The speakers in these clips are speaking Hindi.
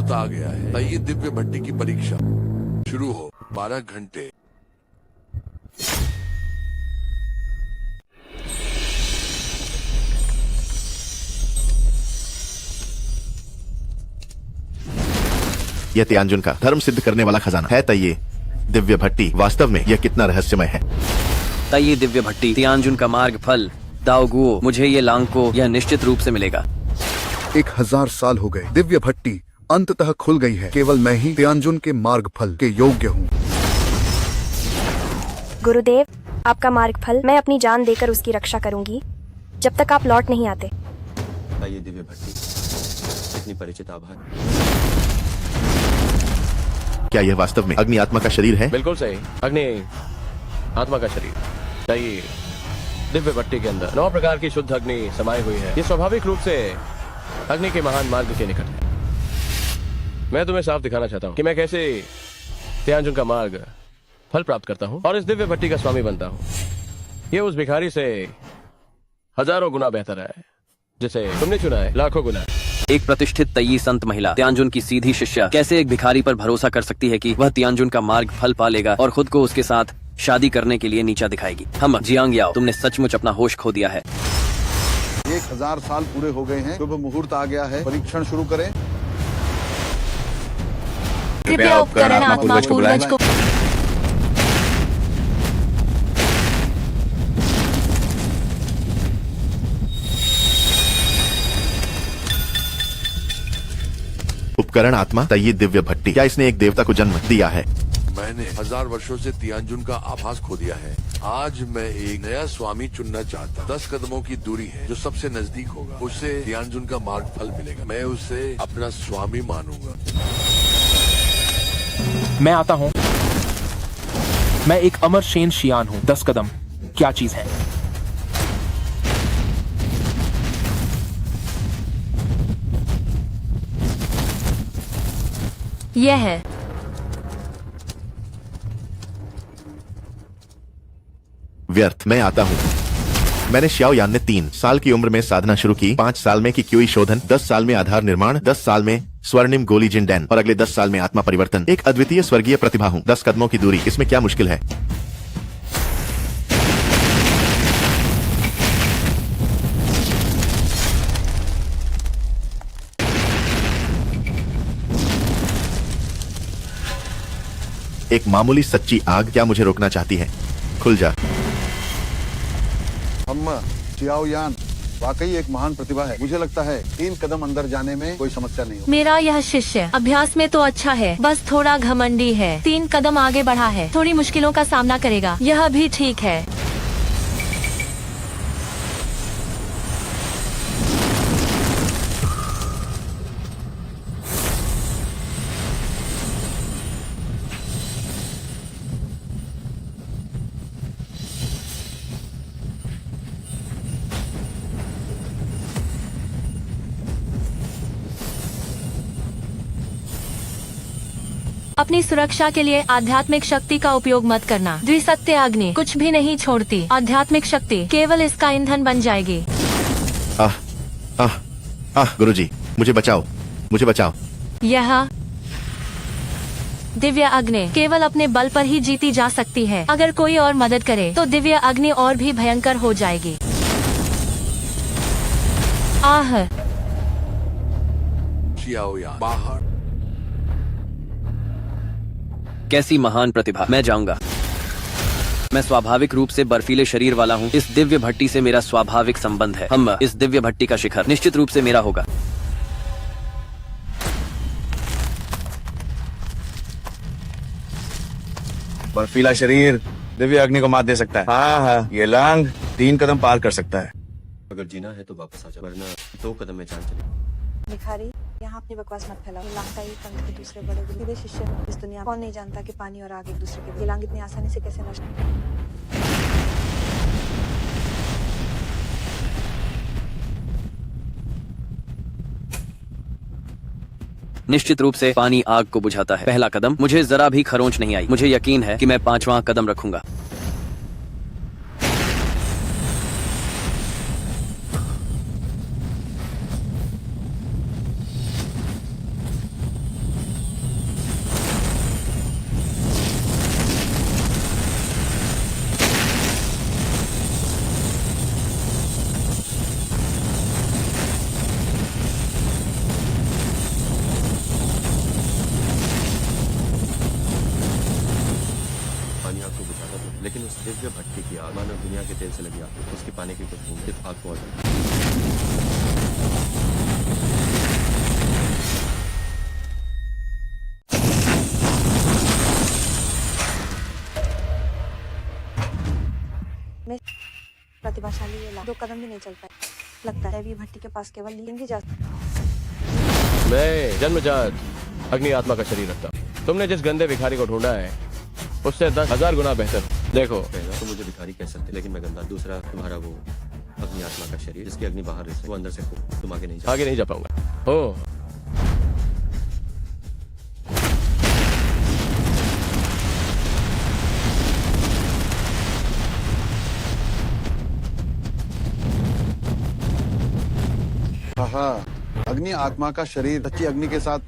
मुहूर्त आ गया है। ये दिव्य भट्टी की परीक्षा शुरू हो। 12 घंटे। यह तियानजुन का धर्म सिद्ध करने वाला खजाना है। तय दिव्य भट्टी वास्तव में यह कितना रहस्यमय है। तय दिव्य भट्टी तियानजुन का मार्ग फल दाओगुओ, मुझे ये लांग को यह निश्चित रूप से मिलेगा। 1000 साल हो गए, दिव्य भट्टी अंततः खुल गई है। केवल मैं ही तियानजुन के मार्ग फल के योग्य हूँ। गुरुदेव, आपका मार्ग फल मैं अपनी जान देकर उसकी रक्षा करूंगी जब तक आप लौट नहीं आते। ये दिव्य भट्टी इतनी परिचित आभार। क्या यह वास्तव में अग्नि आत्मा का शरीर है? बिल्कुल सही, अग्नि आत्मा का शरीर। चाहिए दिव्य भट्टी के अंदर 9 प्रकार की शुद्ध अग्नि समाई हुई है। ये स्वाभाविक रूप से अग्नि के महान मार्ग के निकट है। मैं तुम्हें साफ दिखाना चाहता हूँ कि मैं कैसे तियानजुन का मार्ग फल प्राप्त करता हूँ और इस दिव्य भट्टी का स्वामी बनता हूँ। ये उस भिखारी से हजारों गुना बेहतर है जिसे तुमने चुना है, लाखों गुना। एक प्रतिष्ठित तयी संत महिला तियानजुन की सीधी शिष्या कैसे एक भिखारी पर भरोसा कर सकती है कि वह तियानजुन का मार्ग फल पा लेगा और खुद को उसके साथ शादी करने के लिए नीचा दिखाएगी। हम जियांग याओ, तुमने सचमुच अपना होश खो दिया है। 1000 साल पूरे हो गए हैं। शुभ मुहूर्त आ गया है। परीक्षण शुरू करें। कृपया उपकरण आत्मा पूर्वज को। उपकरण आत्मा तय दिव्य भट्टी। क्या इसने एक देवता को जन्म दिया है? मैंने 1000 वर्षों से तियानजुन का आभास खो दिया है। आज मैं एक नया स्वामी चुनना चाहता। 10 कदमों की दूरी है। जो सबसे नजदीक होगा उससे तियानजुन का मार्ग फल मिलेगा। मैं उसे अपना स्वामी मानूंगा। मैं आता हूँ। मैं एक अमर शेन शियान हूँ। 10 कदम क्या चीज है? यह है। व्यर्थ। मैं आता हूँ। मैंने श्याओ यान ने 3 साल की उम्र में साधना शुरू की। 5 साल में किक्यूई शोधन, 10 साल में आधार निर्माण, 10 साल में स्वर्णिम गोली जिनडैन और अगले 10 साल में आत्मा परिवर्तन। एक अद्वितीय स्वर्गीय प्रतिभा हूँ। 10 कदमों की दूरी, इसमें क्या मुश्किल है? एक मामूली सच्ची आग क्या मुझे रोकना चाहती है? खुल जा। हम चियाओ यान वाकई एक महान प्रतिभा है। मुझे लगता है 3 कदम अंदर जाने में कोई समस्या नहीं होगी। मेरा यह शिष्य अभ्यास में तो अच्छा है, बस थोड़ा घमंडी है। 3 कदम आगे बढ़ा है, थोड़ी मुश्किलों का सामना करेगा। यह भी ठीक है। अपनी सुरक्षा के लिए आध्यात्मिक शक्ति का उपयोग मत करना। द्विसत्य अग्नि कुछ भी नहीं छोड़ती। आध्यात्मिक शक्ति केवल इसका ईंधन बन जाएगी। आह, आह, आह, गुरुजी, मुझे बचाओ, मुझे बचाओ। यह दिव्य अग्नि केवल अपने बल पर ही जीती जा सकती है। अगर कोई और मदद करे तो दिव्य अग्नि और भी भयंकर हो जाएगी। आह, चियाओ यान बाहर। कैसी महान प्रतिभा। मैं जाऊंगा। मैं स्वाभाविक रूप से बर्फीले शरीर वाला हूँ। इस दिव्य भट्टी से मेरा स्वाभाविक संबंध है। हम इस दिव्य भट्टी का शिखर निश्चित रूप से मेरा होगा। बर्फीला शरीर दिव्य अग्नि को मात दे सकता है। हाँ, ये लांग 3 कदम पार कर सकता है। अगर जीना है तो वापस आ जाओ, वरना 2 कदम में जान चली। भिखारी, यहाँ अपनी बकवास मत फैलाओ। लांग का एक पंथ के दूसरे बड़े सीधे शिष्य इस दुनिया। कौन नहीं जानता कि पानी और आग एक दूसरे के। ये लांग इतनी आसानी से कैसे नष्ट? निश्चित रूप से पानी आग को बुझाता है। पहला कदम। मुझे जरा भी खरोंच नहीं आई। मुझे यकीन है कि मैं 5वां कदम रखूंगा। लेकिन उस दिव्य भट्टी की आग मानव दुनिया के तेल से लगी आग, उसकी पानी की कुछ बूंद सिर्फ आग को और जला। मैं प्रतिभाशाली ये 2 कदम भी नहीं चल पाए। लगता है दैवीय भट्टी के पास केवल लिंग ही जा मैं जन्मजात अग्नि आत्मा का शरीर रखता हूँ। तुमने जिस गंदे भिखारी को ढूंढा है उससे 10,000 गुना बेहतर। देखो, पहला तो मुझे भिखारी कह सकते, लेकिन मैं गंदा। दूसरा, तुम्हारा वो अग्नि आत्मा का शरीर जिसकी अग्नि बाहर है, वो अंदर से हो, तुम आगे नहीं जा पाऊंगा। ओ हाँ, अग्नि आत्मा का शरीर सच्ची अग्नि के साथ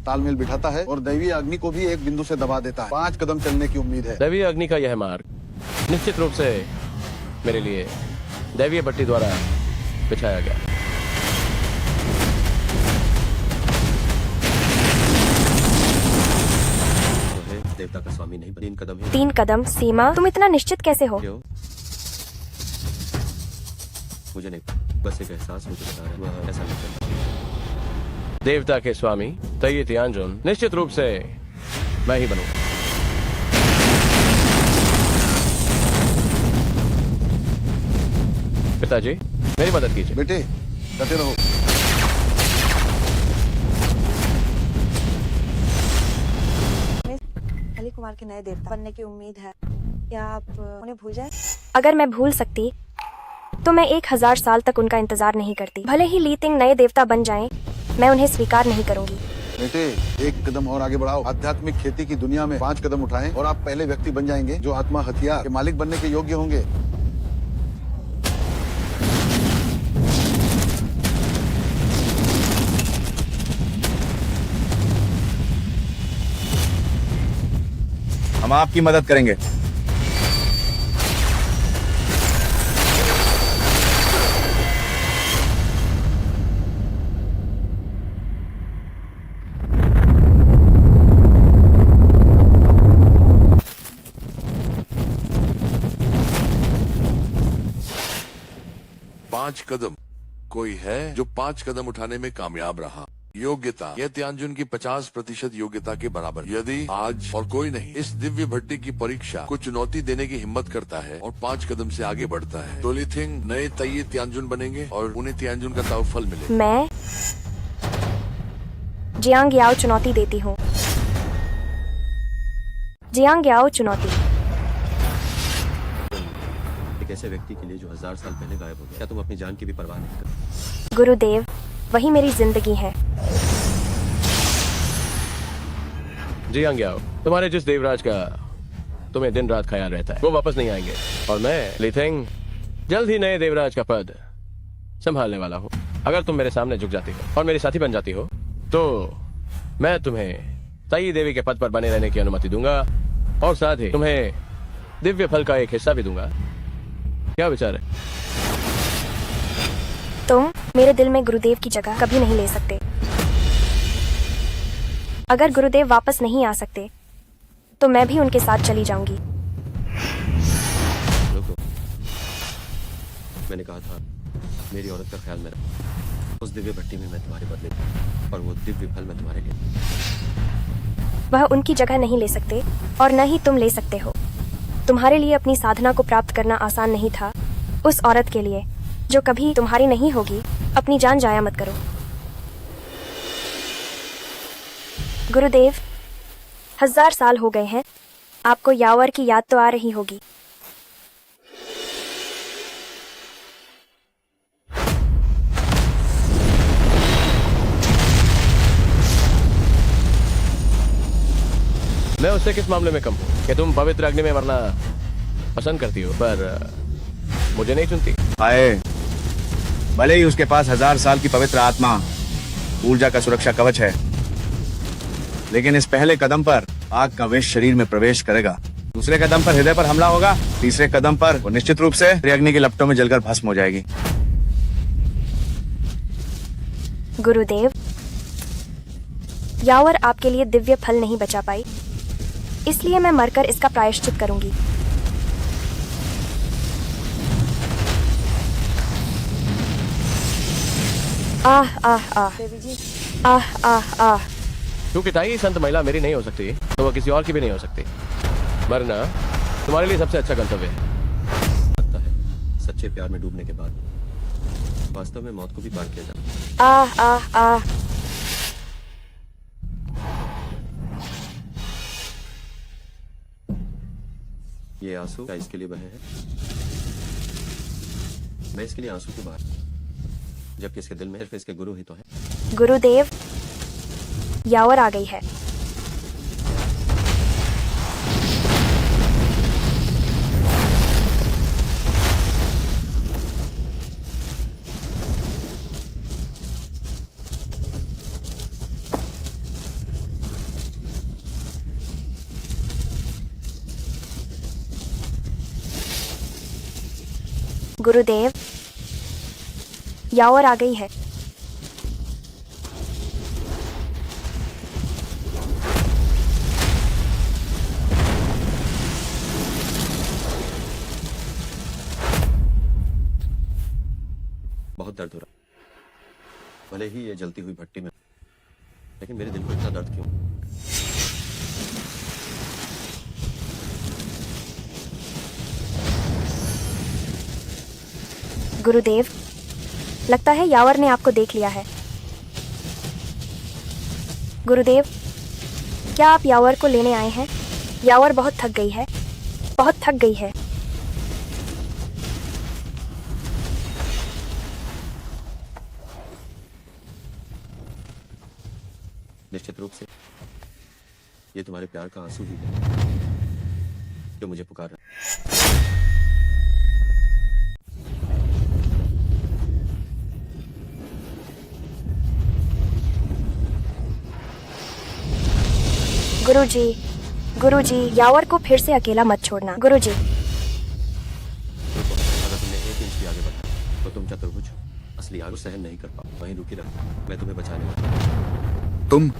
तालमेल बिठाता है और दैवीय अग्नि को भी एक बिंदु से दबा देता है। 5 कदम चलने की उम्मीद है। दैवीय अग्नि का यह मार्ग निश्चित रूप से मेरे लिए दैवीय भट्टी द्वारा बिछाया गया। देवता का स्वामी नहीं, 3 कदम है। 3 कदम? सीमा, तुम इतना निश्चित कैसे हो? क्यों? मुझे नहीं, बस एक एहसास मुझे बता रहा है, वह ऐसा नहीं करता। देवता के स्वामी तैयी तियानजुन निश्चित रूप से मैं ही बनूंगा। पिताजी, मेरी मदद कीजिए। बेटे, डटे रहो। अली कुमार के नए देवता बनने की उम्मीद है। क्या आप उन्हें भूल जाए? अगर मैं भूल सकती तो मैं 1000 साल तक उनका इंतजार नहीं करती। भले ही लीतिंग नए देवता बन जाएं, मैं उन्हें स्वीकार नहीं करूंगी। बेटे, 1 कदम और आगे बढ़ाओ। आध्यात्मिक खेती की दुनिया में 5 कदम उठाएं और आप पहले व्यक्ति बन जाएंगे जो आत्मा हथियार के मालिक बनने के योग्य होंगे। हम आपकी मदद करेंगे। पांच कदम। कोई है जो 5 कदम उठाने में कामयाब रहा। योग्यता, यह तियानजुन की 50% योग्यता के बराबर। यदि आज और कोई नहीं इस दिव्य भट्टी की परीक्षा को चुनौती देने की हिम्मत करता है और 5 कदम से आगे बढ़ता है, तो लिथिंग नए तैयी तियानजुन बनेंगे और उन्हें तियानजुन का ताव फल मिलेगा। मैं जियांग याओ चुनौती देती हूँ। जियांग याओ चुनौती। एक ऐसे व्यक्ति के लिए जो 1000 साल पहले गायब हो गया, क्या तुम अपनी जान की भी परवाह नहीं करते? गुरुदेव, वही मेरी जिंदगी है। जी याओ, तुम्हारे जिस देवराज का तुम्हें दिन रात ख्याल रहता है, वो वापस नहीं आएंगे और मैं लिथिंग जल्द ही नए देवराज का पद संभालने वाला हूँ। अगर तुम मेरे सामने झुक जाती हो और मेरी साथी बन जाती हो, तो मैं तुम्हें तैयी देवी के पद पर बने रहने की अनुमति दूंगा और साथ ही तुम्हें दिव्य फल का एक हिस्सा भी दूंगा। क्या विचार है? तुम मेरे दिल में गुरुदेव की जगह कभी नहीं ले सकते। अगर गुरुदेव वापस नहीं आ सकते तो मैं भी उनके साथ चली जाऊंगी। रुको, मैंने कहा था मेरी औरत का ख्याल में रखो। उस दिव्य भट्टी में मैं तुम्हारे बदले और वो दिव्य फल मैं तुम्हारे लिए। वह उनकी जगह नहीं ले सकते और न ही तुम ले सकते हो। तुम्हारे लिए अपनी साधना को प्राप्त करना आसान नहीं था। उस औरत के लिए जो कभी तुम्हारी नहीं होगी, अपनी जान जाया मत करो। गुरुदेव, 1000 साल हो गए हैं। आपको यावर की याद तो आ रही होगी। मैं उससे किस मामले में कम हूँ कि तुम पवित्र अग्नि में मरना पसंद करती हो, पर मुझे नहीं चुनती? आए, भले ही उसके पास 1000 साल की पवित्र आत्मा ऊर्जा का सुरक्षा कवच है, लेकिन इस पहले कदम पर आग का विष शरीर में प्रवेश करेगा। दूसरे कदम पर हृदय पर हमला होगा। तीसरे कदम पर वो निश्चित रूप से अग्नि की लपटों में जलकर भस्म हो जाएगी। गुरुदेव, यावर आपके लिए दिव्य फल नहीं बचा पाई, इसलिए मैं मरकर इसका प्रायश्चित करूंगी। आह आह आह देवी जी आह आह आह। क्योंकि ताई संत महिला मेरी नहीं हो सकती तो वह किसी और की भी नहीं हो सकती। मरना तुम्हारे लिए सबसे अच्छा गंतव्य है। लगता है सच्चे प्यार में डूबने के बाद वास्तव में मौत को भी पार किया जाता है। आह आह आह। ये आंसू क्या इसके लिए बहे हैं? मैं इसके लिए आंसू क्यों बहा, जबकि इसके दिल में सिर्फ इसके गुरु ही तो है। गुरुदेव, यावर आ गई है। गुरुदेव, यावर आ गई है। बहुत दर्द हो रहा, भले ही ये जलती हुई भट्टी में, लेकिन मेरे दिल को इतना दर्द क्यों? गुरुदेव, लगता है यावर ने आपको देख लिया है। गुरुदेव, क्या आप यावर को लेने आए हैं? यावर बहुत थक गई है, बहुत थक गई है। निश्चित रूप से ये तुम्हारे प्यार का आंसू ही है जो मुझे पुकार रहा है। गुरुजी, गुरुजी, यावर को फिर से अकेला मत छोड़ना। गुरुजी। अगर तुमने 1 इंच भी आगे बढ़ा तो तुम चतुर्भुज असली आग सहन नहीं कर पाओ। वहीं रुकी रहो, मैं तुम्हें बचाने वाला। तुम,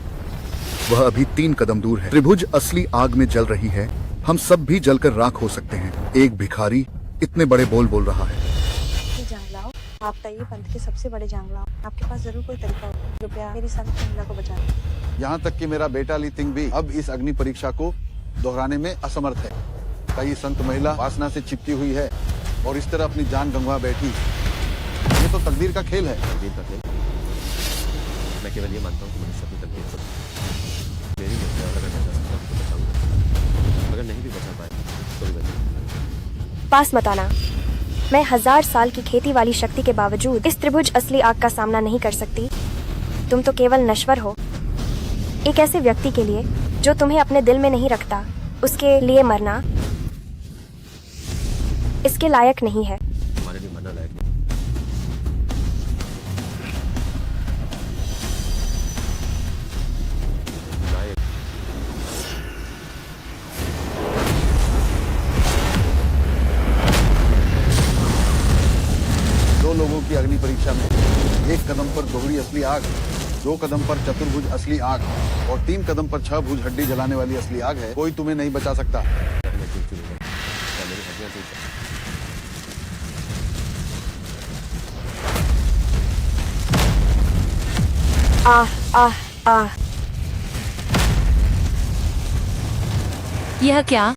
वह अभी 3 कदम दूर है। त्रिभुज असली आग में जल रही है। हम सब भी जलकर राख हो सकते हैं। एक भिखारी इतने बड़े बोल बोल रहा है। जांगलाओ, आप ताइये पंथ के सबसे बड़े जांगलाओ, आपके पास जरूर कोई तरीका हो कृपया मेरी संत महिला को बचाने। यहाँ तक कि मेरा बेटा ली तिंग भी अब इस अग्नि परीक्षा को दोहराने में असमर्थ है। कई संत महिला वासना से चिपकी हुई है और इस तरह अपनी जान गंवा बैठी। ये तो तकदीर का खेल है। तकदीर का खेल? मैं केवल ये मानता हूँ कि मनुष्य अपनी तकदीर को मेरी मर्जी अगर मैं बचा सकता हूँ तो बचाऊंगा, अगर नहीं भी बचा पाए तो भी बचाऊंगा। पास मत आना। मैं 1000 साल की खेती वाली शक्ति के बावजूद इस त्रिभुज असली आग का सामना नहीं कर सकती। तुम तो केवल नश्वर हो। एक ऐसे व्यक्ति के लिए जो तुम्हें अपने दिल में नहीं रखता, उसके लिए मरना इसके लायक नहीं है। हमारे लिए मरना लायक नहीं। दो लोगों की अग्नि परीक्षा में 1 कदम पर दोहरी असली आग, 2 कदम पर चतुर्भुज असली आग और 3 कदम पर 6 भुज हड्डी जलाने वाली असली आग है। कोई तुम्हें नहीं बचा सकता। आह आह आह। यह क्या?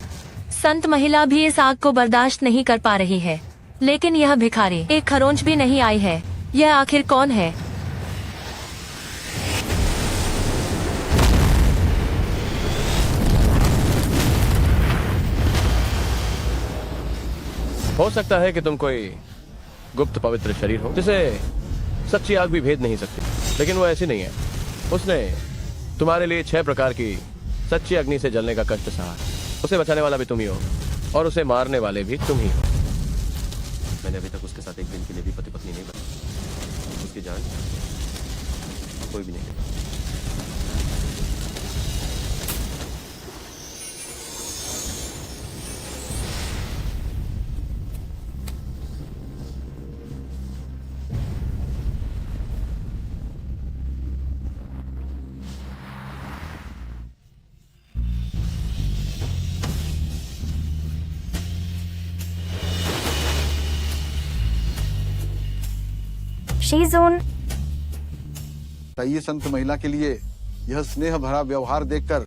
संत महिला भी इस आग को बर्दाश्त नहीं कर पा रही है, लेकिन यह भिखारी एक खरोंच भी नहीं आई है। यह आखिर कौन है? हो सकता है कि तुम कोई गुप्त पवित्र शरीर हो जिसे सच्ची आग भी भेद नहीं सकती, लेकिन वो ऐसी नहीं है। उसने तुम्हारे लिए 6 प्रकार की सच्ची अग्नि से जलने का कष्ट सहा। उसे बचाने वाला भी तुम ही हो और उसे मारने वाले भी तुम ही हो। मैंने अभी तक उसके साथ एक दिन के लिए भी पति पत्नी नहीं बनी। उसकी जान कोई भी नहीं ले। शीजून, कई संत महिला के लिए यह स्नेह भरा व्यवहार देखकर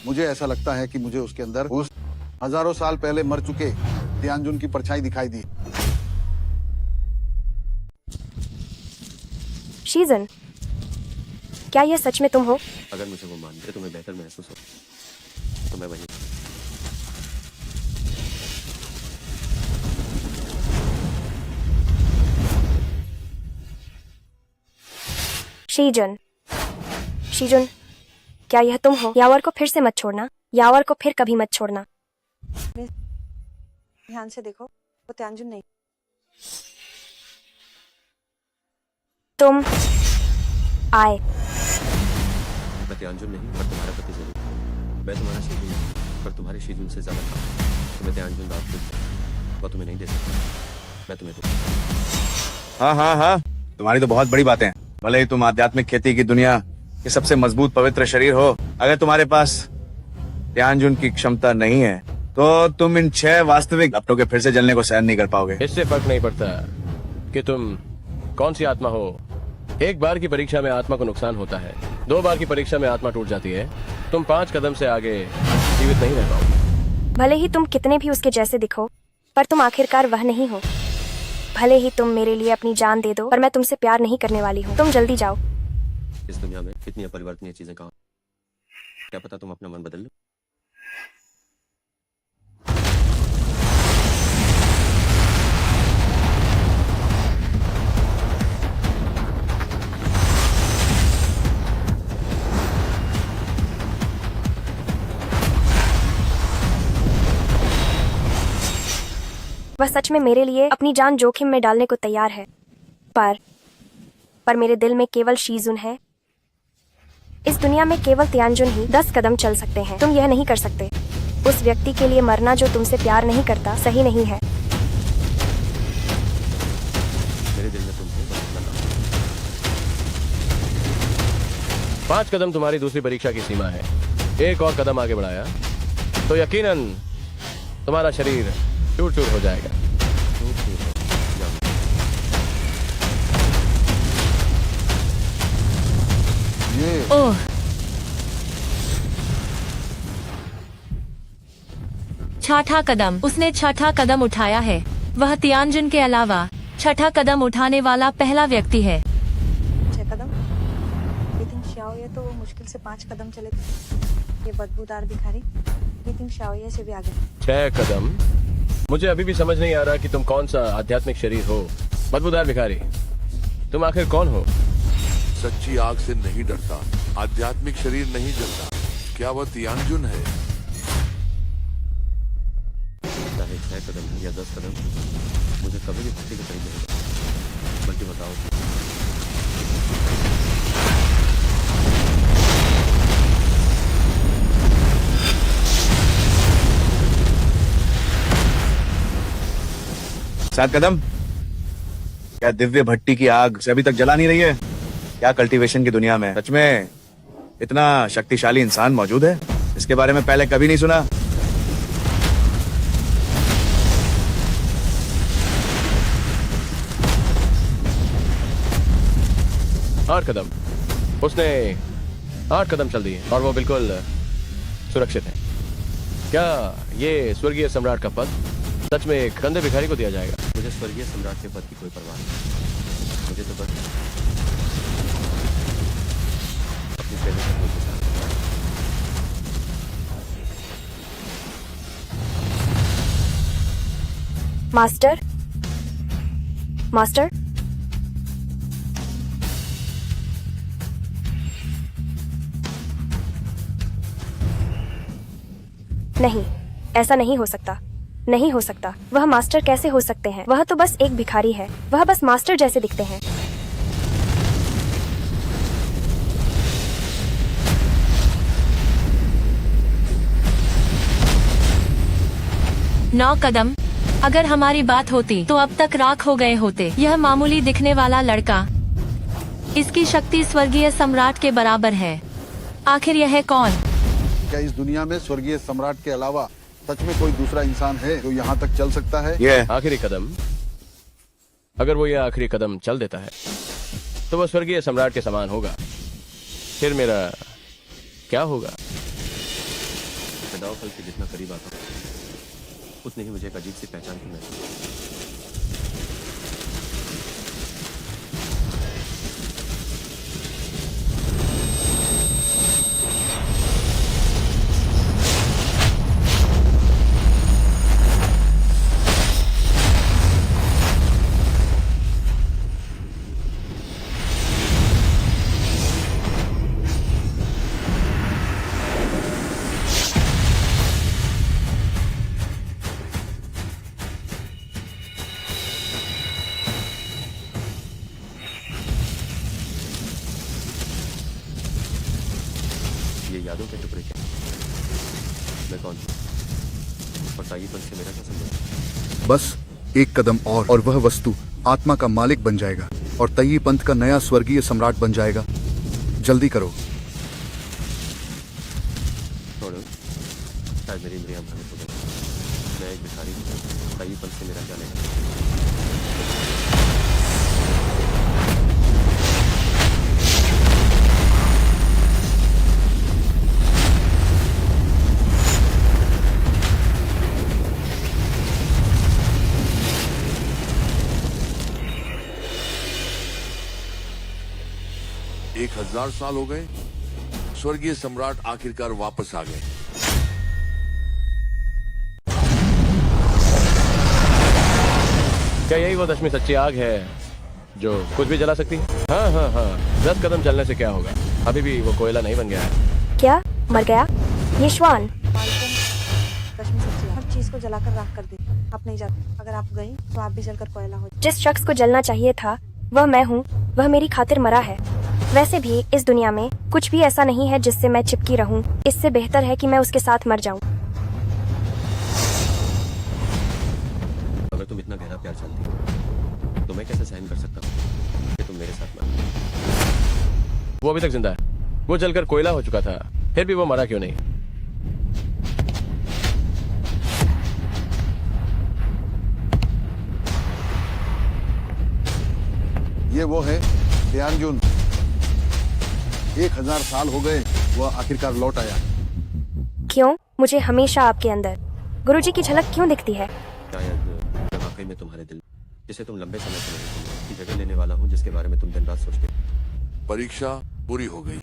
मुझे ऐसा लगता है कि मुझे उसके अंदर उस हजारों साल पहले मर चुके तियानजुन की परछाई दिखाई दी। शीजन, क्या यह सच में तुम हो? अगर मुझे वो मानते तुम्हें बेहतर महसूस हो तो मैं वही। शीजन, शीजन, क्या यह तुम हो? यावर को फिर से मत छोड़ना, यावर को फिर कभी मत छोड़ना। ध्यान से देखो, वो तियानजुन नहीं। तुम आए। मैं तियानजुन नहीं पर तुम्हारा पति जरूर। मैं तुम्हारा शीजुन नहीं पर तुम्हारे शीजुन से ज्यादा खाऊं। तुम्हें तियानजुन दाव वो तुम्हें नहीं दे सकता, मैं तुम्हें दूंगा। हाँ हाँ हाँ, तुम्हारी तो बहुत बड़ी बातें हैं। भले ही तुम आध्यात्मिक खेती की दुनिया के सबसे मजबूत पवित्र शरीर हो, अगर तुम्हारे पास तियानजुन की क्षमता नहीं है तो तुम इन 6 वास्तविक अपनों के फिर से जलने को सहन नहीं कर पाओगे। इससे फर्क नहीं पड़ता कि तुम कौन सी आत्मा हो। एक बार की परीक्षा में आत्मा को नुकसान होता है, 2 बार की परीक्षा में आत्मा टूट जाती है। तुम 5 कदम से आगे जीवित नहीं रह पाओगे। भले ही तुम कितने भी उसके जैसे दिखो, पर तुम आखिरकार वह नहीं हो। भले ही तुम मेरे लिए अपनी जान दे दो, पर मैं तुमसे प्यार नहीं करने वाली हूँ। तुम जल्दी जाओ। इस दुनिया में इतनी अपरिवर्तनीय चीजें कहाँ? क्या पता तुम अपना मन बदल लो। वह सच में मेरे लिए अपनी जान जोखिम में डालने को तैयार है, पर मेरे दिल में केवल शीजुन है। इस दुनिया में केवल तियानजुन ही 10 कदम चल सकते हैं। तुम यह नहीं कर सकते। उस व्यक्ति के लिए मरना जो तुमसे प्यार नहीं करता सही नहीं है। मेरे दिल में तुम हो, बस इतना काफी। 5 कदम तुम्हारी दूसरी परीक्षा की सीमा है। एक और कदम आगे बढ़ाया तो यकीनन तुम्हारा शरीर चूर चूर हो जाएगा। ओह, छठा कदम। उसने छठा कदम उठाया है। वह तियानजुन के अलावा छठा कदम उठाने वाला पहला व्यक्ति है। 6 कदम। लीतिंग शाओये तो मुश्किल से 5 कदम चले थे। ये बदबूदार भिखारी लीतिंग शाओये से भी आगे। 6 कदम। मुझे अभी भी समझ नहीं आ रहा कि तुम कौन सा आध्यात्मिक शरीर हो। बदबूदार भिखारी, तुम आखिर कौन हो? सच्ची आग से नहीं डरता, आध्यात्मिक शरीर नहीं जलता। क्या वह तियानजुन है? चाहे 6 कदम या 10 कदम, मुझे कभी भी भक्ति के करीब नहीं जाता। बल्कि बताओ, सात कदम। क्या दिव्य भट्टी की आग से अभी तक जला नहीं रही है? क्या कल्टीवेशन की दुनिया में सच में इतना शक्तिशाली इंसान मौजूद है? इसके बारे में पहले कभी नहीं सुना। 8 कदम। उसने 8 कदम चल दिए और वो बिल्कुल सुरक्षित है। क्या ये स्वर्गीय सम्राट का पद सच में एक कंधे भिखारी को दिया जाएगा? मुझे स्वर्गीय सम्राट के पद की कोई परवाह नहीं। मुझे तो बस अपनी सेवा करने की चाहत है। मास्टर, मास्टर, नहीं, ऐसा नहीं हो सकता। नहीं हो सकता। वह मास्टर कैसे हो सकते हैं? वह तो बस एक भिखारी है। वह बस मास्टर जैसे दिखते हैं। 9 कदम। अगर हमारी बात होती तो अब तक राख हो गए होते। यह मामूली दिखने वाला लड़का, इसकी शक्ति स्वर्गीय सम्राट के बराबर है। आखिर यह कौन? क्या इस दुनिया में स्वर्गीय सम्राट के अलावा सच में कोई दूसरा इंसान है जो यहाँ तक चल सकता है? ये आखिरी कदम। अगर वो ये आखिरी कदम चल देता है तो वह स्वर्गीय सम्राट के समान होगा। फिर मेरा क्या होगा? मैं दाव फल के जितना करीब आता हूँ उतनी ही मुझे एक अजीब सी पहचान की महसूस। ये यादों के टुकड़े क्या? मैं कौन हूँ और ताईपन से मेरा क्या संबंध? बस एक कदम और वह वस्तु आत्मा का मालिक बन जाएगा और तय्यी पंथ का नया स्वर्गीय सम्राट बन जाएगा। जल्दी करो। छोड़ो, शायद मेरी इंद्रियां भ्रमित हो गई। मैं एक भिखारी हूँ, ताईपन पंथ से मेरा क्या लेना? एक 1000 साल हो गए, स्वर्गीय सम्राट आखिरकार वापस आ गए। क्या यही वो दशमी सच्ची आग है जो कुछ भी जला सकती है? हाँ हाँ हाँ, 10 कदम चलने से क्या होगा? अभी भी वो कोयला नहीं बन गया है। क्या मर गया ये श्वान? दशमी सच्ची है। हर चीज को जलाकर राख कर दे। आप नहीं जाते। अगर आप गई तो आप भी जलकर कोयला हो। जिस शख्स को जलना चाहिए था वह मैं हूँ, वह मेरी खातिर मरा है। वैसे भी इस दुनिया में कुछ भी ऐसा नहीं है जिससे मैं चिपकी रहूं। इससे बेहतर है कि मैं उसके साथ मर जाऊं। अगर तुम इतना गहरा प्यार चाहती हो तो मैं कैसे सहन कर सकता हूँ कि तुम मेरे साथ मरो? वो अभी तक जिंदा है। वो जलकर कोयला हो चुका था, फिर भी वो मरा क्यों नहीं? ये वो है तियानजुन। 1000 साल हो गए, वह आखिरकार लौट आया। क्यों? मुझे हमेशा आपके अंदर गुरुजी की झलक क्यों दिखती है? शायद मैं वाकई में तुम्हारे दिल, जिसे तुम लंबे समय से नहीं सुने, की जगह लेने वाला हूँ, जिसके बारे में तुम दिन रात सोचते हो। परीक्षा पूरी हो गई।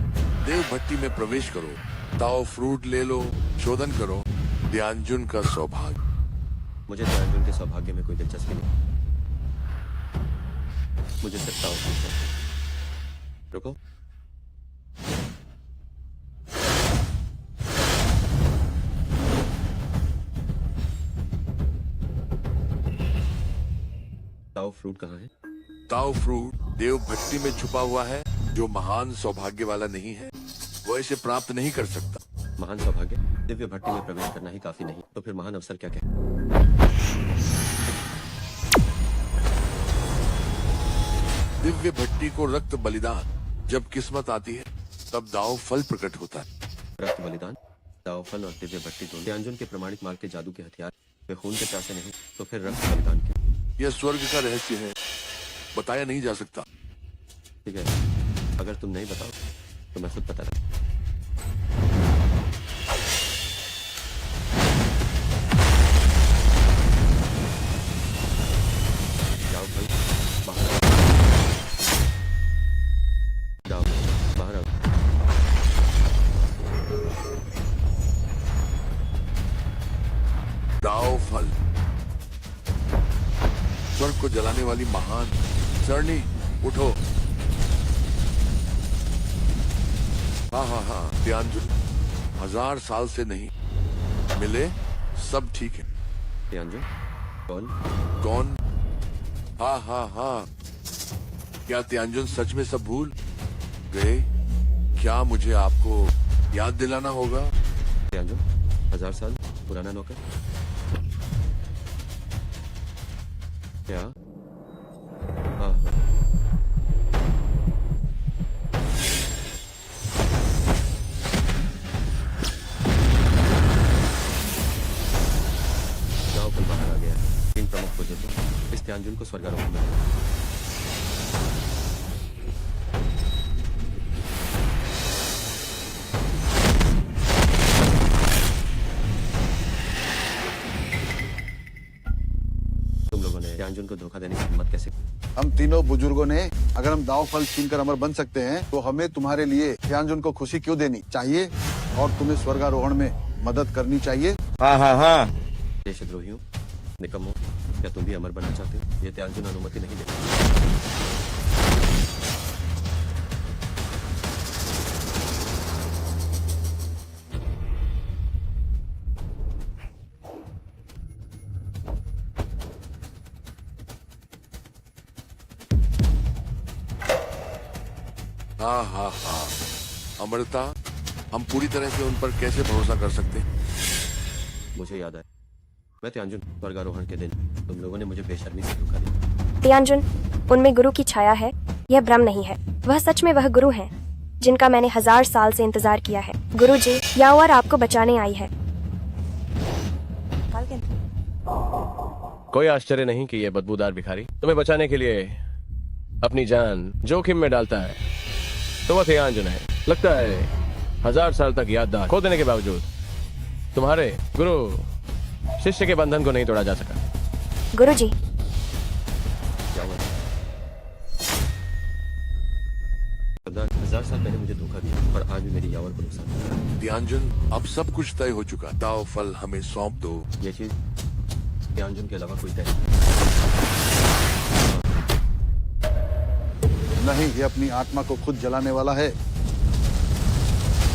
देव भट्टी में प्रवेश करो, ताओ फ्रूट ले लो, शोधन करो। तियानजुन का सौभाग्य। मुझे तियानजुन के सौभाग्य में कोई दिलचस्पी नहीं। मुझे सिर्फ ताओ फ्रूट चाहिए। रुको, ताओ फ्रूट कहाँ है? ताओ फ्रूट देव भट्टी में छुपा हुआ है। जो महान सौभाग्य वाला नहीं है वो इसे प्राप्त नहीं कर सकता। महान सौभाग्य? दिव्य भट्टी में प्रवेश करना ही काफी नहीं, तो फिर महान अवसर क्या क्या? दिव्य भट्टी को रक्त बलिदान। जब किस्मत आती है तब दाव फल प्रकट होता है। रक्त बलिदान, दाव फल और दिव्य भट्टी दोनों तियानजुन के प्रमाणित मार्ग के जादू के हथियार। वे खून के प्यासे नहीं, तो फिर रक्त बलिदान के। यह स्वर्ग का रहस्य है, बताया नहीं जा सकता। ठीक है, अगर तुम नहीं बताओ तो मैं खुद पता लगा। जाओ भाई, बाहर आओ। जाओ बाहर आओ। दाव फल, स्वर्ग को जलाने वाली महान सरणी। उठो। हाँ, तियानजुन 1000 साल से नहीं मिले, सब ठीक है। तियानजुन? कौन? हाँ, क्या तियानजुन सच में सब भूल गए? क्या मुझे आपको याद दिलाना होगा? तियानजुन 1000 साल पुराना नौकर? क्या? हाँ। गाँव पर बाहर आ गया। 3 प्रमुख खोजे तो इस तियानजुन को स्वर्गारोहण में। त्यानजुन को धोखा देने की हिम्मत कैसे? हम तीनों बुजुर्गों ने अगर हम दाव फल छीन कर अमर बन सकते हैं तो हमें तुम्हारे लिए त्यानजुन को खुशी क्यों देनी चाहिए और तुम्हें स्वर्गारोहण में मदद करनी चाहिए। हाँ हाँ हाँ। देशद्रोहियों, निकम्मों, क्या तुम भी अमर बनना चाहते हो? ये त्यानजुन अनुमति नहीं देता। हाँ हाँ हाँ, अमृता, हम पूरी तरह से उन पर कैसे भरोसा कर सकते हैं? मुझे याद आया, मैं त्यानजुन स्वर्गारोहण के दिन तुम लोगों ने मुझे बेशर्मी से धोखा दिया। त्यानजुन, उनमें गुरु की छाया है, यह भ्रम नहीं है। वह सच में वह गुरु हैं, जिनका मैंने 1000 साल से इंतजार किया है। गुरु जी, यावर आपको बचाने आई है। कल के कोई आश्चर्य नहीं कि यह बदबूदार भिखारी तुम्हें बचाने के लिए अपनी जान जोखिम में डालता है। तो वह त्यानजुन है। लगता है 1000 साल तक याददाश्त खो देने के बावजूद तुम्हारे गुरु शिष्य के बंधन को नहीं तोड़ा जा सका। गुरु जी, क्या हुआ? 1000 साल पहले मुझे धोखा दिया और आज भी मेरी यावर को नुकसान हुआ। त्यानजुन, अब सब कुछ तय हो चुका। दाव फल हमें सौंप दो। ये चीज त्यानजुन के अलावा कोई तय नहीं। नहीं, ये अपनी आत्मा को खुद जलाने वाला है।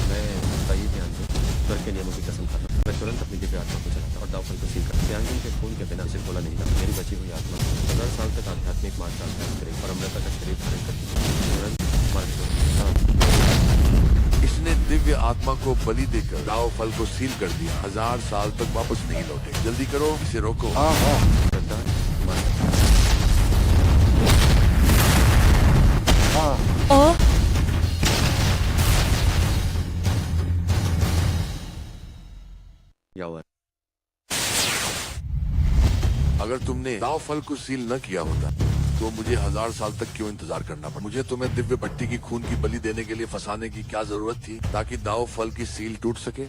मैं सही त्यानजुन स्वर्ग के नियमों की कसम खाता हूं। मैं तुरंत अपनी दिव्य आत्मा को जलाता और दाव फल को सील करता। त्यानजुन के खून के बिना इसे खोला नहीं जाता। मेरी बची हुई आत्मा 1000 साल तक आध्यात्मिक मार्ग का अभ्यास करेगी और अमृता का शरीर धारण करती तुरंत मार्ग इसने दिव्य आत्मा को बलि देकर दाव फल को सील कर दिया। 1000 साल तक वापस नहीं लौटे। जल्दी करो, इसे रोको। हाँ हाँ। ओ यावर, अगर तुमने दाव फल को सील न किया होता तो मुझे 1000 साल तक क्यों इंतजार करना पड़ा? मुझे तुम्हें दिव्य भट्टी की खून की बलि देने के लिए फंसाने की क्या जरूरत थी ताकि दाव फल की सील टूट सके?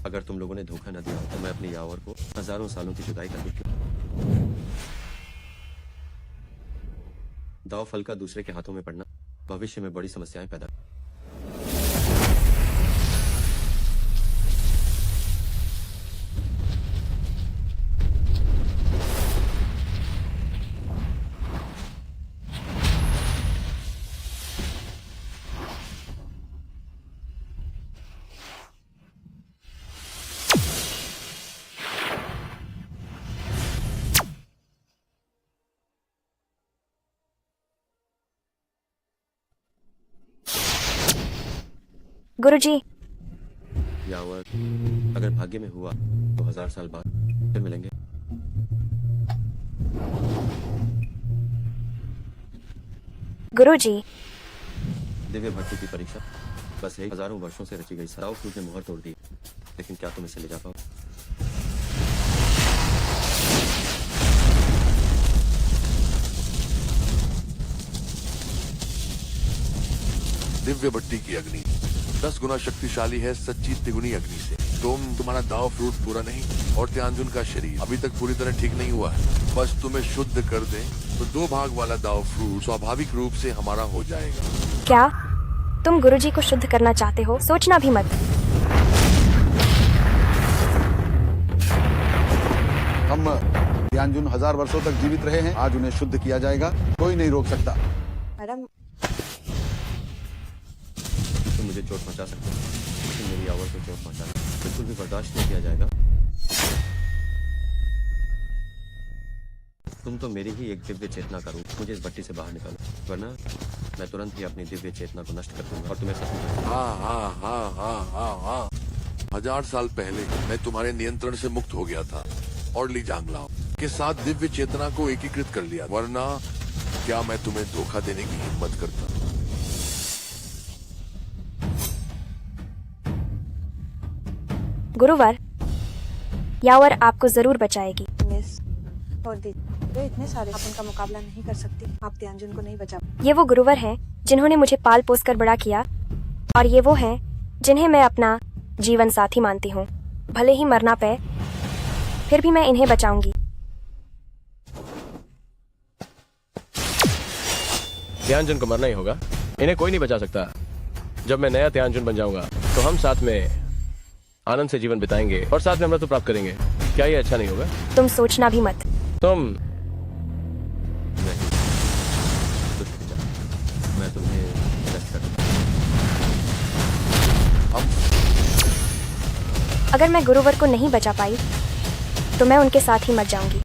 अगर तुम लोगों ने धोखा न दिया तो मैं अपनी यावर को हजारों सालों की जुदाई करने क्यों? दाव फल का दूसरे के हाथों में पड़ना भविष्य में बड़ी समस्याएं पैदा। गुरुजी, यावर, अगर भाग्य में हुआ तो 1000 साल बाद फिर मिलेंगे। गुरुजी, दिव्य भट्टी की परीक्षा बस एक हजारों वर्षों से रची गई सराव फूट ने मुहर तोड़ दी, लेकिन क्या तुम इसे ले जा पाओ? दिव्य भट्टी की अग्नि 10 गुना शक्तिशाली है सच्ची तिगुनी अग्नि से। तुम्हारा दाव फ्रूट पूरा नहीं और त्यानजुन का शरीर अभी तक पूरी तरह ठीक नहीं हुआ है। बस तुम्हें शुद्ध कर दे तो 2 भाग वाला दाव फ्रूट स्वाभाविक रूप से हमारा हो जाएगा। क्या तुम गुरुजी को शुद्ध करना चाहते हो? सोचना भी मत। हम त्यानजुन 1000 वर्षों तक जीवित रहे हैं, आज उन्हें शुद्ध किया जाएगा, कोई नहीं रोक सकता। मैडम, तुम मुझे चोट पहुंचा सकते हो, लेकिन मेरी यावर को चोट पहुंचाना बिल्कुल भी बर्दाश्त नहीं किया जाएगा। तुम तो मेरी ही एक दिव्य चेतना का रूप, मुझे इस भट्टी से बाहर निकालो, वरना मैं तुरंत ही अपनी दिव्य चेतना को नष्ट कर दूंगा और तुम्हें सचमुच। हाँ। 1000 साल पहले मैं तुम्हारे नियंत्रण से मुक्त हो गया था और ली जांगलाओ के साथ दिव्य चेतना को एकीकृत कर लिया, वरना क्या मैं तुम्हें धोखा देने की हिम्मत करता? गुरुवर, यावर आपको जरूर बचाएगी। मिस और दीदी, वे इतने सारे, आप उनका मुकाबला नहीं कर सकती। आप त्यानजुन को नहीं बचा। ये वो गुरुवर हैं जिन्होंने मुझे पाल पोस कर बड़ा किया, और ये वो हैं जिन्हें मैं अपना जीवन साथी मानती हूँ। भले ही मरना पे, फिर भी मैं इन्हें बचाऊंगी। त्यानजुन को मरना ही होगा। इन्हें कोई नहीं बचा सकता। जब मैं नया त्यानजुन बन जाऊंगा तो हम साथ में आनंद से जीवन बिताएंगे और साथ में अमृत प्राप्त करेंगे। क्या ये अच्छा नहीं होगा? तुम सोचना भी मत। तुम मैं तुम्हें arrest कर दूंगा। अगर मैं गुरुवर को नहीं बचा पाई तो मैं उनके साथ ही मर जाऊंगी।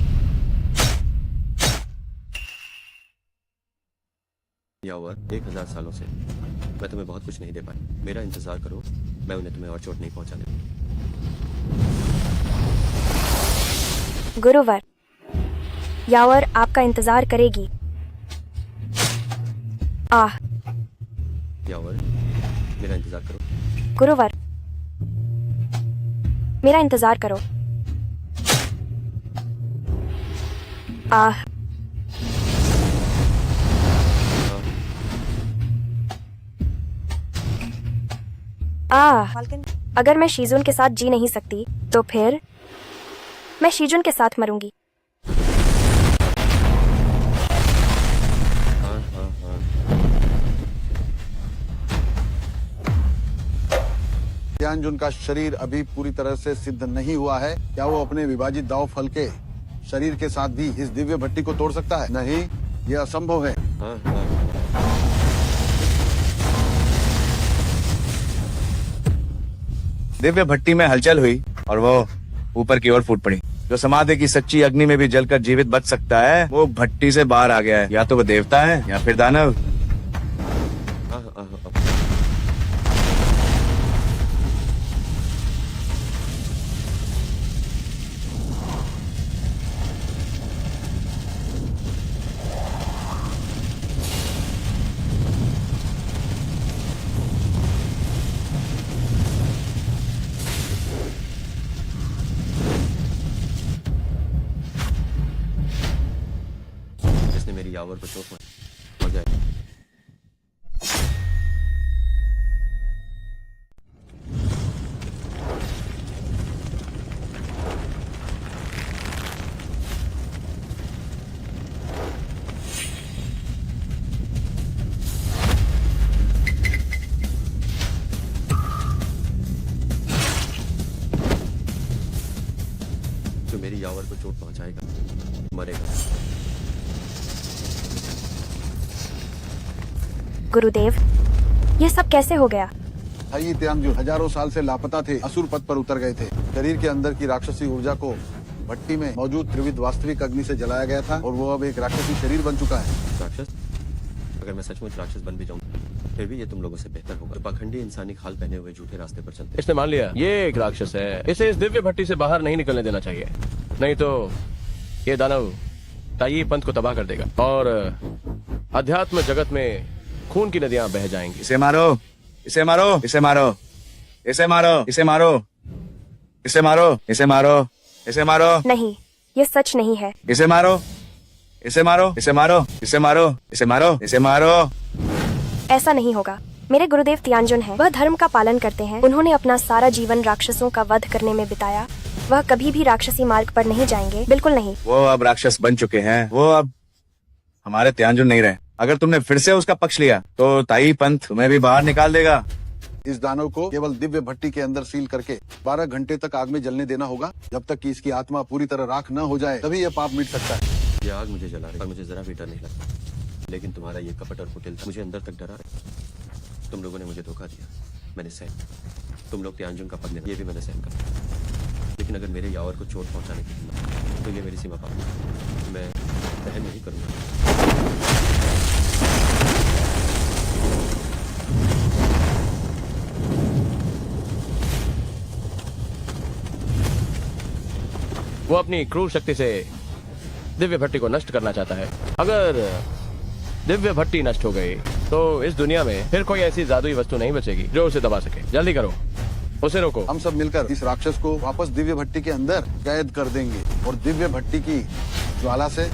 यावर 1000 सालों से मैं तुम्हें बहुत कुछ नहीं दे पाई। मेरा इंतजार करो, मैं उन्हें तुम्हें और चोट नहीं पहुंचाने दूंगा। गुरुवर, यावर आपका इंतजार करेगी। आह। यावर मेरा इंतजार करो। गुरुवर, मेरा इंतजार करो। आह। आह। मालकिन अगर मैं शीजुन के साथ जी नहीं सकती तो फिर मैं शीजुन के साथ मरूंगी। त्यानजुन का शरीर अभी पूरी तरह से सिद्ध नहीं हुआ है। क्या वो अपने विभाजित दाव फल के शरीर के साथ भी इस दिव्य भट्टी को तोड़ सकता है? नहीं, यह असंभव है। दिव्य भट्टी में हलचल हुई और वो ऊपर की ओर फूट पड़ी। जो समाधि की सच्ची अग्नि में भी जलकर जीवित बच सकता है वो भट्टी से बाहर आ गया है। या तो वो देवता है या फिर दानव। जिसने मेरी यावर को चोट मर जाए। जो मेरी यावर को चोट पहुंचाएगा मरेगा। गुरुदेव, ये सब कैसे हो गया? थाई त्यानजुन हजारों साल से लापता थे, असुर पद पर उतर गए थे। शरीर के अंदर की राक्षसी ऊर्जा को भट्टी में मौजूद त्रिविध वास्तविक अग्नि से जलाया गया था और वो अब एक राक्षसी शरीर बन चुका है। राक्षस? अगर मैं सचमुच राक्षस बन भी जाऊं फिर भी ये तुम लोगों से बेहतर होगा। पाखंडी इंसानी खाल पहने हुए झूठे रास्ते पर चलते। इसने मान लिया ये एक राक्षस है। इसे इस दिव्य भट्टी से बाहर नहीं निकलने देना चाहिए, नहीं तो ये दानव ताई पंथ को तबाह कर देगा और अध्यात्म जगत में खून की नदियां बह जाएंगी। इसे मारो, इसे मारो, इसे मारो, इसे मारो, इसे मारो, इसे मारो, इसे मारो, इसे मारो। नहीं, ये सच नहीं है। इसे मारो, इसे मारो, इसे मारो, इसे मारो, इसे मारो, इसे मारो। ऐसा नहीं होगा। मेरे गुरुदेव त्यानजुन हैं। वह धर्म का पालन करते हैं। उन्होंने अपना सारा जीवन राक्षसों का वध करने में बिताया। वह कभी भी राक्षसी मार्ग पर नहीं जाएंगे, बिल्कुल नहीं। वो अब राक्षस बन चुके हैं। वो अब हमारे त्यानजुन नहीं रहे। अगर तुमने फिर से उसका पक्ष लिया तो ताई पंथ तुम्हें भी बाहर निकाल देगा। इस दानव को केवल दिव्य भट्टी के अंदर सील करके 12 घंटे तक आग में जलने देना होगा। जब तक कि इसकी आत्मा पूरी तरह राख न हो जाए तभी यह पाप मिट सकता है। ये आग मुझे जला रही और मुझे जरा भी डर नहीं लगता। लेकिन तुम्हारा ये कपट और कुटिल मुझे अंदर तक डरा रहा। तुम लोगों ने मुझे धोखा दिया, मैंने सहन। तुम लोग त्यानजुन का पद लेना, ये भी मैंने सहन कर। लेकिन अगर मेरे यावर को चोट पहुंचाने की हिम्मत तो ये मेरी सीमा पार है। मैं सहन नहीं करूंगा। वो अपनी क्रूर शक्ति से दिव्य भट्टी को नष्ट करना चाहता है। अगर दिव्य भट्टी नष्ट हो गई तो इस दुनिया में फिर कोई ऐसी जादुई वस्तु नहीं बचेगी जो उसे दबा सके। जल्दी करो, उसे रोको। हम सब मिलकर इस राक्षस को वापस दिव्य भट्टी के अंदर कैद कर देंगे और दिव्य भट्टी की ज्वाला से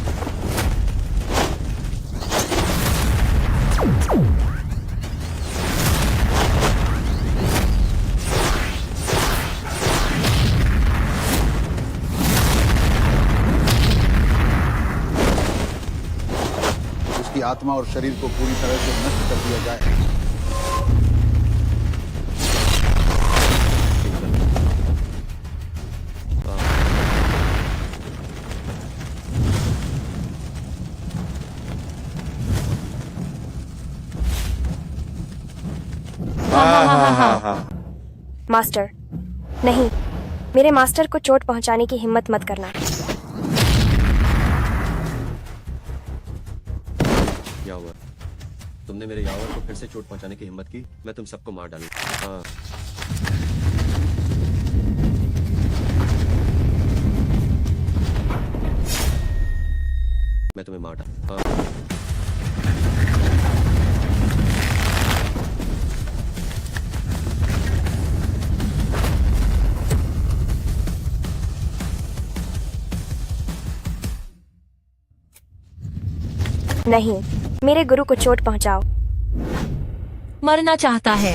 उसकी आत्मा और शरीर को पूरी तरह से नष्ट कर दिया जाए। मास्टर, नहीं, मेरे मास्टर को चोट पहुंचाने की हिम्मत मत करना। क्या हुआ? तुमने मेरे यावर को फिर से चोट पहुंचाने की हिम्मत की? मैं तुम सबको मार डालूंगा। हाँ। मैं तुम्हें मार डाल। हाँ। नहीं, मेरे गुरु को चोट पहुंचाओ। मरना चाहता है।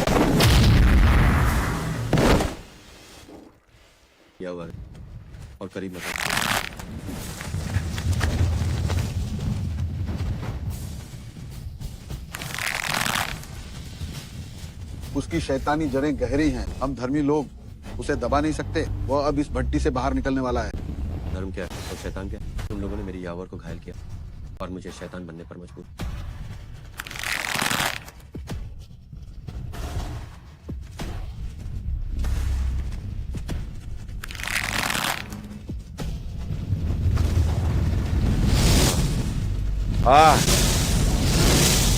यावर और करीब मत। उसकी शैतानी जड़ें गहरी हैं। हम धर्मी लोग उसे दबा नहीं सकते। वह अब इस भट्टी से बाहर निकलने वाला है। धर्म क्या है और शैतान क्या? तुम लोगों ने मेरी यावर को घायल किया और मुझे शैतान बनने पर मजबूर।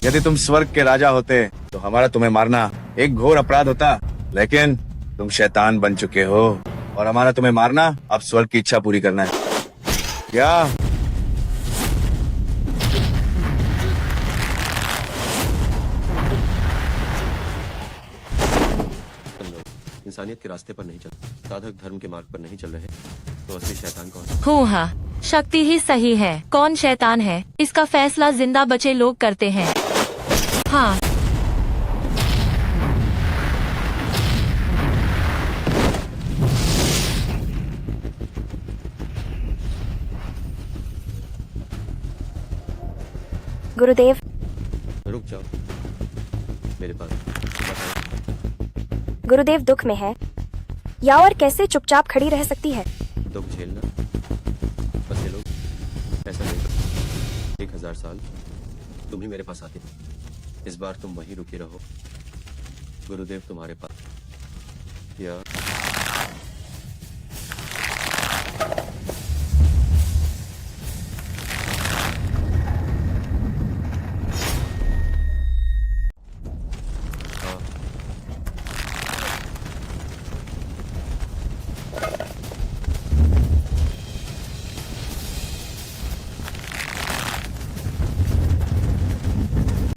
यदि तुम स्वर्ग के राजा होते तो हमारा तुम्हें मारना एक घोर अपराध होता, लेकिन तुम शैतान बन चुके हो और हमारा तुम्हें मारना अब स्वर्ग की इच्छा पूरी करना है। क्या? इंसानियत के रास्ते पर नहीं चल, साधक धर्म के मार्ग पर नहीं चल रहे, तो असली शैतान कौन? हूँ हाँ, शक्ति ही सही है। कौन शैतान है, इसका फैसला जिंदा बचे लोग करते हैं। हाँ, गुरुदेव, रुक जाओ, मेरे पास बताओ। गुरुदेव दुख में है। यावर कैसे चुपचाप खड़ी रह सकती है? दुख झेलना बस ये लोग ऐसा नहीं करते। 1000 साल तुम ही मेरे पास आते, इस बार तुम वहीं रुके रहो। गुरुदेव तुम्हारे पास या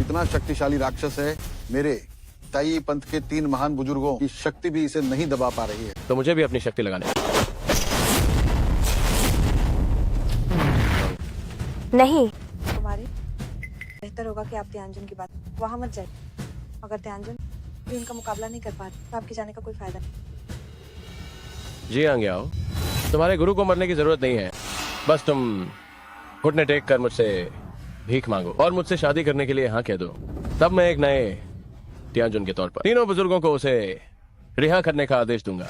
इतना शक्तिशाली राक्षस है। मेरे ताई पंथ के 3 महान बुजुर्गों की शक्ति भी इसे नहीं दबा पा रही है। तो मुझे भी अपनी शक्ति लगाने। नहीं, कुमारी, बेहतर होगा कि आप त्यानजुन की बात वहाँ मत जाइए। अगर त्यानजुन भी उनका मुकाबला नहीं कर पाते तो आपके जाने का कोई फायदा नहीं। जी आगे आओ, तुम्हारे गुरु को मरने की जरूरत नहीं है। बस तुम घुटने टेक कर मुझसे भीख मांगो और मुझसे शादी करने के लिए हाँ कह दो। तब मैं एक नए त्यानजुन के तौर पर तीनों बुजुर्गों को उसे रिहा करने का आदेश दूंगा।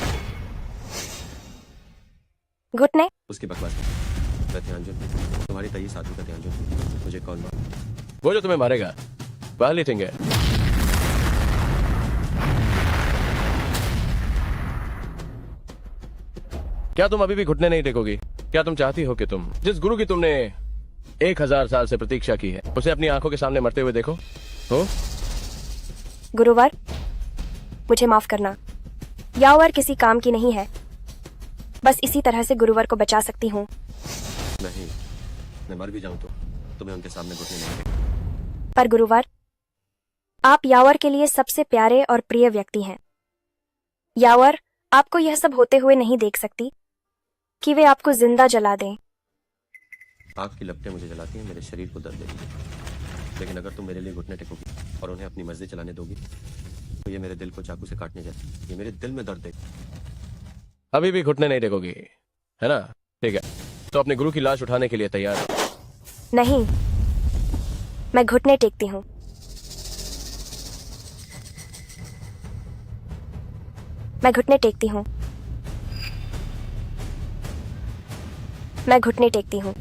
घुटने? उसकी बकवास। मैं त्यानजुन, तुम्हारी तई साधु का त्यानजुन। मुझे कौन मार? वो जो तुम्हें मारेगा पहली थिंग है। क्या तुम अभी भी घुटने नहीं टेकोगी? क्या तुम चाहती हो कि तुम जिस गुरु की तुमने 1000 साल से प्रतीक्षा की है उसे अपनी आंखों के सामने मरते हुए देखो? हो? गुरुवर, मुझे माफ करना। यावर किसी काम की नहीं है। बस इसी तरह से गुरुवर को बचा सकती हूँ। नहीं, मैं मर भी जाऊं तो तुम्हें उनके सामने घुटने नहीं टेकूंगा। पर गुरुवर, आप यावर के लिए सबसे प्यारे और प्रिय व्यक्ति हैं। यावर आपको यह सब होते हुए नहीं देख सकती कि वे आपको जिंदा जला दें। आग की लपटें मुझे जलाती हैं, मेरे शरीर को दर्द देती है। लेकिन अगर तुम मेरे लिए घुटने टेकोगी और उन्हें अपनी मर्जी चलाने दोगी तो ये मेरे दिल को चाकू से काटने जैसे। ये मेरे दिल में दर्द देगी। अभी भी घुटने नहीं टेकोगी, है ना? ठीक है, तो अपने गुरु की लाश उठाने के लिए तैयार हो? नहीं, मैं घुटने टेकती हूँ। मैं घुटने टेकती हूँ। मैं घुटने टेकती हूँ।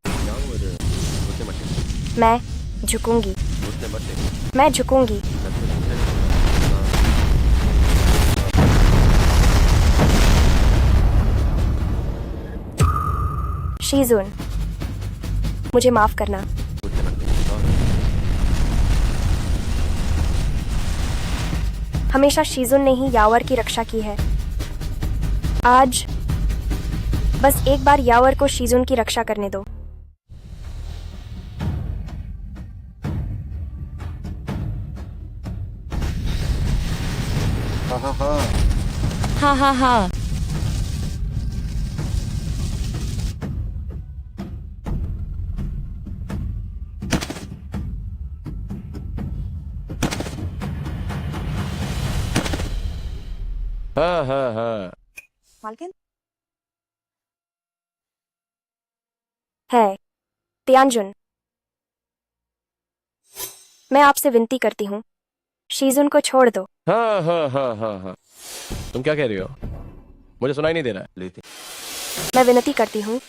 जाओ और घुटने मत टेको। मैं झुकूंगी। घुटने मत टेको। मैं झुकूंगी। शीजुन, मुझे माफ करना। घुटने मत टेको। हमेशा शीजुन ने ही यावर की रक्षा की है। आज बस एक बार यावर को शीजुन की रक्षा करने दो। हाँ हाँ हाँ। हाँ हाँ हाँ। हाँ हाँ हाँ। मालकिन, है तियानजुन, मैं आपसे विनती करती हूँ, शीजुन को छोड़ दो। हाँ हाँ हाँ हाँ हाँ। तुम क्या कह रही हो? मुझे सुनाई नहीं दे रहा है। लेते मैं विनती करती हूँ,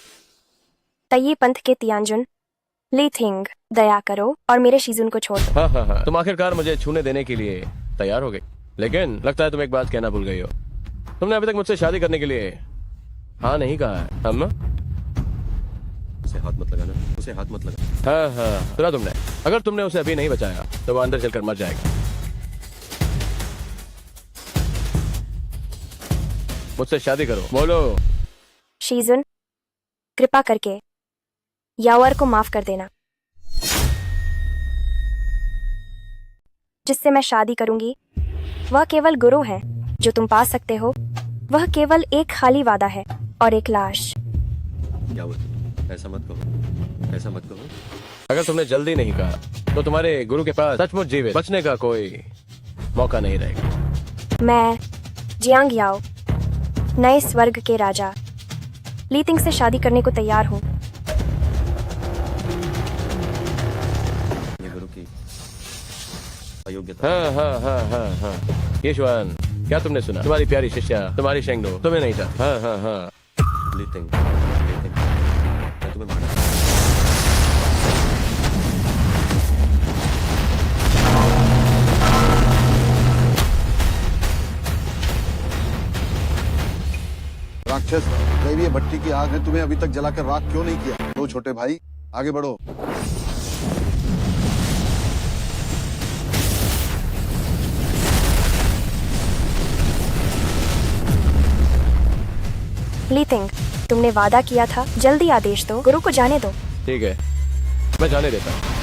तयी पंथ के तियानजुन, ली थिंग, दया करो और मेरे शीजुन को छोड़ दो। हाँ हाँ हाँ। तुम आखिरकार मुझे छूने देने के लिए तैयार हो गई, लेकिन लगता है तुम एक बात कहना भूल गई हो। तुमने अभी तक मुझसे शादी करने के लिए हाँ नहीं कहा है, अम्मा। उसे हाथ मत लगाना, उसे हाथ मत लगा। हाँ हाँ, सुना तुमने? अगर तुमने उसे अभी नहीं बचाया तो वो अंदर चलकर मर जाएगा। मुझसे शादी करो, बोलो। शीजुन, कृपा करके यावर को माफ कर देना। जिससे मैं शादी करूंगी वह केवल गुरु है जो तुम पा सकते हो। वह केवल एक खाली वादा है और एक लाश। यावर, ऐसा मत कहो, ऐसा मत कहो। अगर तुमने जल्दी नहीं कहा तो तुम्हारे गुरु के पास सचमुच जीवित बचने का कोई मौका नहीं रहेगा। मैं जियांग याओ, नए स्वर्ग के राजा लीतिंग से शादी करने को तैयार हूँ। ये गुरु की अयोग्यता। हाँ हाँ हाँ हाँ हाँ। यशवान, क्या तुमने सुना? तुम्हारी प्यारी शिष्या, तुम्हारी शेंगडो तुम्हें नहीं था। हाँ हाँ हाँ। लेते मैं तुम्हें माना। राक्षस, दैवीय भट्टी की आग ने तुम्हें अभी तक जलाकर राख क्यों नहीं किया? लो छोटे भाई, आगे बढ़ो। लीतिंग, तुमने वादा किया था, जल्दी आदेश दो, गुरु को जाने दो। ठीक है, मैं जाने देता हूँ।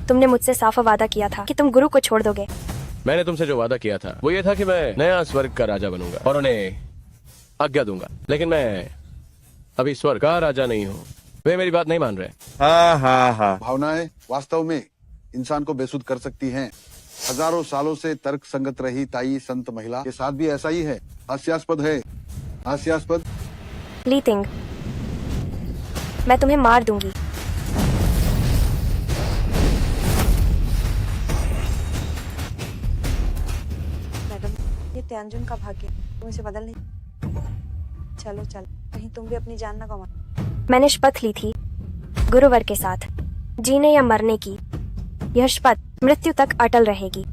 तुमने मुझसे साफ वादा किया था कि तुम गुरु को छोड़ दोगे। मैंने तुमसे जो वादा किया था वो ये था कि मैं नया स्वर्ग का राजा बनूंगा और उन्हें आज्ञा दूंगा, लेकिन मैं अभी स्वर्ग का राजा नहीं हूँ। वे मेरी बात नहीं मान रहे। हाँ हाँ हाँ। भावनाएं वास्तव में इंसान को बेसुध कर सकती हैं। हजारों सालों से तर्क संगत रही ताई संत महिला के साथ भी ऐसा ही है। हास्यास्पद है, हास्यास्पद। लीतिंग, मैं तुम्हें मार दूंगी। मैडम, ये तियानजुन का भाग्य, तुम इसे बदल नहीं। चलो चलो, कहीं तुम भी अपनी जान न गवा। मैंने शपथ ली थी गुरुवर के साथ, जीने या मरने की। यह शपथ मृत्यु तक अटल रहेगी।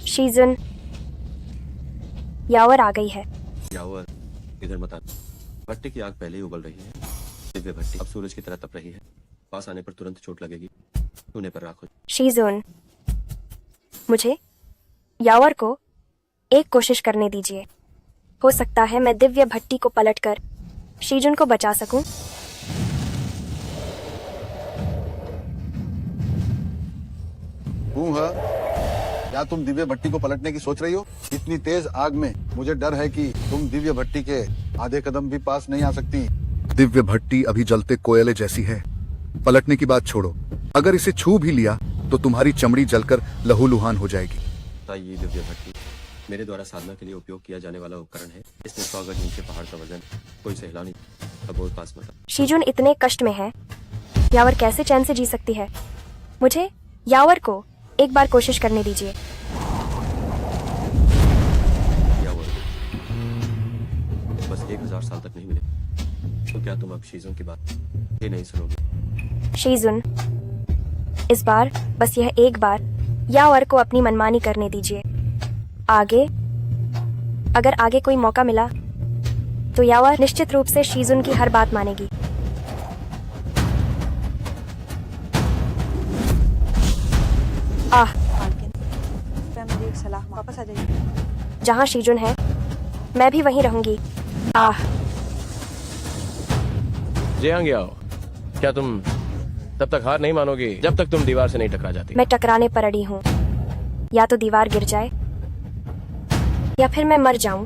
शीजुन, यावर आ गई है। यावर, इधर मत आना। भट्टी की आग पहले ही उबल रही है। दिव्य भट्टी अब सूरज की तरह तप रही है। पास आने पर तुरंत चोट लगेगी, छूने पर राख हो। शीजुन, मुझे यावर को एक कोशिश करने दीजिए। हो सकता है मैं दिव्य भट्टी को पलटकर शीजुन को बचा सकूं। क्या तुम दिव्य भट्टी को पलटने की सोच रही हो? इतनी तेज आग में मुझे डर है कि तुम दिव्य भट्टी के आधे कदम भी पास नहीं आ सकती। दिव्य भट्टी अभी जलते कोयले जैसी है। पलटने की बात छोड़ो, अगर इसे छू भी लिया तो तुम्हारी चमड़ी जलकर लहूलुहान हो जाएगी। ये दिव्य भट्टी मेरे द्वारा साधना के लिए उपयोग किया जाने वाला उपकरण है। इसमें 100 गज नीचे पहाड़ का वजन कोई सहला नहीं। अब और पास मत। शीजुन इतने कष्ट में है, यावर कैसे चैन से जी सकती है? मुझे यावर को एक बार कोशिश करने दीजिए। यावर बस 1000 साल तक नहीं मिले तो क्या तुम अब शीजुन की बात ये नहीं सुनोगे? शीजुन, इस बार बस यह एक बार यावर को अपनी मनमानी करने दीजिए। आगे अगर आगे कोई मौका मिला तो यावर निश्चित रूप से शीजुन की हर बात मानेगी। मालकिन, कृपया मेरी एक सलाह मानो। वापस आ जाइए। जहाँ शीजुन है मैं भी वहीं रहूंगी। जियांग याओ, क्या तुम तब तक हार नहीं मानोगी जब तक तुम दीवार से नहीं टकरा जाती? मैं टकराने पर अड़ी हूँ। या तो दीवार गिर जाए या फिर मैं मर जाऊं।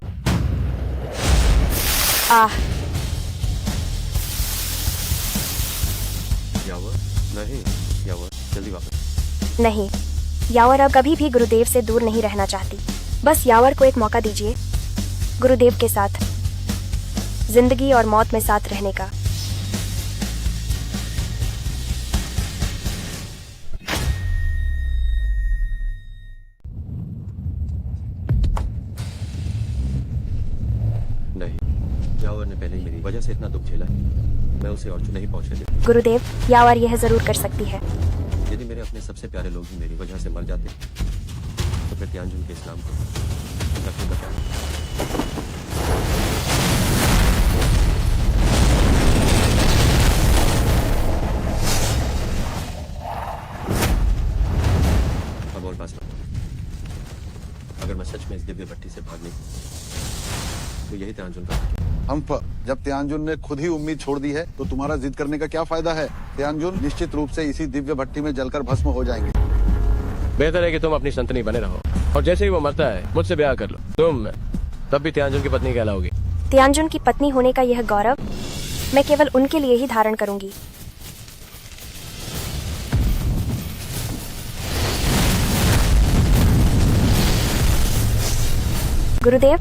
यावर नहीं, यावर जल्दी वापस। नहीं, यावर अब कभी भी गुरुदेव से दूर नहीं रहना चाहती। बस यावर को एक मौका दीजिए गुरुदेव के साथ जिंदगी और मौत में साथ रहने का। नहीं, यावर ने पहले ही मेरी वजह से इतना दुख झेला है। मैं उसे और नहीं पहुंचने देता। गुरुदेव, यावर यह जरूर कर सकती है। यदि मेरे अपने सबसे प्यारे लोग ही मेरी वजह से मर जाते तो फिर तियानजुन के इस्लाम को तक बचाना। अब और पास अगर मैं सच में इस दिव्य भट्टी से भागने तो यही तियानजुन का जब तियानजुन ने खुद ही उम्मीद छोड़ दी है तो तुम्हारा जिद करने का क्या फायदा है? तियानजुन निश्चित रूप से इसी दिव्य भट्टी में जलकर भस्म हो जाएंगे। बेहतर है कि तुम अपनी संतनी बने रहो और जैसे ही वो मरता है मुझसे ब्याह कर लो। तुम तब भी तियानजुन की पत्नी कहलाओगी। तियानजुन की पत्नी होने का यह गौरव मैं केवल उनके लिए ही धारण करूंगी। गुरुदेव,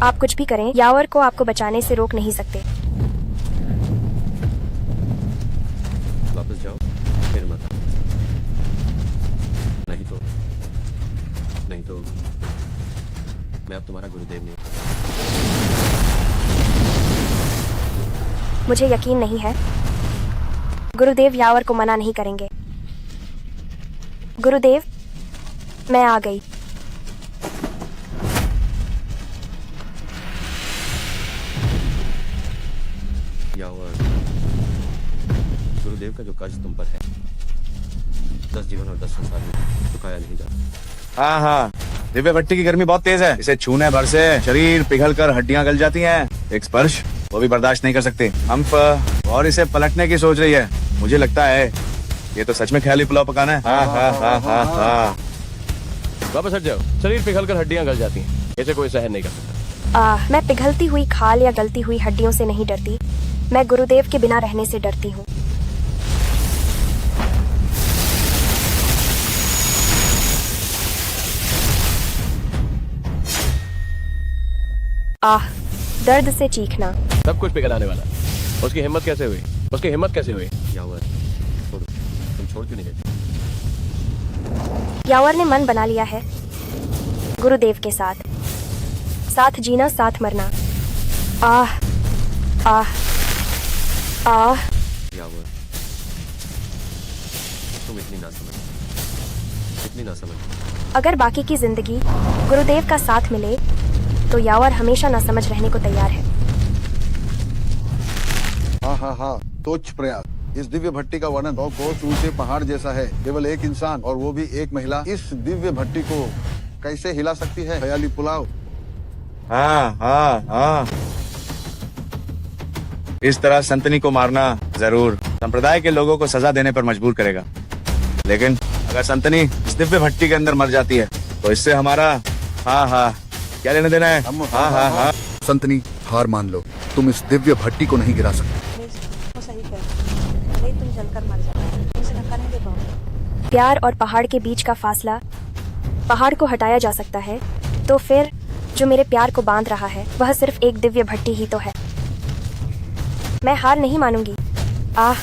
आप कुछ भी करें, यावर को आपको बचाने से रोक नहीं सकते। वापस जाओ, फिर मत। नहीं तो मैं अब तुम्हारा गुरुदेव नहीं। मुझे यकीन नहीं है गुरुदेव यावर को मना नहीं करेंगे। गुरुदेव, मैं आ गई। यावर, गुरुदेव का जो कर्ज तुम पर है 10 जीवन और 10 संसार में चुकाया नहीं जाता। हाँ, दिव्य भट्टी की गर्मी बहुत तेज है। इसे छूने भर से शरीर पिघल कर हड्डियां गल जाती हैं। एक स्पर्श वो भी बर्दाश्त नहीं कर सकते। हम और इसे पलटने की सोच रही है। मुझे लगता है ये तो सच में ख्याली पुलाव पकाना है। हाँ। वापस हट जाओ। शरीर पिघल कर हड्डियां गल जाती हैं, ऐसे कोई सहन नहीं कर सकता। मैं पिघलती हुई खाल या गलती हुई हड्डियों से नहीं डरती। मैं गुरुदेव के बिना रहने से डरती हूँ। दर्द से चीखना। सब कुछ पिघलाने वाला। उसकी हिम्मत कैसे हुई? यावर, तुम छोड़ क्यों नहीं देते? यावर ने मन बना लिया है गुरुदेव के साथ जीना, साथ मरना। यावर, तुम इतनी ना समझ। अगर बाकी की जिंदगी गुरुदेव का साथ मिले तो यावर हमेशा ना समझ रहने को तैयार है। हाँ, तुच्छ प्रयास। इस दिव्य भट्टी का वर्णन 100 कोस ऊंचे पहाड़ जैसा है। केवल एक इंसान और वो भी एक महिला इस दिव्य भट्टी को कैसे हिला सकती है? ख्याली पुलाव। हाँ। इस तरह संतनी को मारना जरूर संप्रदाय के लोगों को सजा देने पर मजबूर करेगा। लेकिन अगर संतनी इस दिव्य भट्टी के अंदर मर जाती है तो इससे हमारा हाँ हाँ क्या लेना देना है? हाँ हाँ हाँ। संतनी, हार मान लो। तुम इस दिव्य भट्टी को नहीं गिरा सकते। प्लीज, वो सही कह रहे हैं। भले ही तुम जलकर मर जाओ, तुम इसे धक्का नहीं दे पाओगे। प्यार और पहाड़ के बीच का फासला पहाड़ को हटाया जा सकता है, तो फिर जो मेरे प्यार को बांध रहा है वह सिर्फ एक दिव्य भट्टी ही तो है। मैं हार नहीं मानूंगी। आह,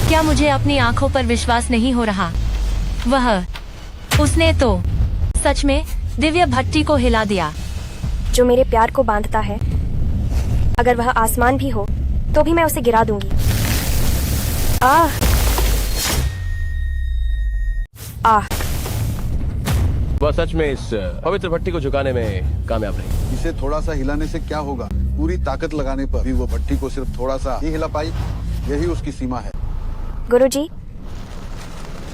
क्या मुझे अपनी आंखों पर विश्वास नहीं हो रहा? उसने तो सच में दिव्य भट्टी को हिला दिया। जो मेरे प्यार को बांधता है, अगर वह आसमान भी हो तो भी मैं उसे गिरा दूंगी। आह आह, वह सच में इस पवित्र भट्टी को झुकाने में कामयाब रही। इसे थोड़ा सा हिलाने से क्या होगा? पूरी ताकत लगाने पर भी वो भट्टी को सिर्फ थोड़ा सा ही हिला पाई। यही उसकी सीमा है। गुरुजी,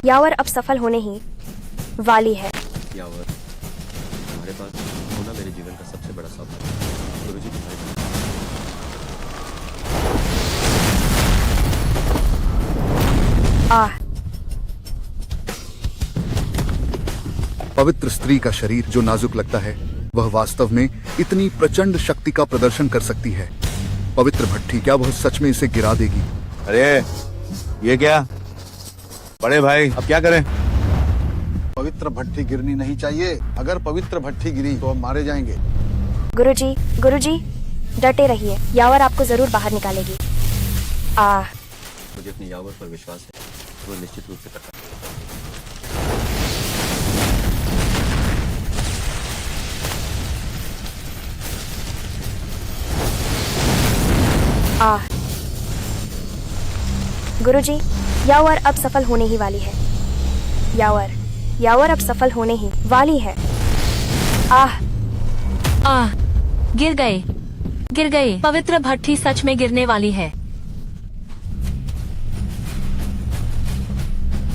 यावर अब सफल होने ही वाली है। यावर, तुम्हारे पास होना मेरे जीवन का सबसे बड़ा सौभाग्य है। गुरुजी, तुम्हारे आह, पवित्र स्त्री का शरीर जो नाजुक लगता है, वह वास्तव में इतनी प्रचंड शक्ति का प्रदर्शन कर सकती है। पवित्र भट्टी, क्या वह सच में इसे गिरा देगी? अरे ये क्या? बड़े भाई, अब क्या करें? पवित्र भट्टी गिरनी नहीं चाहिए। अगर पवित्र भट्टी गिरी तो हम मारे जाएंगे। गुरुजी, गुरुजी, डटे रहिए। यावर आपको जरूर बाहर निकालेगी। आह, मुझे अपनी यावर पर विश्वास है। वो निश्चित रूप से करता है। आह, गुरुजी, यावर अब सफल होने ही वाली है। यावर अब सफल होने ही वाली है। आह, गिर गए। पवित्र भट्टी सच में गिरने वाली है।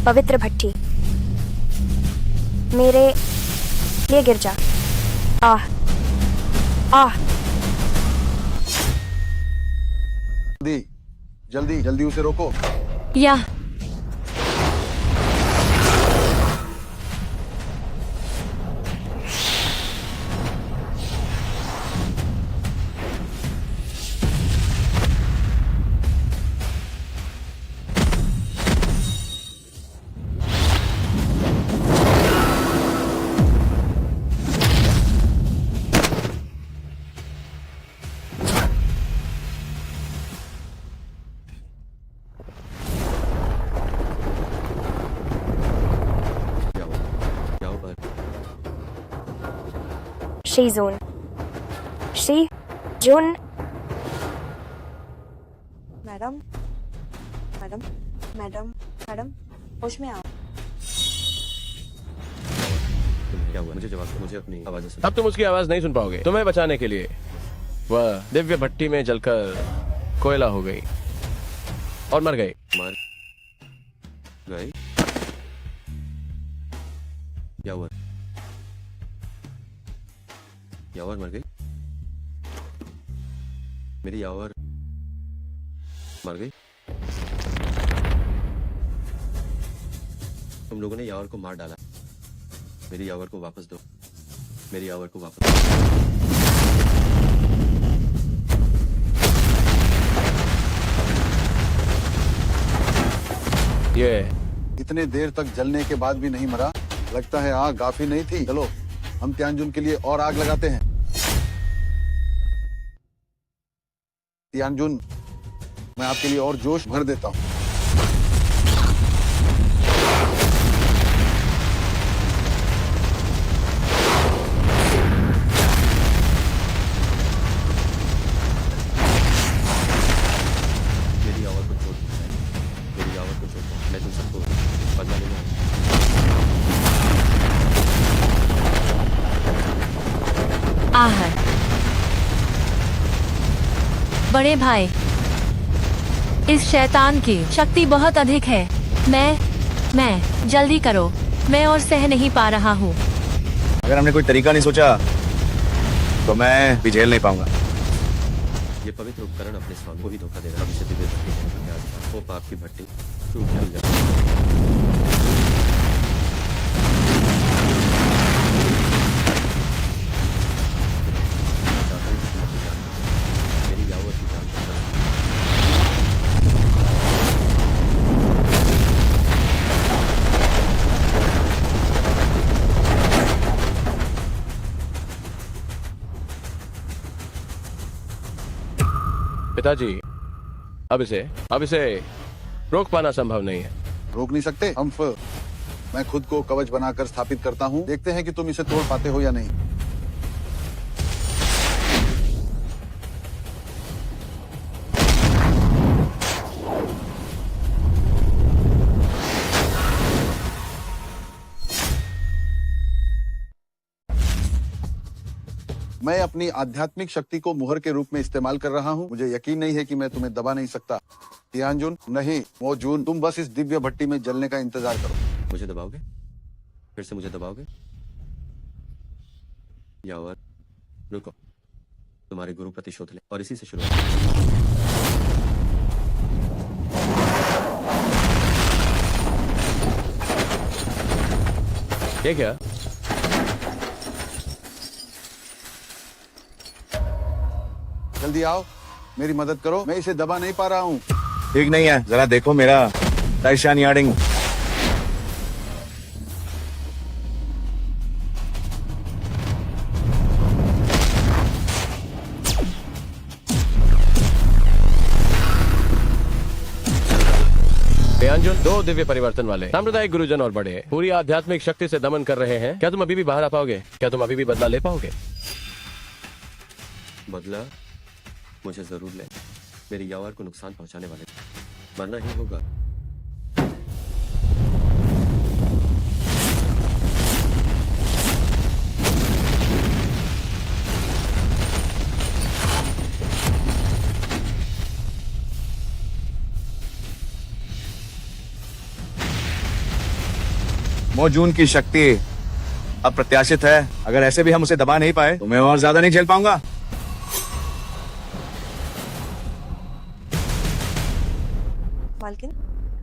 पवित्र भट्टी, मेरे लिए गिर जा। आह आह, जल्दी उसे रोको। यह श्री जून। मैडम, होश में आओ। क्या हुआ? मुझे जवाब दो। मुझे अपनी आवाज सुन। अब तुम उसकी आवाज नहीं सुन पाओगे। तुम्हें बचाने के लिए वह दिव्य भट्टी में जलकर कोयला हो गई और मर गई। मर गई? यावर मर गई? मेरी यावर मर गई? तुम लोगों ने यावर को मार डाला। मेरी यावर को वापस दो। मेरी यावर को वापस दो। ये इतने देर तक जलने के बाद भी नहीं मरा। लगता है आग काफी नहीं थी। चलो, हम तियानजुन के लिए और आग लगाते हैं। तियानजुन, मैं आपके लिए और जोश भर देता हूँ। मेरी यावर को छोड़ दो। मेरी यावर को छोड़ दो। मैं तुम सबको बदला लेना है। आह, बड़े भाई, इस शैतान की शक्ति बहुत अधिक है। मैं जल्दी करो, मैं और सह नहीं पा रहा हूँ। अगर हमने कोई तरीका नहीं सोचा तो मैं भी झेल नहीं पाऊंगा। ये पवित्र उपकरण अपने स्वामी को ही धोखा दे रहा है। भविष्य दिव्य भट्टी कहने का क्या अर्थ है? वो पाप की भट्टी टूट जल जाए। मेरी यावर की जान पर पिताजी, अब इसे रोक पाना संभव नहीं है। रोक नहीं सकते हम मैं खुद को कवच बनाकर स्थापित करता हूँ। देखते हैं कि तुम इसे तोड़ पाते हो या नहीं। मैं अपनी आध्यात्मिक शक्ति को मुहर के रूप में इस्तेमाल कर रहा हूँ। मुझे यकीन नहीं है कि मैं तुम्हें दबा नहीं सकता। तियानजुन, नहीं मोजून, तुम बस इस दिव्य भट्टी में जलने का इंतजार करो। मुझे दबाओगे? फिर से मुझे दबाओगे? यावर, रुको। तुम्हारे गुरु प्रतिशोध ले और इसी से शुरू। ये क्या? जल्दी आओ, मेरी मदद करो। मैं इसे दबा नहीं पा रहा हूँ। ठीक नहीं है, जरा देखो मेरा ताइशान यार्डिंग। तियानजुन, दो दिव्य परिवर्तन वाले सांप्रदायिक गुरुजन और बड़े पूरी आध्यात्मिक शक्ति से दमन कर रहे हैं। क्या तुम अभी भी बाहर आ पाओगे? क्या तुम अभी भी बदला ले पाओगे? बदला मुझे जरूर ले। मेरी यावर को नुकसान पहुंचाने वाले मरना ही होगा। मोजून की शक्ति अप्रत्याशित है। अगर ऐसे भी हम उसे दबा नहीं पाए तो मैं और ज्यादा नहीं झेल पाऊंगा। मालकिन,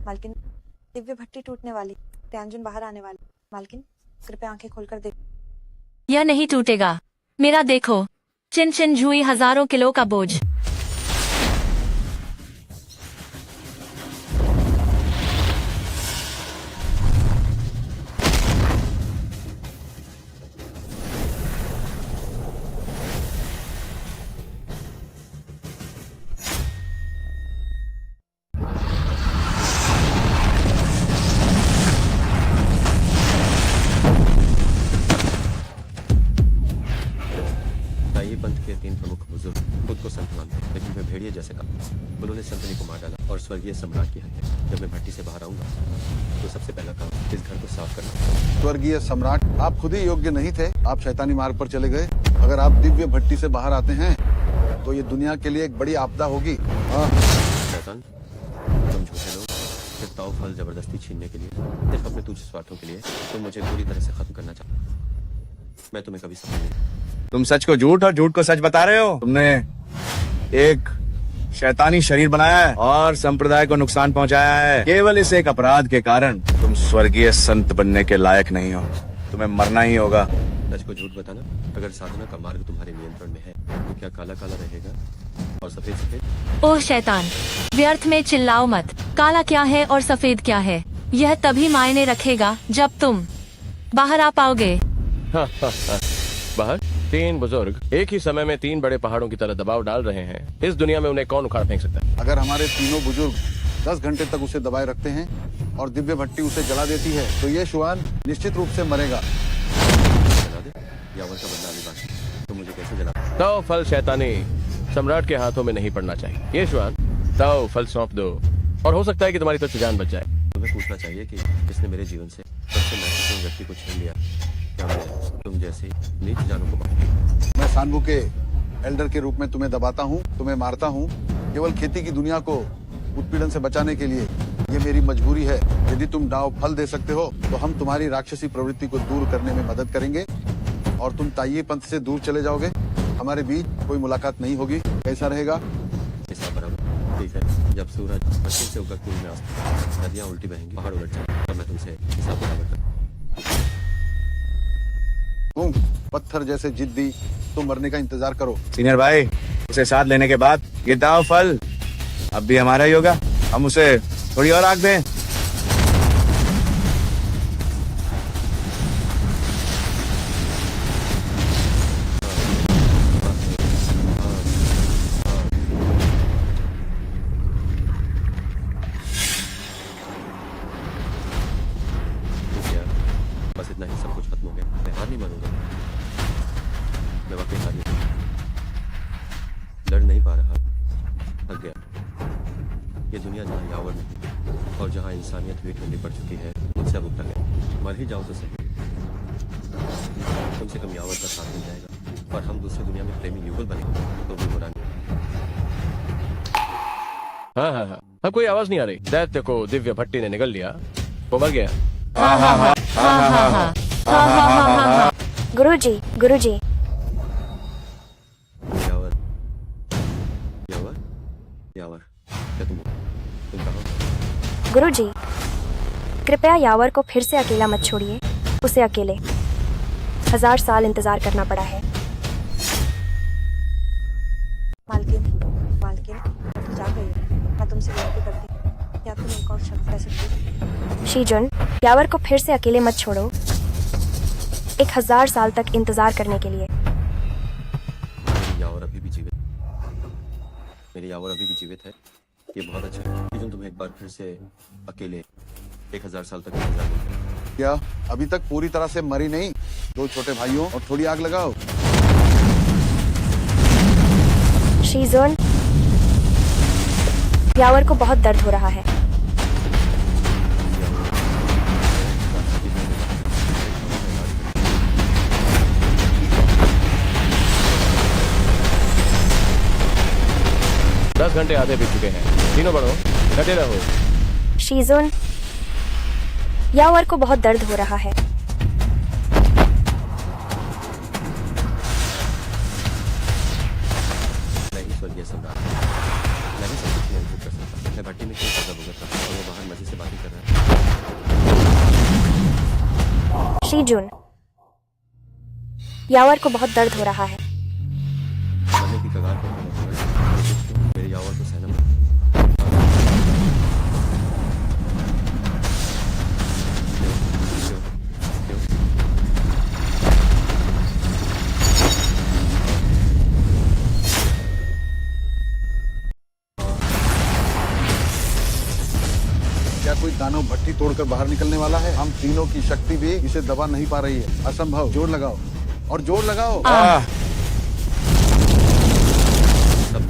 मालकिन, दिव्य भट्टी टूटने वाली। तियानजुन बाहर आने वाली। मालकिन, कृपया आंखें खोलकर देख। यह नहीं टूटेगा। मेरा देखो, चिन चिन झुई हजारों किलो का बोझ। पंथ के 3 प्रमुख बुजुर्ग खुद को संत मानते हैं, लेकिन मैं भेड़िए जैसे काम। उन्होंने संतनी को मार डाला और स्वर्गीय सम्राट की हत्या। जब मैं भट्टी से बाहर आऊंगा तो सबसे पहला काम इस घर को साफ करना। स्वर्गीय सम्राट, आप खुद ही योग्य नहीं थे। आप शैतानी मार्ग पर चले गए। अगर आप दिव्य भट्टी से बाहर आते हैं तो ये दुनिया के लिए एक बड़ी आपदा होगी। शैतान, तुम झूठे लोग सिर्फ ताव फल जबरदस्ती छीनने के लिए, सिर्फ अपने तुच्छ स्वार्थों के लिए तुम मुझे पूरी तरह से खत्म करना चाहते हो। मैं तुम्हें कभी समझ नहीं। तुम सच को झूठ और झूठ को सच बता रहे हो। तुमने एक शैतानी शरीर बनाया है और संप्रदाय को नुकसान पहुंचाया है। केवल इस एक अपराध के कारण तुम स्वर्गीय संत बनने के लायक नहीं हो। तुम्हें मरना ही होगा। सच को झूठ बताना। अगर साधना का मार्ग तुम्हारे नियंत्रण में है तो क्या काला काला रहेगा और सफेद सफेद? ओह शैतान, व्यर्थ में चिल्लाओ मत। काला क्या है और सफेद क्या है, यह तभी मायने रखेगा जब तुम बाहर आ पाओगे। बाहर 3 बुजुर्ग एक ही समय में 3 बड़े पहाड़ों की तरह दबाव डाल रहे हैं। इस दुनिया में उन्हें कौन उखाड़ फेंक सकता है? अगर हमारे तीनों बुजुर्ग 10 घंटे तक उसे दबाए रखते हैं और दिव्य भट्टी उसे जला देती है तो ये शुआन निश्चित रूप से मरेगा। जला दे? यावर का बदला अभी बाकी। तुम मुझे कैसे जला? ताओ फल शैतानी सम्राट के हाथों में नहीं पड़ना चाहिए। ये शुआन, ताओ फल सौंप दो और हो सकता है कि तुम्हारी तुच्छ जान बच जाए। तुम्हें पूछना चाहिए कि जिसने मेरे जीवन से सबसे महत्वपूर्ण व्यक्ति को छीन लिया, क्या मैं तुम जैसे नीच जानों को मारूं? मैं सानबू के एल्डर के रूप में तुम्हें दबाता हूँ, तुम्हें मारता हूँ, केवल खेती की दुनिया को उत्पीड़न से बचाने के लिए। ये मेरी मजबूरी है। यदि तुम दाव फल दे सकते हो तो हम तुम्हारी राक्षसी प्रवृत्ति को दूर करने में मदद करेंगे और तुम ताइये पंथ से दूर चले जाओगे। हमारे बीच कोई मुलाकात नहीं होगी, कैसा रहेगा? हिसाब बराबर। ठीक है, जब सूरज पश्चिम से उगकर पूर्व में आता, नदियां उल्टी बहेंगी, पहाड़ उलट जाएंगे, और मैं तुमसे हिसाब बराबर करूँ। तुम पत्थर जैसे जिद्दी, तुम मरने का इंतजार करो। सीनियर भाई, उसे साथ लेने के बाद ये दाव फल अब भी हमारा ही होगा। हम उसे थोड़ी और आग दें। बस इतना ही, सब कुछ खत्म हो गया। मैं हार नहीं मानूंगा। मैं वाकई हार नहीं, लड़ नहीं पा रहा, थक गया। ये दुनिया जहाँ यावर नहीं और जहाँ इंसानियत भी ठंडी पड़ चुकी है, मुझसे अब उठा गया। मर ही जाऊँ तो सही, कम से कम यावर का साथ मिल जाएगा और हम दूसरी दुनिया में प्रेमी युगल बनेंगे तो भी बुरा नहीं। हाँ, अब कोई आवाज नहीं आ रही। दैत्य को दिव्य भट्टी ने निगल लिया, वो मर गया। गुरुजी, गुरुजी, यावर, यावर, यावर, क्या तुम कहाँ हो? गुरुजी, कृपया यावर को फिर से अकेला मत छोड़िए। उसे अकेले 1000 साल इंतजार करना पड़ा है। मालकिन, मालकिन, तो जा गई हो। मैं तुमसे विनती करती हूँ, क्या तुम एक और शब्द कह सकती हो? शीजुन, यावर को फिर से अकेले मत छोड़ो, 1000 साल तक इंतजार करने के लिए। मेरी यावर अभी भी जीवित, मेरी यावर अभी भी जीवित है। ये बहुत अच्छा है कि तुम्हें एक बार फिर से अकेले 1000 साल तक इंतजार करें। क्या अभी तक पूरी तरह से मरी नहीं? दो छोटे भाइयों और थोड़ी आग लगाओ। शीजुन, यावर को बहुत दर्द हो रहा है। दस घंटे आधे बीत चुके हैं। तीनों बढ़ो, डटे रहो। शीजुन, यावर को बहुत दर्द हो रहा है। मैं ही स्वर्गीय सम्राट, मैं ही सब कुछ नियंत्रित कर सकता। मैं भट्टी में क्यों सजा भुगत रहा और वो बाहर मजे से बातें कर रहा है। शीजुन, यावर को बहुत दर्द हो रहा है। मरने की कगार पर हूँ। मेरे यावर को सहना मत। क्या कोई दानव भट्टी तोड़कर बाहर निकलने वाला है? हम तीनों की शक्ति भी इसे दबा नहीं पा रही है। असंभव। जोर लगाओ और जोर लगाओ। सब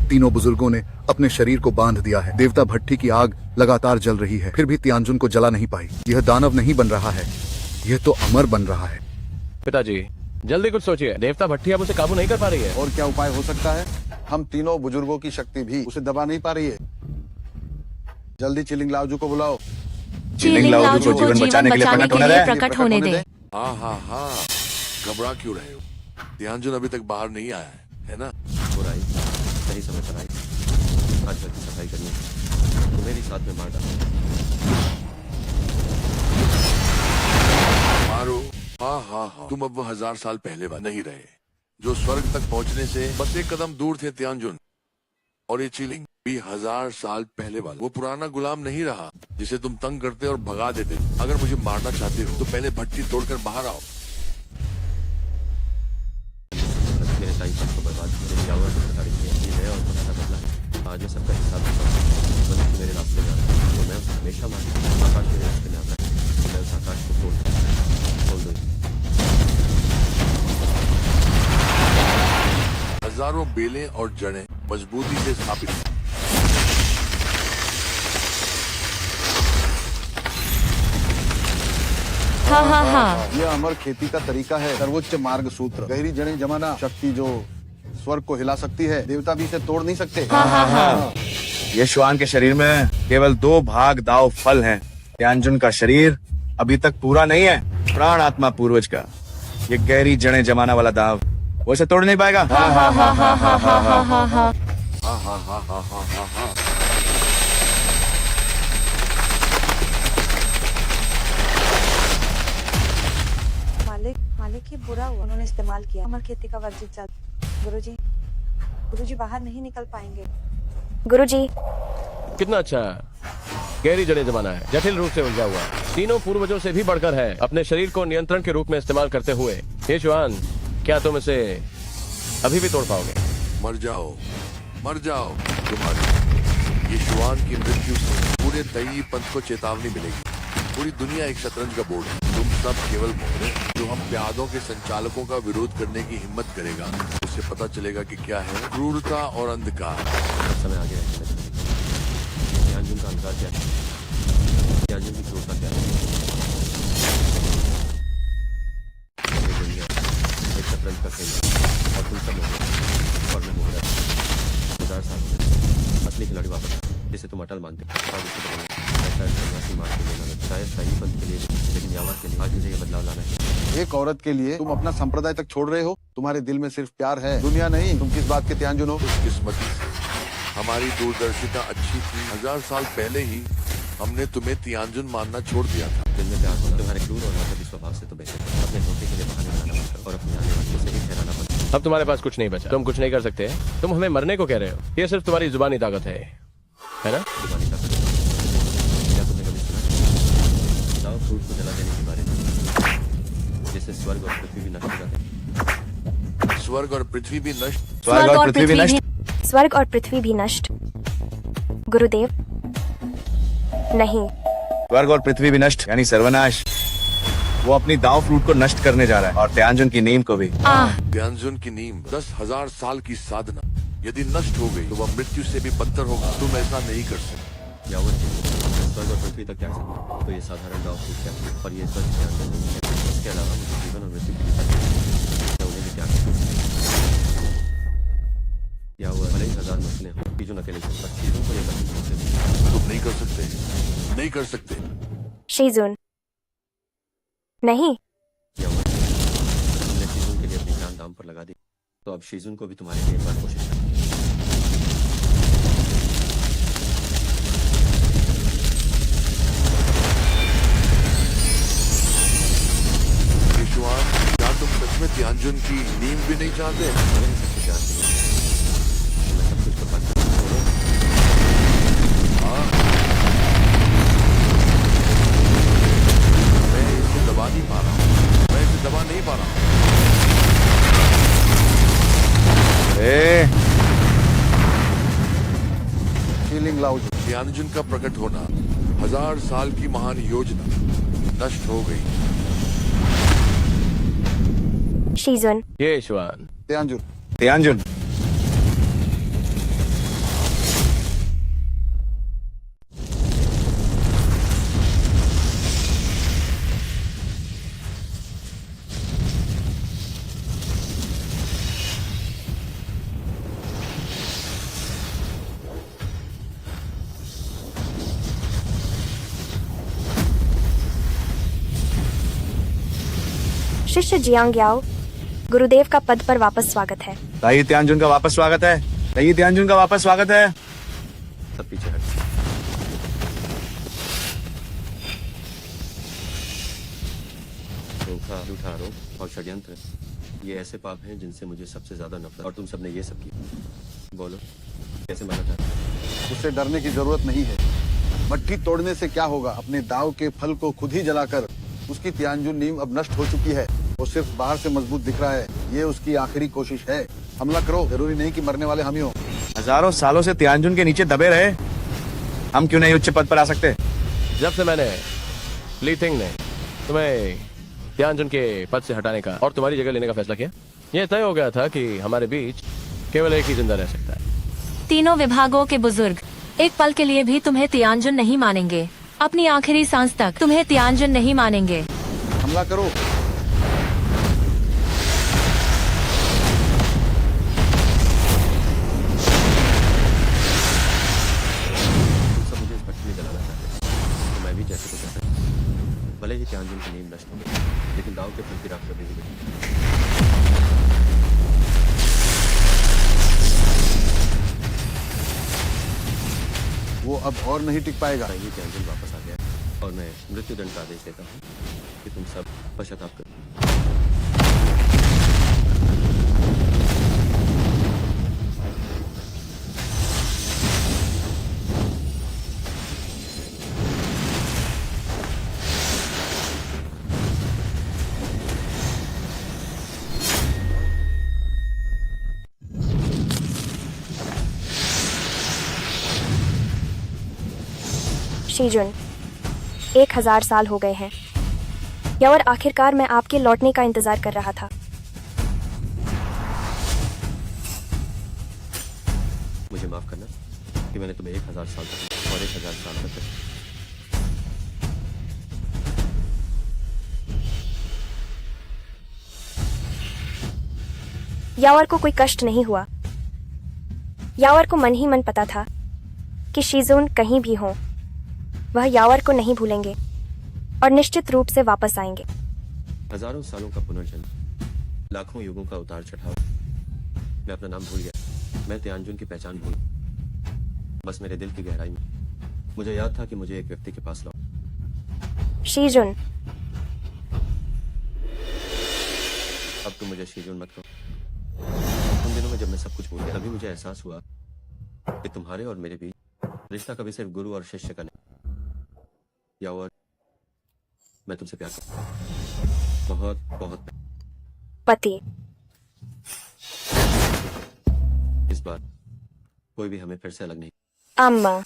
तीनों बुजुर्गों ने अपने शरीर को बांध दिया है। देवता भट्टी की आग लगातार जल रही है, फिर भी तियानजुन को जला नहीं पाई। यह दानव नहीं बन रहा है, यह तो अमर बन रहा है। पिताजी, जल्दी कुछ सोचिए। देवता भट्टी अब उसे काबू नहीं कर पा रही है। और क्या उपाय हो सकता है? हम तीनों बुजुर्गों की शक्ति भी उसे दबा नहीं पा रही है। जल्दी चिलिंग लाओजू को बुलाओ। चिलिंग लाओजू को जीवन बचाने के लिए प्रकट होने दे। हाँ, घबरा क्यों रहे हो? तियानजुन अभी तक बाहर नहीं आया है ना? बुराई सही समय पर आई। आज घर की सफाई करनी तो मेरी साथ में मार डालो। मारो। हाँ, तुम अब वो 1000 साल पहले नहीं रहे जो स्वर्ग तक पहुंचने से बस एक कदम दूर थे तियानजुन। और ये चिलिंग भी 1000 साल पहले वाला वो पुराना गुलाम नहीं रहा जिसे तुम तंग करते और भगा देते। अगर मुझे मारना चाहते हो तो पहले भट्टी तोड़कर बाहर आओ। मेरे टाइम पास को बर्बाद मेरे यावर को सरकारी है और पता बदला है। आज मैं सबका हिसाब बदल मेरे रास्ते में आता है तो मैं उसे हमेशा मानता। आकाश मेरे रास्ते में आता है तो मैं उस आकाश को खोल दूँ। हजारों बेलें और जड़ें मजबूती से स्थापित। हाँ। यह अमर खेती का तरीका है। सर्वोच्च मार्ग सूत्र, गहरी जड़ें जमाना, शक्ति जो स्वर्ग को हिला सकती है, देवता भी इसे तोड़ नहीं सकते। ये श्वान के शरीर में केवल 2 भाग दाव फल हैं। त्यानजुन का शरीर अभी तक पूरा नहीं है। प्राण आत्मा पूर्वज का ये गहरी जड़ें जमाना वाला दाव वो इसे तोड़ नहीं पाएगा। मालिक ही बुरा हुआ, उन्होंने इस्तेमाल किया। अमर खेती का वर्जित चल। गुरुजी बाहर नहीं निकल पाएंगे। गुरुजी, कितना अच्छा गहरी जड़ें जमाना है, जटिल रूप से उलझा हुआ है, तीनों पूर्वजों से भी बढ़कर है, अपने शरीर को नियंत्रण के रूप में इस्तेमाल करते हुए। ये श्वान, क्या तुम इसे अभी भी तोड़ पाओगे? मर जाओ तुम्हारी। ये श्वान की मृत्यु से पूरे तई पंथ को चेतावनी मिलेगी। पूरी दुनिया एक शतरंज का बोर्ड है। तुम सब केवल मोहरे, जो हम प्यादों के संचालकों का विरोध करने की हिम्मत करेगा, उससे पता चलेगा कि क्या है क्रूरता और अंधकार। समय आ गया है। त्यानजुन का अंधकार क्या है? त्यानजुन की क्रूरता क्या है? ये दुनिया एक शतरंज का खेल है और तुम सब मोहरे और मैं मोहरा। 1000 साल हो गए। असली खिलाड़ी वापस जिसे तुम अटल मानते हो। और इसे बदलना शायद सन्यासी मार्ग के लिए ना, शायद सही पंथ के लिए, लेकिन यावत के लिए आज मुझे ये बदलाव लाना है। एक औरत के लिए तुम अपना संप्रदाय तक छोड़ रहे हो? तुम्हारे दिल में सिर्फ प्यार है, दुनिया नहीं। तुम किस बात के त्यानजुन हो? किस्मती से हमारी दूरदर्शिता अच्छी थी। 1000 साल पहले ही हमने तुम्हें त्यानजुन मानना छोड़ दिया था। दिल में प्यार होना तुम्हारे क्रूर और नाटकी स्वभाव से तो बेहतर है। अपने धोखे के लिए बहाने बनाना पड़ता और अपने आने वाले से भी ठहराना पड़ता। अब तुम्हारे पास कुछ नहीं बचा, तुम कुछ नहीं कर सकते। तुम हमें मरने को कह रहे हो। ये सिर्फ तुम्हारी जुबानी ताकत है ना? जुबानी ताकत। क्या तुमने कभी सुना दाव फ्रूट को जला देने के बारे में, जिससे स्वर्ग और पृथ्वी भी नष्ट हो जाते हैं? स्वर्ग और पृथ्वी भी नष्ट। स्वर्ग और पृथ्वी भी नष्ट। स्वर्ग और पृथ्वी भी नष्ट। गुरुदेव, नहीं। स्वर्ग और पृथ्वी भी नष्ट यानी सर्वनाश। वो अपनी दाव फ्रूट को नष्ट करने जा रहा है और त्यानजुन की नीम को भी। त्यानजुन की नीम 10,000 साल की साधना यदि नष्ट हो गई तो वह मृत्यु से भी बदतर होगा। तुम ऐसा नहीं कर सकते। यावत स्वर्ग और पृथ्वी तक जा सकते तो ये साधारण दाव फ्रूट क्या है? और ये स्वर्ग के अंदर नहीं है। इसके अलावा मुझे जीवन और मृत्यु की दिशा मैं उन्हें भी त्याग सकता। क्या हुआ? भले ही 1000 मसले हों, चीजों अकेले पर चीजों को लेकर तुम नहीं कर सकते, नहीं कर सकते। शीजुन, नहीं। क्या हुआ? तुमने शीजुन के लिए अपनी जान दाम पर लगा दी, तो अब शीजुन को भी तुम्हारे लिए एक बार कोशिश करनी है। विश्वान, क्या तुम सच में त्यानजुन की नीम भी नहीं चाहते? मैंने सब कुछ जान लिया। मैं सब कुछ बर्बाद कर दूंगा। हाँ, मैं इसे दबा नहीं पा रहा हूँ। मैं इसे दबा नहीं पा रहा हूँ। Feeling loud. त्यानजुन का प्रकट होना, 1000 साल की महान योजना नष्ट हो गई। शीजुन, ये श्वान, त्यानजुन, त्यानजुन, शिष्य जियांग याओ, गुरुदेव का पद पर वापस स्वागत है। ताई त्यानजुन का वापस स्वागत है। ताई त्यानजुन का वापस स्वागत है। सब पीछे हट। धोखा, झूठा आरोप और षड्यंत्र, ये ऐसे पाप हैं जिनसे मुझे सबसे ज्यादा नफरत। और तुम सबने ये सब किया। बोलो, कैसे माना चाहते हो? उससे डरने की जरूरत नहीं है। मटकी तोड़ने से क्या होगा? अपने दाव के फल को खुद ही जलाकर उसकी त्यानजुन नीम अब नष्ट हो चुकी है। वो सिर्फ बाहर से मजबूत दिख रहा है। ये उसकी आखिरी कोशिश है। हमला करो, जरूरी नहीं कि मरने वाले हम ही हो। हजारों सालों से त्यानजुन के नीचे दबे रहे, हम क्यों नहीं उच्च पद पर आ सकते? जब से मैंने लीथिंग ने तुम्हें त्यानजुन के पद से हटाने का और तुम्हारी जगह लेने का फैसला किया, यह तय हो गया था कि हमारे बीच केवल एक ही जिंदा रह सकता है। तीनों विभागों के बुजुर्ग एक पल के लिए भी तुम्हें त्यानजुन नहीं मानेंगे। अपनी आखिरी सांस तक तुम्हें त्यानजुन नहीं मानेंगे। हमला करो। भले ही त्यानजुन की नींव नष्ट हो गई, लेकिन दाव के फल की राख कभी नहीं मिटी। वो अब और नहीं टिक पाएगा। ये त्यानजुन वापस आ गया और मैं मृत्युदंड का आदेश देता हूँ कि तुम सब पश्चाताप करो। शीजुन, 1000 साल हो गए हैं। यावर, आखिरकार मैं आपके लौटने का इंतजार कर रहा था। मुझे माफ करना कि मैंने तुम्हें 1000 साल तक और 1000 साल तक यावर को कोई कष्ट नहीं हुआ। यावर को मन ही मन पता था कि शीजुन कहीं भी हो, वह यावर को नहीं भूलेंगे और निश्चित रूप से वापस आएंगे। हजारों सालों का पुनर्जन्म, लाखों युगों का उतार चढ़ाव। मैं अपना नाम भूल गया, मैं त्यानजुन की पहचान भूल। बस मेरे दिल की गहराई में मुझे याद था कि मुझे एक व्यक्ति के पास लाओ। शीजुन, अब तुम मुझे शीजुन मत कहो। उन दिनों में जब मैं सब कुछ भूल गया, तभी मुझे एहसास हुआ कि तुम्हारे और मेरे बीच रिश्ता कभी सिर्फ गुरु और शिष्य का नहीं। यावर, मैं तुमसे प्यार करता हूँ, बहुत बहुत। पति, इस बार कोई भी हमें फिर से अलग नहीं। अम्मा,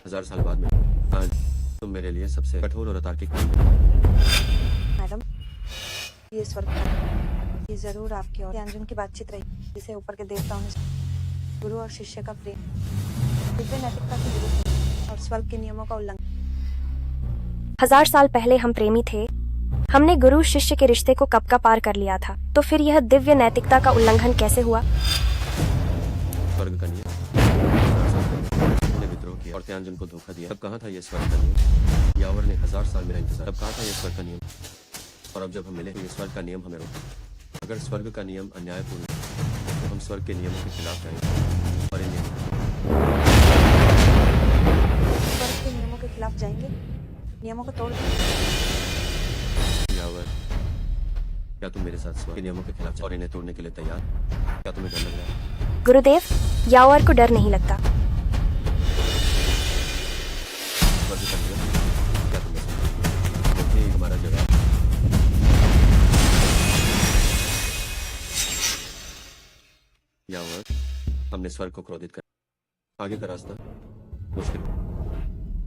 हजार साल बाद में आज तुम मेरे लिए सबसे कठोर और अतार्किक। मैडम, ये स्वर्ग ये जरूर आपकी और त्यानजुन की बातचीत रही, जिसे ऊपर के देवताओं ने गुरु और शिष्य का प्रेम, दिव्य नैतिकता की विरुद्ध और स्वर्ग के नियमों का उल्लंघन। 1000 साल पहले हम प्रेमी थे। हमने गुरु शिष्य के रिश्ते को कब का पार कर लिया था, तो फिर यह दिव्य नैतिकता का उल्लंघन कैसे हुआ? स्वर्ग का नियम, ने विद्रोह किया और त्यानजुन को धोखा दिया। तब कहाँ था ये स्वर्ग का नियम? यावर ने 1000 साल मेरा इंतजार। तब कहाँ था ये स्वर्ग का नियम? और अब जब हम मिले, ये स्वर्ग का नियम हमें रोका। अगर स्वर्ग का नियम अन्यायपूर्ण है, तो हम स्वर्ग के नियमों के खिलाफ जाएंगे और इन स्वर्ग के नियमों के खिलाफ जाएंगे, नियमों को तोड़ देंगे। यावर, क्या तुम मेरे साथ स्वर्ग के नियमों के खिलाफ और इन्हें तोड़ने के लिए तैयार? क्या तुम्हें डर लग रहा है? गुरुदेव, यावर को डर नहीं लगता। स्वर्ग का नियम, क्या तुम समझते? यही हमारा जवाब। यावर, हमने स्वर्ग को क्रोधित कर, आगे का रास्ता मुश्किल।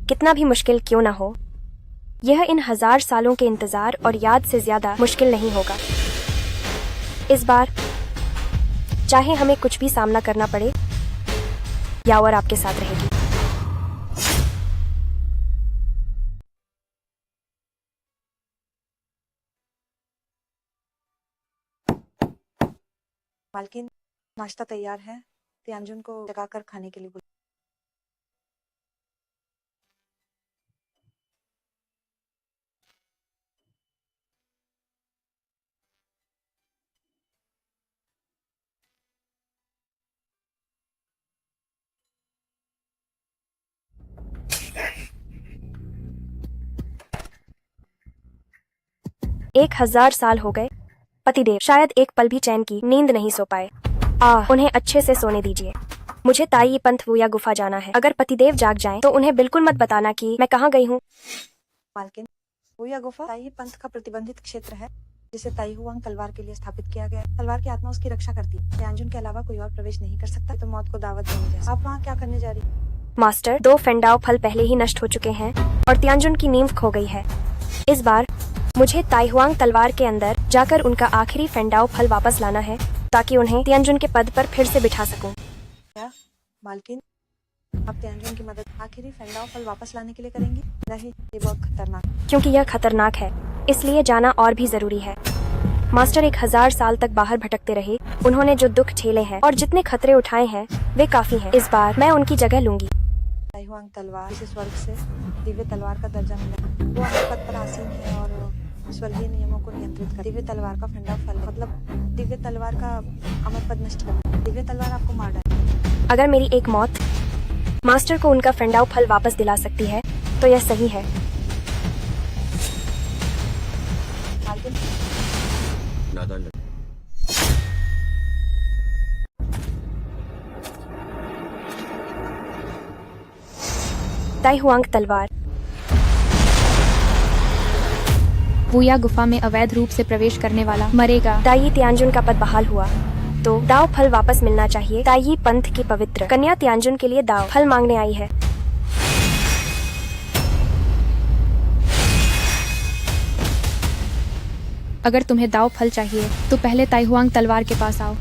कितना भी मुश्किल क्यों ना हो, यह इन 1000 सालों के इंतजार और याद से ज्यादा मुश्किल नहीं होगा। इस बार चाहे हमें कुछ भी सामना करना पड़े, यावर आपके साथ रहेगी। मालकिन, नाश्ता तैयार है, त्यानजुन को जगाकर खाने के लिए बुला। एक 1000 साल हो गए। पतिदेव शायद एक पल भी चैन की नींद नहीं सो पाए। उन्हें अच्छे से सोने दीजिए। मुझे ताई पंथ वुया गुफा जाना है। अगर पतिदेव जाग जाएं, तो उन्हें बिल्कुल मत बताना कि मैं कहाँ गई हूँ। मालकिन, वुया गुफा ताई पंथ का प्रतिबंधित क्षेत्र है, जिसे ताई हुआंग तलवार के लिए स्थापित किया गया है। तलवार की आत्मा उसकी रक्षा करती है। त्यानजुन के अलावा कोई और प्रवेश नहीं कर सकता, तो मौत को दावत देने जैसा। आप वहाँ क्या करने जा रही? मास्टर, 2 फेंडाओ फल पहले ही नष्ट हो चुके हैं और त्यानजुन की नींव खो गई है। इस बार मुझे ताइहुआंग तलवार के अंदर जाकर उनका आखिरी फेंडाओ फल वापस लाना है, ताकि उन्हें त्यानजुन के पद पर फिर से बिठा सकूं। क्या मालकिन, आप तियानजुन की मदद आखिरी फेंडाओ फल वापस लाने के लिए करेंगी? नहीं, ये बहुत खतरनाक। क्योंकि यह खतरनाक है, इसलिए जाना और भी जरूरी है। मास्टर 1000 साल तक बाहर भटकते रहे, उन्होंने जो दुख झेले हैं और जितने खतरे उठाए हैं वे काफी हैं। इस बार मैं उनकी जगह लूंगी। ताई हुआंग तलवार, जिसे स्वर्ग से दिव्य तलवार का दर्जा मिला, वो अमर पद पर आसीन है और स्वर्गीय नियमों को नियंत्रित कर। दिव्य तलवार का फंडा फल है, मतलब दिव्य तलवार का अमर पद नष्ट करना। दिव्य तलवार आपको मार डाले। अगर मेरी एक मौत मास्टर को उनका फेंडाओ फल वापस दिला सकती है तो यह सही है। मार्गिन, नादान लड़का। ताई हुआंग तलवार। वुया गुफा में अवैध रूप से प्रवेश करने वाला मरेगा। ताई तियानजुन का पद बहाल हुआ तो दाव फल वापस मिलना चाहिए। ताई पंथ की पवित्र कन्या तियानजुन के लिए दाव फल मांगने आई है। अगर तुम्हें दाव फल चाहिए तो पहले ताइहुआंग तलवार के पास आओ।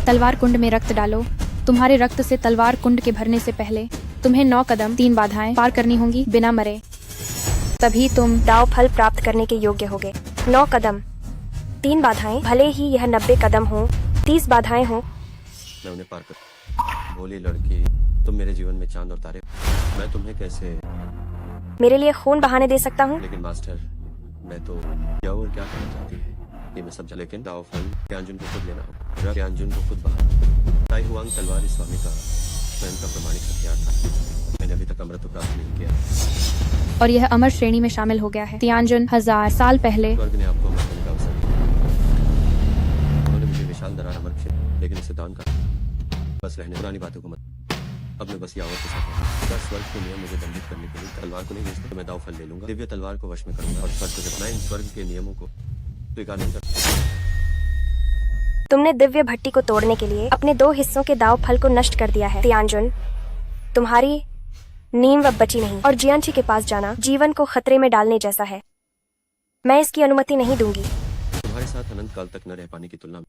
तलवार कुंड में रक्त डालो। तुम्हारे रक्त से तलवार कुंड के भरने से पहले तुम्हें 9 कदम 3 बाधाएं पार करनी होंगी बिना मरे, तभी तुम दाव फल प्राप्त करने के योग्य होगे। 9 कदम 3 बाधाएं, भले ही यह 90 कदम हो, 30 बाधाएं हो। मैं उन्हें पार कर। भोली लड़की, तुम मेरे जीवन में चांद और तारे। मैं तुम्हें कैसे मेरे लिए खून बहाने दे सकता हूँ? लेकिन मास्टर, मैं तो क्या और क्या करना चाहती है ये मैं समझा, लेकिन दाव फल तियानजुन को खुद लेना होगा। तियानजुन को खुद बाहर। ताई हुआंग तलवार इस स्वामी का स्वयं का प्रमाणिक हथियार था। मैंने अभी तक अमृत प्राप्त नहीं किया और यह अमर श्रेणी में शामिल हो गया है। तियानजुन 1000 साल पहले स्वर्ग ने आपको अमर होने का अवसर दिया। उन्होंने मुझे विशाल दरार अमर क्षेत्र, लेकिन इसे दान कर बस रहने पुरानी बातों को मत। अब मैं बस यावर के साथ हूँ। अगर स्वर्ग के नियम मुझे दंडित करने के लिए तलवार को नहीं भेजते तो मैं दाव फल ले लूंगा। दिव्य तलवार को वश में करूंगा और स्वर्ग को जब इन स्वर्ग के नियमों को स्वीकार नहीं करता। तुमने दिव्य भट्टी को तोड़ने के लिए अपने 2 हिस्सों के दाव फल को नष्ट कर दिया है। तियानजुन, तुम्हारी नींव अब बची नहीं और जियांची के पास जाना जीवन को खतरे में डालने जैसा है। मैं इसकी अनुमति नहीं दूंगी। तुम्हारे साथ अनंत काल तक न रह पाने की तुलना में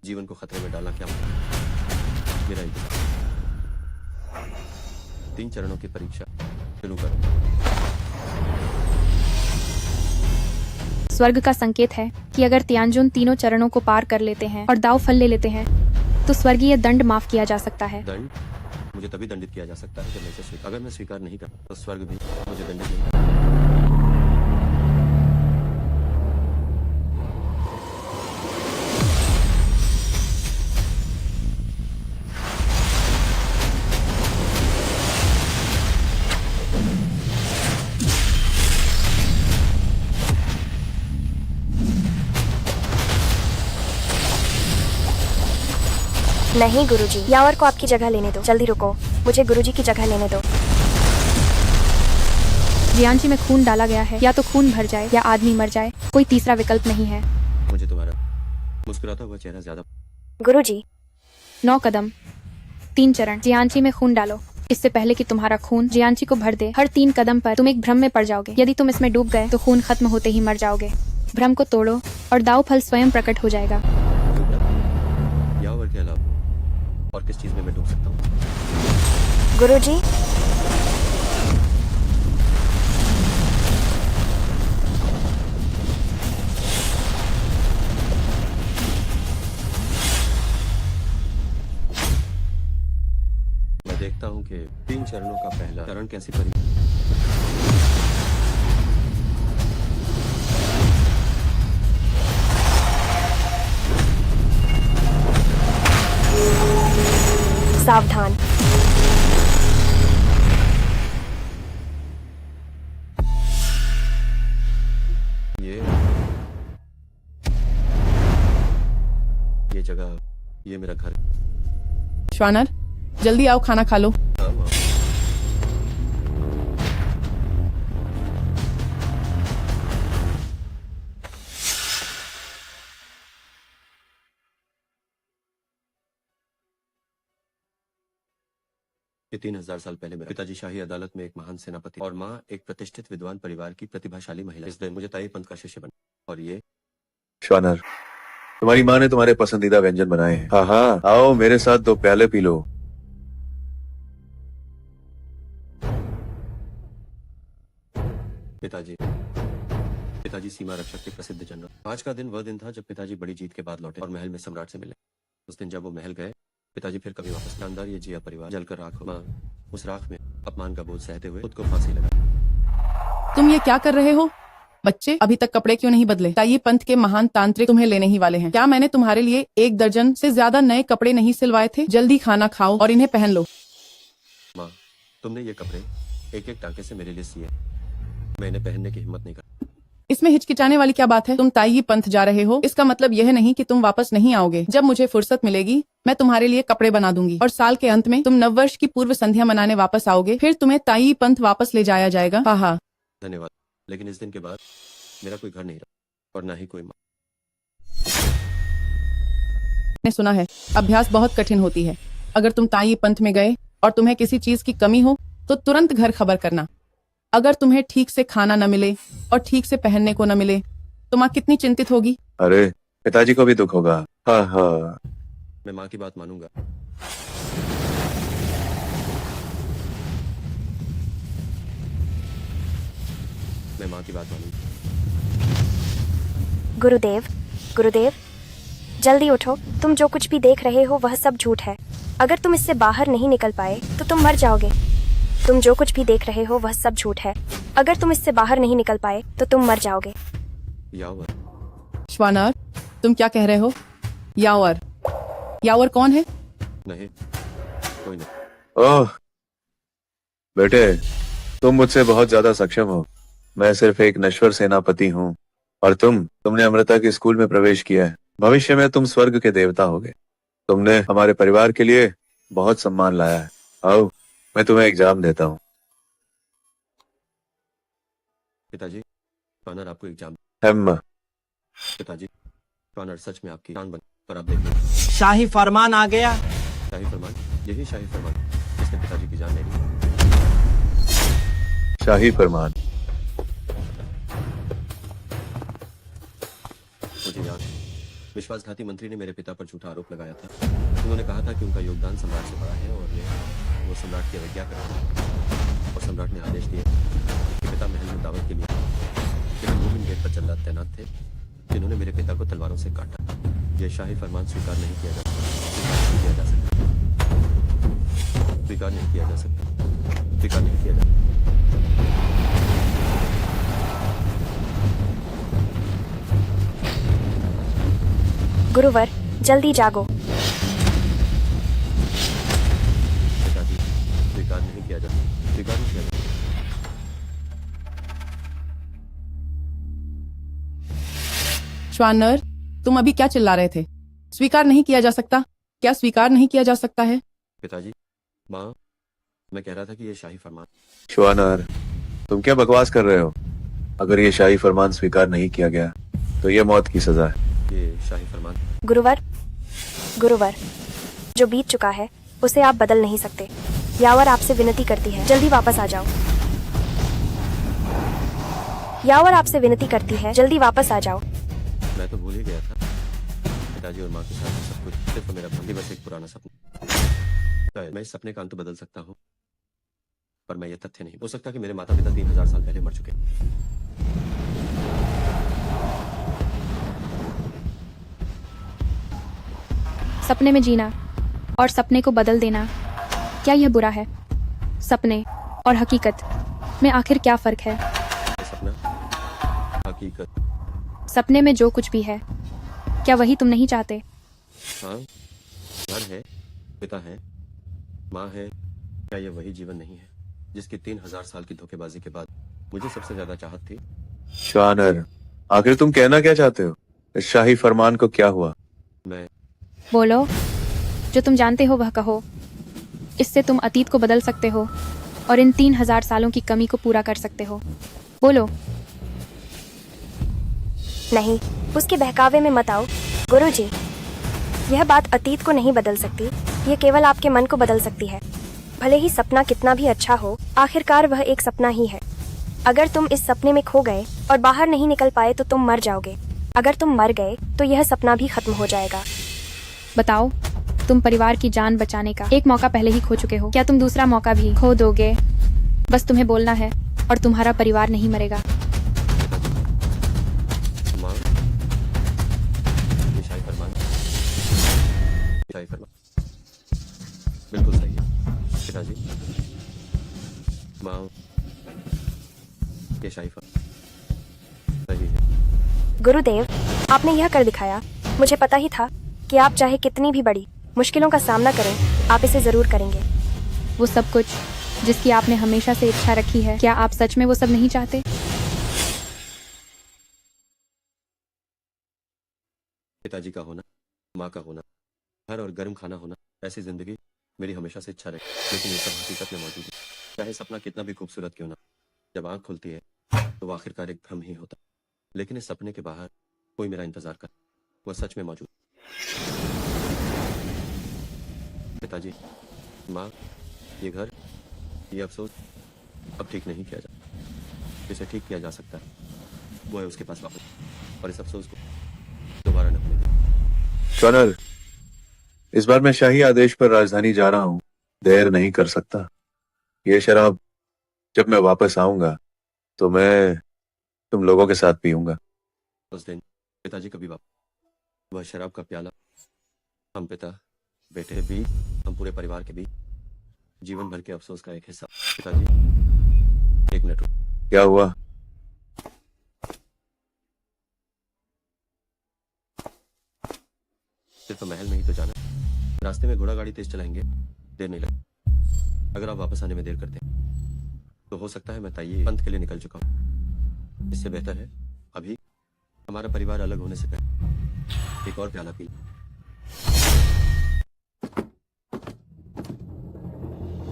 जीवन को खतरे में डालना क्या मतलब? मेरा इंतजार। 3 चरणों की परीक्षा शुरू करो। स्वर्ग का संकेत है कि अगर तियानजुन तीनों चरणों को पार कर लेते हैं और दाव फल ले लेते हैं तो स्वर्गीय दंड माफ किया जा सकता है। दंड मुझे तभी दंडित किया जा सकता है जब मैं इसे स्वीकार। अगर मैं स्वीकार नहीं करता तो स्वर्ग भी मुझे दंडित नहीं। नहीं गुरुजी, यावर को आपकी जगह लेने दो। जल्दी रुको, मुझे गुरुजी की जगह लेने दो। जियांची में खून डाला गया है, या तो खून भर जाए या आदमी मर जाए, कोई तीसरा विकल्प नहीं है। मुझे तुम्हारा मुस्कुराता हुआ चेहरा ज्यादा। गुरुजी, 9 कदम 3 चरण। जियांची में खून डालो इससे पहले कि तुम्हारा खून जियांची को भर दे। हर 3 कदम पर तुम एक भ्रम में पड़ जाओगे। यदि तुम इसमें डूब गए तो खून खत्म होते ही मर जाओगे। भ्रम को तोड़ो और दाव फल स्वयं प्रकट हो जाएगा। यावर के अलावा और किस चीज में मैं डूब सकता हूँ? गुरुजी, मैं देखता हूँ कि 3 चरणों का पहला चरण कैसी परी। सावधान। ये जगह, ये मेरा घर। श्वानर, जल्दी आओ, खाना खा लो। हाँ, माँ। ये 3000 साल पहले मेरे पिताजी शाही अदालत में एक महान सेनापति और माँ एक प्रतिष्ठित विद्वान परिवार की प्रतिभाशाली महिला। इस दिन मुझे ताई पंथ का शिष्य बना और ये श्वानर, तुम्हारी माँ ने तुम्हारे पसंदीदा व्यंजन बनाए हैं। हाँ हाँ, आओ मेरे साथ 2 प्याले पी लो। पिताजी, पिताजी सीमा रक्षक के प्रसिद्ध जनरल। आज का दिन वह दिन था जब पिताजी बड़ी जीत के बाद लौटे और महल में सम्राट से मिले। उस दिन जब वो महल गए, पिताजी फिर कभी वापस नहीं। शानदार ये जिया परिवार जलकर राख हो। माँ उस राख में अपमान का बोझ सहते हुए खुद को फांसी लगा। तुम ये क्या कर रहे हो? बच्चे, अभी तक कपड़े क्यों नहीं बदले? ताई पंथ के महान तांत्रिक तुम्हें लेने ही वाले हैं। क्या मैंने तुम्हारे लिए 1 दर्जन से ज्यादा नए कपड़े नहीं सिलवाए थे? जल्दी खाना खाओ और इन्हें पहन लो। माँ, तुमने ये कपड़े एक टांके से मेरे लिए सिए। मैं इन्हें पहनने की हिम्मत नहीं कर। इसमें हिचकिचाने वाली क्या बात है? तुम ताई पंथ जा रहे हो, इसका मतलब यह नहीं कि तुम वापस नहीं आओगे। जब मुझे फुर्सत मिलेगी मैं तुम्हारे लिए कपड़े बना दूंगी और साल के अंत में तुम नववर्ष की पूर्व संध्या मनाने वापस आओगे। फिर तुम्हें ताई पंथ वापस ले जाया जाएगा। हाँ हाँ। धन्यवाद, लेकिन इस दिन के बाद मेरा कोई घर नहीं रहा और ना ही कोई माँ। मैंने सुना है अभ्यास बहुत कठिन होती है। अगर तुम ताई पंथ में गए और तुम्हें किसी चीज की कमी हो तो तुरंत घर खबर करना। अगर तुम्हें ठीक से खाना न मिले और ठीक से पहनने को न मिले तो माँ कितनी चिंतित होगी। अरे पिताजी को भी दुख होगा। हाँ हाँ, मैं माँ की बात मानूंगा। मैं माँ की बात मानूंगा। गुरुदेव, गुरुदेव, जल्दी उठो। तुम जो कुछ भी देख रहे हो वह सब झूठ है। अगर तुम इससे बाहर नहीं निकल पाए तो तुम मर जाओगे। तुम जो कुछ भी देख रहे हो वह सब झूठ है। अगर तुम इससे बाहर नहीं निकल पाए तो तुम मर जाओगे। यावर। श्वानर, तुम क्या कह रहे हो? यावर? यावर कौन है? नहीं, कोई नहीं। ओह बेटे, तुम मुझसे बहुत ज्यादा सक्षम हो। मैं सिर्फ एक नश्वर सेनापति हूँ और तुमने अमृता के स्कूल में प्रवेश किया है। भविष्य में तुम स्वर्ग के देवता होगे। तुमने हमारे परिवार के लिए बहुत सम्मान लाया है। आओ, मैं तुम्हें एग्जाम देता हूँ। पिताजी, श्वानर आपको एग्जाम। पिताजी, श्वानर सच में आपकी जान बन पर आप देखिए। शाही फरमान आ गया। शाही फरमान? यही शाही फरमान जिसने पिताजी की जान ले ली। शाही फरमान? मुझे याद है, विश्वासघाती मंत्री ने मेरे पिता पर झूठा आरोप लगाया था। उन्होंने कहा था कि उनका योगदान सम्राट से बड़ा है और वो सम्राट की अवज्ञा करते हैं। और सम्राट ने आदेश दिए कि पिता महल में दावत के लिए वुमेन गेट पर जल्लाद तैनात थे, जिन्होंने मेरे पिता को तलवारों से काटा। यह शाही फरमान स्वीकार नहीं किया जा सकता। स्वीकार नहीं किया जा सकता। स्वीकार नहीं किया जा सकता। गुरुवर, जल्दी जागो। पिताजी, स्वीकार नहीं किया जा सकता। स्वीकार नहीं किया जा सकता। श्वानर, तुम अभी क्या चिल्ला रहे थे? स्वीकार नहीं किया जा सकता? क्या स्वीकार नहीं किया जा सकता है? पिताजी, माँ, मैं कह रहा था कि ये शाही फरमान। श्वानर, तुम क्या बकवास कर रहे हो? अगर ये शाही फरमान स्वीकार नहीं किया गया तो ये मौत की सजा है। ये शाही फरमान। गुरुवर, गुरुवर, जो बीत चुका है उसे आप बदल नहीं सकते। यावर आपसे विनती करती है, जल्दी वापस आ जाओ। यावर आपसे विनती करती है, जल्दी वापस आ जाओ। मैं तो भूल ही गया था। पिताजी और माँ के साथ सब कुछ सिर्फ मेरा भली बस एक पुराना सपना। शायद मैं इस सपने का अंत बदल सकता हूँ, पर मैं ये तथ्य नहीं हो सकता कि मेरे माता पिता 3000 साल पहले मर चुके। सपने में जीना और सपने को बदल देना, क्या यह बुरा है? सपने और हकीकत में आखिर क्या फर्क है? सपना, हकीकत। सपने में जो कुछ भी है, क्या वही तुम नहीं चाहते? हाँ, घर है, पिता है, माँ है। क्या ये वही जीवन नहीं है जिसकी 3000 साल की धोखेबाजी के बाद मुझे सबसे ज्यादा चाहत थी? श्वानर, आखिर तुम कहना क्या चाहते हो? इस शाही फरमान को क्या हुआ? मैं बोलो, जो तुम जानते हो वह कहो। इससे तुम अतीत को बदल सकते हो और इन 3000 सालों की कमी को पूरा कर सकते हो। बोलो। नहीं, उसके बहकावे में मत आओ। गुरुजी, यह बात अतीत को नहीं बदल सकती, यह केवल आपके मन को बदल सकती है। भले ही सपना कितना भी अच्छा हो, आखिरकार वह एक सपना ही है। अगर तुम इस सपने में खो गए और बाहर नहीं निकल पाए तो तुम मर जाओगे। अगर तुम मर गए तो यह सपना भी खत्म हो जाएगा। बताओ, तुम परिवार की जान बचाने का एक मौका पहले ही खो चुके हो, क्या तुम दूसरा मौका भी खो दोगे? बस तुम्हें बोलना है और तुम्हारा परिवार नहीं मरेगा। माँ, ये शाही फरमान, शाही फरमान बिल्कुल सही है पिताजी। माँ, ये शाही फरमान सही है। गुरुदेव, आपने यह कर दिखाया। मुझे पता ही था कि आप चाहे कितनी भी बड़ी मुश्किलों का सामना करें, आप इसे जरूर करेंगे। वो सब कुछ जिसकी आपने हमेशा से इच्छा रखी है, क्या आप सच में वो सब नहीं चाहते? पिताजी का होना, माँ का होना, घर और गर्म खाना होना, ऐसी जिंदगी मेरी हमेशा से इच्छा रही, लेकिन ये सब हकीकत में मौजूद है। चाहे सपना कितना भी खूबसूरत क्यों ना, जब आंख खुलती है तो वो आखिरकार एक भ्रम ही होता। लेकिन इस सपने के बाहर कोई मेरा इंतजार कर, वह सच में मौजूद। पिताजी, माँ, ये घर, ये अफसोस अब ठीक नहीं किया जा, इसे ठीक किया जा सकता है, वो है उसके पास वापस, और इस अफसोस को दोबारा न होने दें। श्वानर, इस बार मैं शाही आदेश पर राजधानी जा रहा हूँ, देर नहीं कर सकता। ये शराब जब मैं वापस आऊंगा तो मैं तुम लोगों के साथ पीऊंगा। उस दिन पिताजी कभी वापस, वह शराब का प्याला हम पिता बेटे के बीच, हम पूरे परिवार के बीच जीवन भर के अफसोस का एक हिस्सा। पिताजी, एक मिनट रुक। क्या हुआ? सिर्फ महल में ही तो जाना, रास्ते में घोड़ा गाड़ी तेज चलाएंगे, देर नहीं लगेगी। अगर आप वापस आने में देर करते हैं तो हो सकता है मैं ताइये पंथ के लिए निकल चुका हूँ। इससे बेहतर है अभी हमारा परिवार अलग होने से पहले एक और प्याला पी।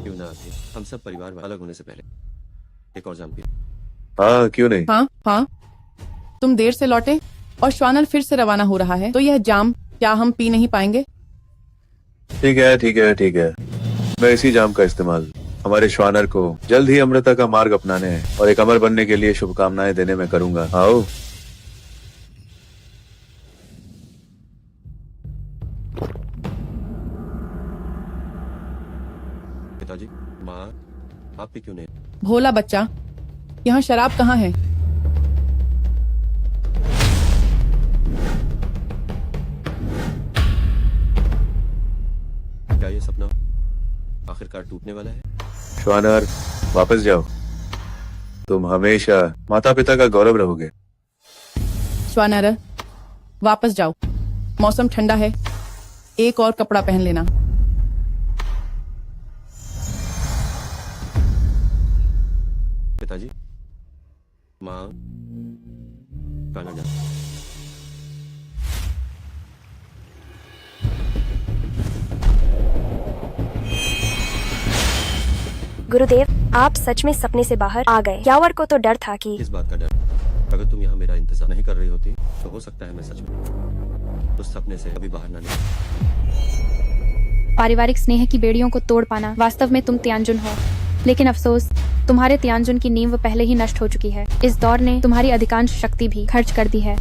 क्यों ना अभी हम सब परिवार अलग होने से पहले एक और जाम पी। हाँ, क्यों नहीं? हाँ, तुम देर से लौटे और श्वानर फिर से रवाना हो रहा है, तो यह जाम क्या हम पी नहीं पाएंगे? ठीक है, ठीक है, ठीक है। मैं इसी जाम का इस्तेमाल हमारे श्वानर को जल्द ही अमृता का मार्ग अपनाने और एक अमर बनने के लिए शुभकामनाएं देने में करूंगा। आओ। पिताजी, माँ, आप भी क्यों नहीं? भोला बच्चा, यहाँ शराब कहाँ है? क्या ये सपना आखिरकार टूटने वाला है? श्वानर, वापस जाओ। तुम हमेशा माता पिता का गौरव रहोगे। श्वानर, वापस जाओ। मौसम ठंडा है, एक और कपड़ा पहन लेना। पिताजी, माँ, खाना जा। गुरुदेव, आप सच में सपने से बाहर आ गए। यावर को तो डर था कि इस बात का डर, अगर तुम यहाँ मेरा इंतजार नहीं कर रही होती तो हो सकता है मैं सच में उस सपने से कभी बाहर ना निकलूं। पारिवारिक स्नेह की बेड़ियों को तोड़ पाना, वास्तव में तुम त्याञ्जुन हो, लेकिन अफसोस तुम्हारे त्याञ्जुन की नींव पहले ही नष्ट हो चुकी है। इस दौर ने तुम्हारी अधिकांश शक्ति भी खर्च कर दी है।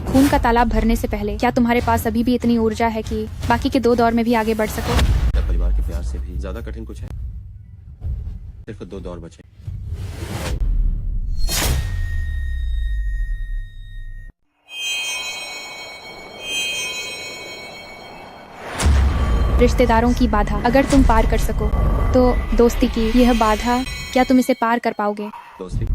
खून का तालाब भरने से पहले क्या तुम्हारे पास अभी भी इतनी ऊर्जा है कि बाकी के 2 दौर में भी आगे बढ़ सको? क्या परिवार के प्यार से भी ज्यादा कठिन कुछ है? सिर्फ 2 दौर बचे। रिश्तेदारों की बाधा अगर तुम पार कर सको, तो दोस्ती की यह बाधा क्या तुम इसे पार कर पाओगे? दोस्ती,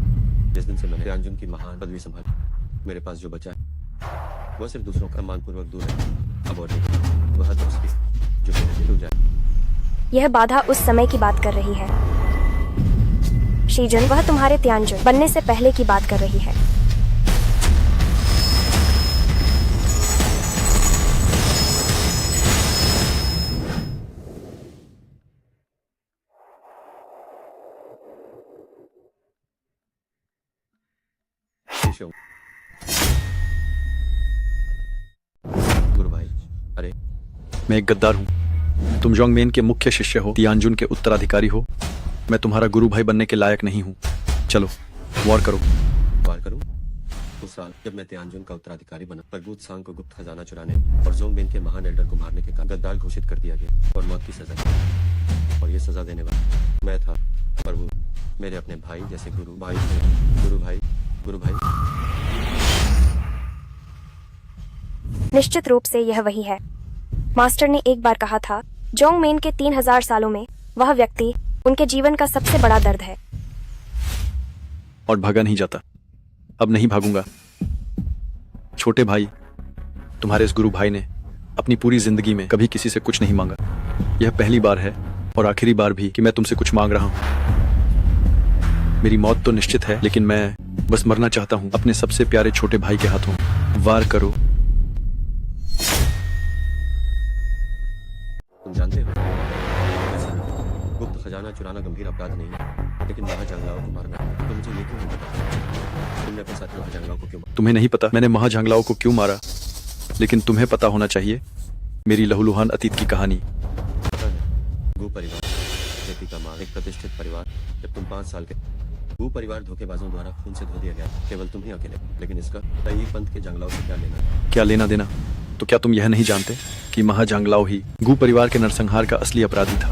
जिस दिन से मैंने त्याञ्जुन की महान पदवी संभाली, मेरे पास जो बचा है वह सिर्फ दूसरों का मानपूर्वक दूर है। अब और नहीं, वह दोस्ती जो मेरे दिल हो जाए। यह बाधा उस समय की बात कर रही है। शीजन, वह तुम्हारे त्याञ्जुन बनने से पहले की बात कर रही है। गुरु भाई, अरे मैं एक गद्दार हूँ। तुम जोंगमेन के मुख्य शिष्य हो, त्याञ्जुन के उत्तराधिकारी हो। मैं तुम्हारा गुरु भाई बनने के लायक नहीं हूँ। चलो, वार करो। वार करूं? साल जब मैं तियानजुन का उत्तराधिकारी बना, पर वुत्सांग को गुप्त खजाना चुराने और जोंगबेन के महान एल्डर को मारने के कारण गद्दार घोषित कर दिया गया और मौत की सजा दी। और ये सजा देने वाला मैं था, पर वो मेरे अपने भाई जैसे गुरु भाई थे। गुरु भाई निश्चित रूप से यह वही है। मास्टर ने एक बार कहा था, जोंगमेन के 3000 सालों में वह व्यक्ति उनके जीवन का सबसे बड़ा दर्द है। और भागा नहीं जाता, अब नहीं भागूंगा। छोटे भाई, तुम्हारे इस गुरु भाई ने अपनी पूरी जिंदगी में कभी किसी से कुछ नहीं मांगा। यह पहली बार है और आखिरी बार भी कि मैं तुमसे कुछ मांग रहा हूं। मेरी मौत तो निश्चित है, लेकिन मैं बस मरना चाहता हूं अपने सबसे प्यारे छोटे भाई के हाथों। वार करो। तुम जानते हो, गुप्त खजाना चुराना गंभीर अपराध नहीं है, लेकिन महाजांगलाओ को मारना है। तो मुझे ये क्यों नहीं पता तुमने अपने साथ महाजांगलाओ को क्यों मारा? तुम्हें नहीं पता मैंने महाजांगलाओ को क्यों मारा, लेकिन तुम्हें पता होना चाहिए मेरी लहूलुहान अतीत की कहानी। पता है, गु परिवार खेती का मां, एक प्रतिष्ठित परिवार। जब तुम 5 साल के, गु परिवार धोखेबाजों द्वारा खून से धो दिया गया, केवल तुम ही अकेले। लेकिन इसका ताई पंथ के जांगलाओ से क्या लेना? क्या लेना देना? तो क्या तुम यह नहीं जानते कि महाजांगलाओ ही गु परिवार के नरसंहार का असली अपराधी था?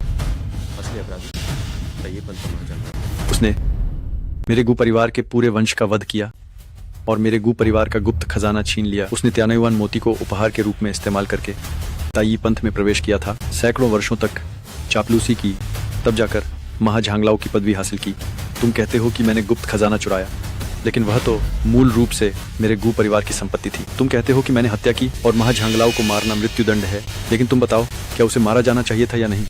असली अपराधी ताई पंथ का महाजांगलाओ। उसने मेरे गु परिवार के पूरे वंश का वध किया और मेरे गु परिवार का गुप्त खजाना छीन लिया। उसने त्यानुयुआन मोती को उपहार के रूप में इस्तेमाल करके ताई पंथ में प्रवेश किया था। सैकड़ों वर्षों तक चापलूसी की, तब जाकर महाजांगलाओ की पदवी हासिल की। तुम कहते हो कि मैंने गुप्त खजाना चुराया, लेकिन वह तो मूल रूप से मेरे गु परिवार की संपत्ति थी। तुम कहते हो कि मैंने हत्या की और महाजांगलाओ को मारना मृत्युदंड है, लेकिन तुम बताओ, क्या उसे मारा जाना चाहिए था या नहीं?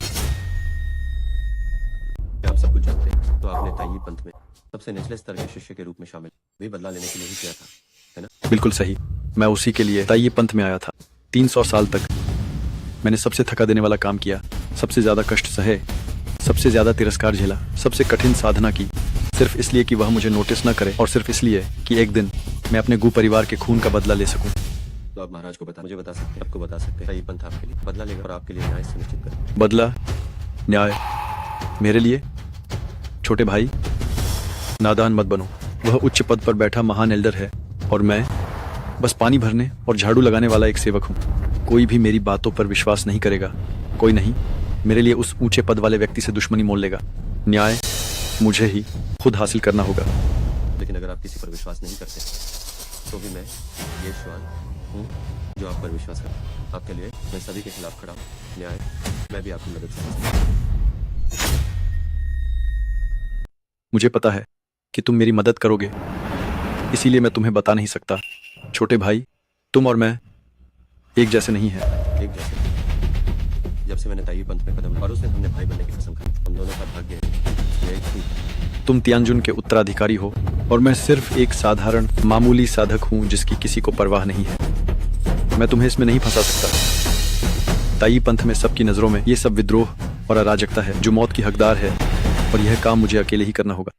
आप सब कुछ जानते हैं, तो आपने ताई पंथ में सबसे निचले स्तर के शिष्य के रूप में शामिल भी बदला लेने के लिए ही किया था, है ना? बिल्कुल सही, मैं उसी के लिए ताई पंथ में आया था। 300 साल तक मैंने सबसे थका देने वाला काम किया, सबसे ज्यादा कष्ट सहे, सबसे ज्यादा तिरस्कार झेला, सबसे कठिन साधना की, सिर्फ इसलिए कि वह मुझे नोटिस न करे और सिर्फ इसलिए कि एक दिन मैं अपने गु परिवार के खून का बदला ले सकूं। तो आप महाराज को मुझे बता सकते हैं, आपको बता सकते हैं, ताई पंथ आपके लिए बदला लेगा और आपके लिए न्याय सुनिश्चित करेगा। बदला, न्याय मेरे लिए? छोटे भाई, नादान मत बनो। वह उच्च पद पर बैठा महान एल्डर है और मैं बस पानी भरने और झाड़ू लगाने वाला एक सेवक हूँ। कोई भी मेरी बातों पर विश्वास नहीं करेगा, कोई नहीं मेरे लिए उस ऊंचे पद वाले व्यक्ति से दुश्मनी मोल लेगा। न्याय मुझे ही खुद हासिल करना होगा। लेकिन अगर आप किसी पर विश्वास नहीं करते, तो भी मैं ये श्वान हूँ जो आप पर विश्वास करता हूँ। आपके लिए मैं सभी के खिलाफ खड़ा हूँ। न्याय मैं भी आपकी मदद से। मुझे पता है कि तुम मेरी मदद करोगे, इसीलिए मैं तुम्हें बता नहीं सकता। छोटे भाई, तुम और मैं एक जैसे नहीं हैं। एक जैसे जब से मैंने ताई पंथ में कदम और उस दिन हमने भाई बनने की कसम खाई। हम दोनों का भाग्य यही थी। तुम तियानजुन के उत्तराधिकारी हो और मैं सिर्फ एक साधारण मामूली साधक हूँ जिसकी किसी को परवाह नहीं है। मैं तुम्हें इसमें नहीं फंसा सकता। ताई पंथ में सबकी नजरों में ये सब विद्रोह और अराजकता है जो मौत की हकदार है, और यह काम मुझे अकेले ही करना होगा।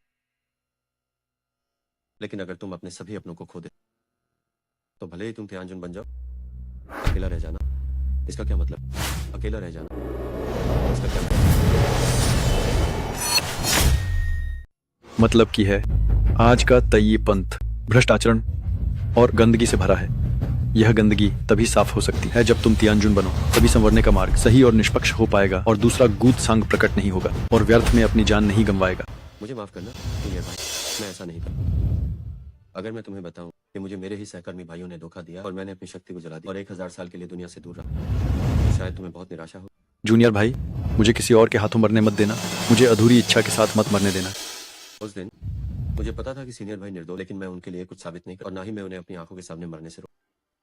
लेकिन अगर तुम अपने सभी अपनों को खो दे, तो भले ही तुम तियानजुन बन जाओ, अकेला रह जाना। इसका क्या मतलब? अकेला रह जाना, इसका क्या मतलब की है, आज का ताई पंथ भ्रष्टाचरण और गंदगी से भरा है। यह गंदगी तभी साफ हो सकती है जब तुम तियानजुन बनो, तभी संवरने का मार्ग सही और निष्पक्ष हो पाएगा और दूसरा गुत्सांग प्रकट नहीं होगा और व्यर्थ में अपनी जान नहीं गंवाएगा। मुझे माफ करना सीनियर भाई, मैं ऐसा नहीं करता। अगर मैं तुम्हें बताऊं कि मुझे मेरे ही सहकर्मी भाइयों ने धोखा दिया और मैंने अपनी शक्ति को जला दी और 1000 साल के लिए दुनिया से दूर रहा, तो शायद तुम्हें बहुत निराशा हो। जूनियर भाई, मुझे किसी और के हाथों मरने मत देना। मुझे अधूरी इच्छा के साथ मत मरने देना। उस दिन मुझे पता था कि सीनियर भाई निर्दोष, लेकिन मैं उनके लिए कुछ साबित नहीं कर, और ना ही मैं उन्हें अपनी आंखों के सामने मरने से रोका।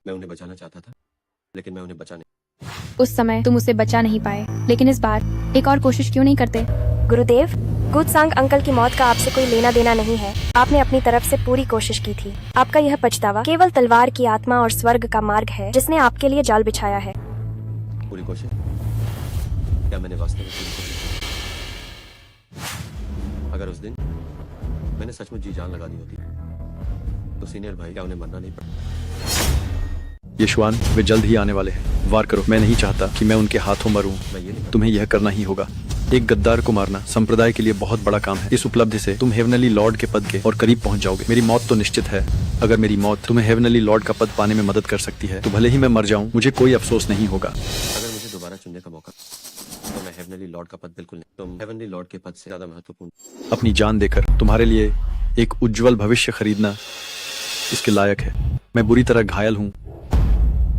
मैं उन्हें बचाना चाहता था, लेकिन मैं उन्हें बचा नहीं। उस समय तुम उसे बचा नहीं पाए, लेकिन इस बार एक और कोशिश क्यों नहीं करते? गुरुदेव, गुत्सांग अंकल की मौत का आपसे कोई लेना देना नहीं है। आपने अपनी तरफ से पूरी कोशिश की थी। आपका यह पछतावा केवल तलवार की आत्मा और स्वर्ग का मार्ग है जिसने आपके लिए जाल बिछाया है। पूरी कोशिश? क्या मैंने वास्तव में पूरी कोशिश की? अगर उस दिन मैंने सचमुच जी जान लगा दी होती, तो सीनियर भाई क्या उन्हें मरना नहीं पड़ा? ये श्वान वे जल्द ही आने वाले हैं। वार करो। मैं नहीं चाहता कि मैं उनके हाथों मरूं। तुम्हें यह करना ही होगा। एक गद्दार को मारना संप्रदाय के लिए बहुत बड़ा काम है। इस उपलब्धि से तुम हेवनली लॉर्ड के पद के और करीब पहुंच जाओगे। मेरी मौत तो निश्चित है। अगर मेरी मौत तुम्हें हेवनली लॉर्ड का पद पाने में मदद कर सकती है तो भले ही मैं मर जाऊं, मुझे कोई अफसोस नहीं होगा। अगर मुझे दोबारा चुनने का मौका तो मैं हेवनली लॉर्ड का पद बिल्कुल नहीं। तुम हेवनली लॉर्ड के पद से ज्यादा महत्वपूर्ण। अपनी जान देकर तुम्हारे लिए एक उज्जवल भविष्य खरीदना इसके लायक है। मैं बुरी तरह घायल हूँ,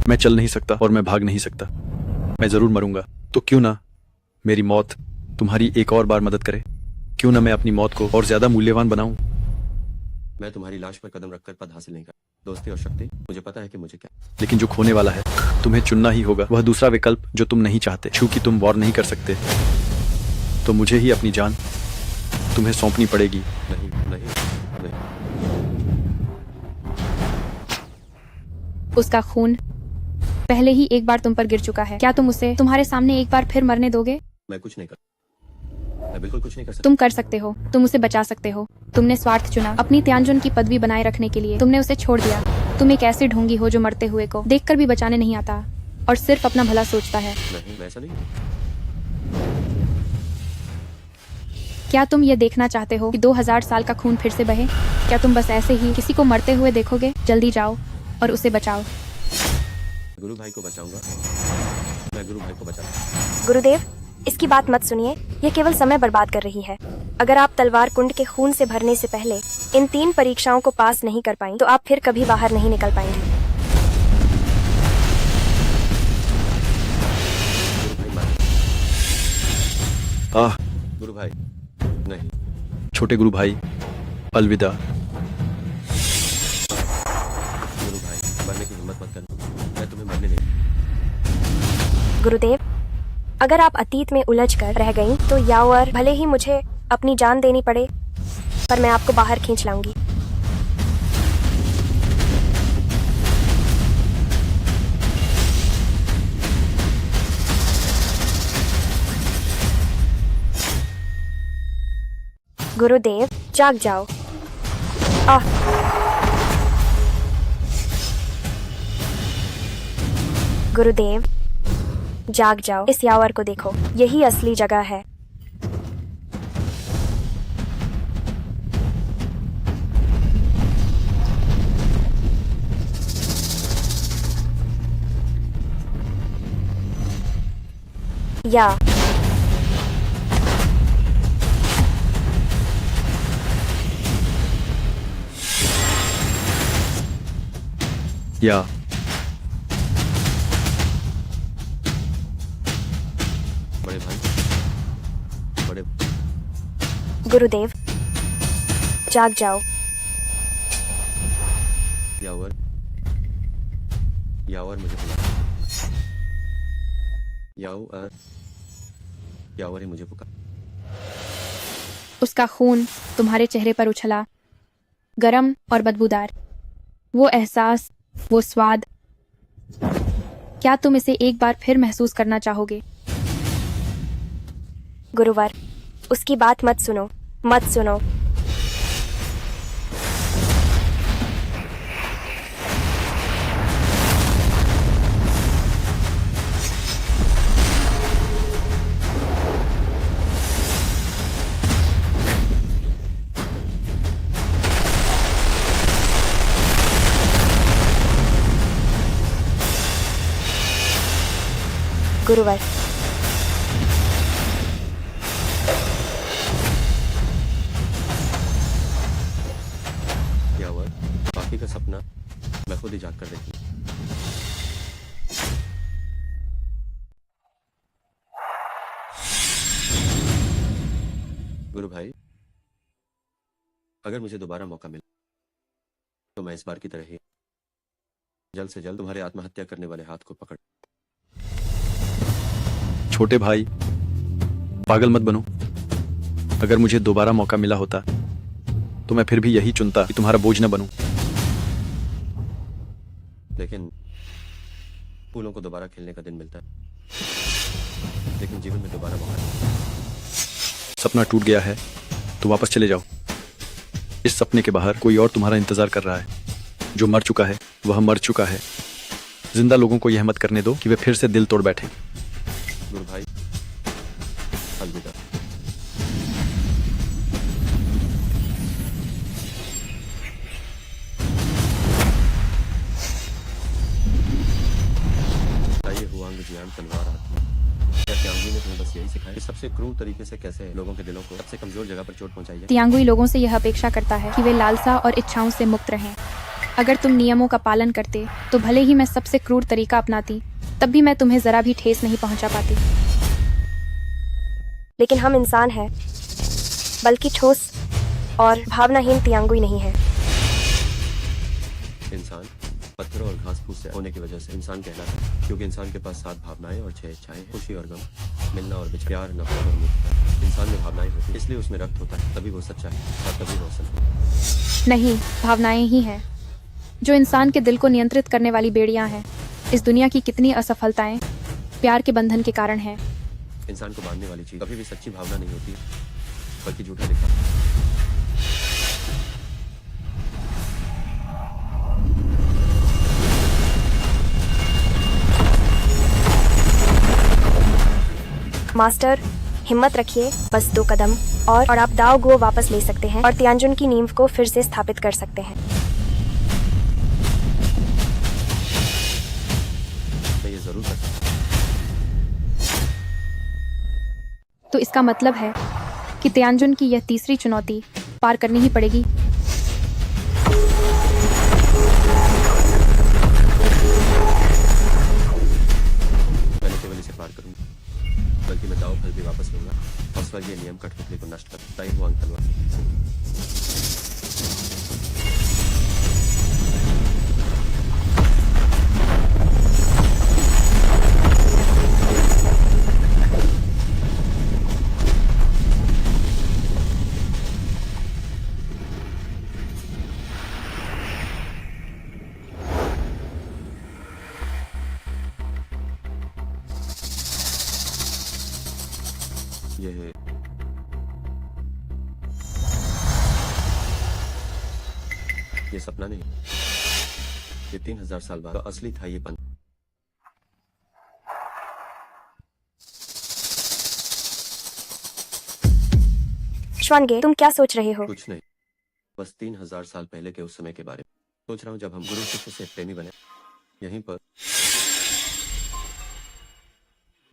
मैं चल नहीं सकता और मैं भाग नहीं सकता। मैं जरूर मरूंगा, तो क्यों ना मेरी मौत तुम्हारी एक और बार मदद करे। क्यों ना मैं अपनी मौत को और ज्यादा मूल्यवान बनाऊं। मैं तुम्हारी लाश पर कदम रखकर पद हासिल नहीं कर। दोस्ती और शक्ति, मुझे पता है कि मुझे क्या। लेकिन जो खोने वाला है तुम्हें चुनना ही होगा, वह दूसरा विकल्प जो तुम नहीं चाहते। चूंकि तुम वॉर नहीं कर सकते तो मुझे ही अपनी जान तुम्हें सौंपनी पड़ेगी। नहीं नहीं नहीं। उसका खून पहले ही एक बार तुम पर गिर चुका है। क्या तुम उसे तुम्हारे सामने एक बार फिर मरने दोगे? मैं कुछ नहीं कर, मैं बिल्कुल कुछ नहीं कर सकता। तुम कर सकते हो, तुम उसे बचा सकते हो। तुमने स्वार्थ चुना, अपनी त्यानजुन की पदवी बनाए रखने के लिए तुमने उसे छोड़ दिया। तुम एक ऐसी ढोंगी हो जो मरते हुए को देखकर भी बचाने नहीं आता और सिर्फ अपना भला सोचता है। नहीं, ऐसा नहीं। क्या तुम ये देखना चाहते हो कि 2000 साल का खून फिर से बहे? क्या तुम बस ऐसे ही किसी को मरते हुए देखोगे? जल्दी जाओ और उसे बचाओ। गुरु भाई को बचाऊंगा, मैं गुरु भाई को बचाऊंगा। गुरुदेव, इसकी बात मत सुनिए, ये केवल समय बर्बाद कर रही है। अगर आप तलवार कुंड के खून से भरने से पहले इन 3 परीक्षाओं को पास नहीं कर पाएं, तो आप फिर कभी बाहर नहीं निकल पाएंगे। गुरु भाई नहीं। छोटे गुरु भाई अलविदा। गुरु भाई, मरने की हिम्मत मत करना, मैं तुम्हें मरने नहीं। गुरुदेव, अगर आप अतीत में उलझकर रह गईं, तो यावर भले ही मुझे अपनी जान देनी पड़े, पर मैं आपको बाहर खींच लाऊंगी। गुरुदेव, जाग जाओ। गुरुदेव, जाग जाओ। इस यावर को देखो, यही असली जगह है। या बड़े भाई, बड़े। गुरुदेव, जाग जाओ। यावर, यावर मुझे बुला। यावर ही मुझे पुकार। उसका खून तुम्हारे चेहरे पर उछला, गरम और बदबूदार। वो एहसास, वो स्वाद, क्या तुम इसे एक बार फिर महसूस करना चाहोगे? गुरुवर, उसकी बात मत सुनो, मत सुनो। गुरुवर, यावर, बाकी का सपना मैं खुद ही जाग कर देखूं। गुरु भाई, अगर मुझे दोबारा मौका मिले तो मैं इस बार की तरह ही जल्द से जल्द तुम्हारे आत्महत्या करने वाले हाथ को पकड़। छोटे भाई, पागल मत बनो। अगर मुझे दोबारा मौका मिला होता तो मैं फिर भी यही चुनता कि तुम्हारा बोझ न बनूं। लेकिन फूलों को दोबारा खिलने का दिन मिलता है, लेकिन जीवन में दोबारा मौका नहीं। सपना टूट गया है तो वापस चले जाओ। इस सपने के बाहर कोई और तुम्हारा इंतजार कर रहा है। जो मर चुका है वह मर चुका है। जिंदा लोगों को यह मत करने दो कि वे फिर से दिल तोड़ बैठे। गुरु भाई, अलविदा। ज्ञान तलवार आत्मा। क्या त्यागुई ने तुम्हें बस यही सिखाया कि सबसे क्रूर तरीके से कैसे लोगों के दिलों को सबसे कमजोर जगह पर चोट पहुंचाई जाए? तियांगुई लोगों से यह अपेक्षा करता है कि वे लालसा और इच्छाओं से मुक्त रहें। अगर तुम नियमों का पालन करते तो भले ही मैं सबसे क्रूर तरीका अपनाती, तब भी मैं तुम्हें जरा भी ठेस नहीं पहुंचा पाती। लेकिन हम इंसान हैं, बल्कि ठोस और भावनाहीन तियांगुई नहीं है। इंसान पत्थरों और घास फूस से होने की वजह से इंसान कहलाता है, क्योंकि इंसान के पास 7 भावनाएं और 6 इच्छाएं, खुशी और गम, मिलना और बिछड़ना, प्यार, नफरत और मुक्ति। इंसान में भावनाएं होती हैं, इसलिए उसमें रक्त होता है, तभी वो सच्चा है और तभी रोशन। नहीं, भावनाएं ही हैं जो इंसान के दिल को नियंत्रित करने वाली बेड़ियां हैं। इस दुनिया की कितनी असफलताएं प्यार के बंधन के कारण हैं। इंसान को बांधने वाली चीज कभी भी सच्ची भावना नहीं होती, बल्कि झूठा दिखा। मास्टर, हिम्मत रखिए, बस 2 कदम और आप दाओ गो वापस ले सकते हैं और तियांजुन की नींव को फिर से स्थापित कर सकते हैं। मैं ये जरूर करता हूं। तो इसका मतलब है कि तियांजुन की यह तीसरी चुनौती पार करनी ही पड़ेगी। मैंने केवल इसे पार करूंगा, बल्कि मैं दाव फल भी वापस लूंगा और स्वर्गीय नियम कठपुतली को नष्ट कर ताई हुआंग तलवार। ये सपना नहीं, ये 3000 साल बाद असली था ये पंथ। श्वानगे, तुम क्या सोच रहे हो? कुछ नहीं, बस 3000 साल पहले के उस समय के बारे में सोच रहा हूँ, जब हम गुरु शिष्य से प्रेमी बने। यहीं पर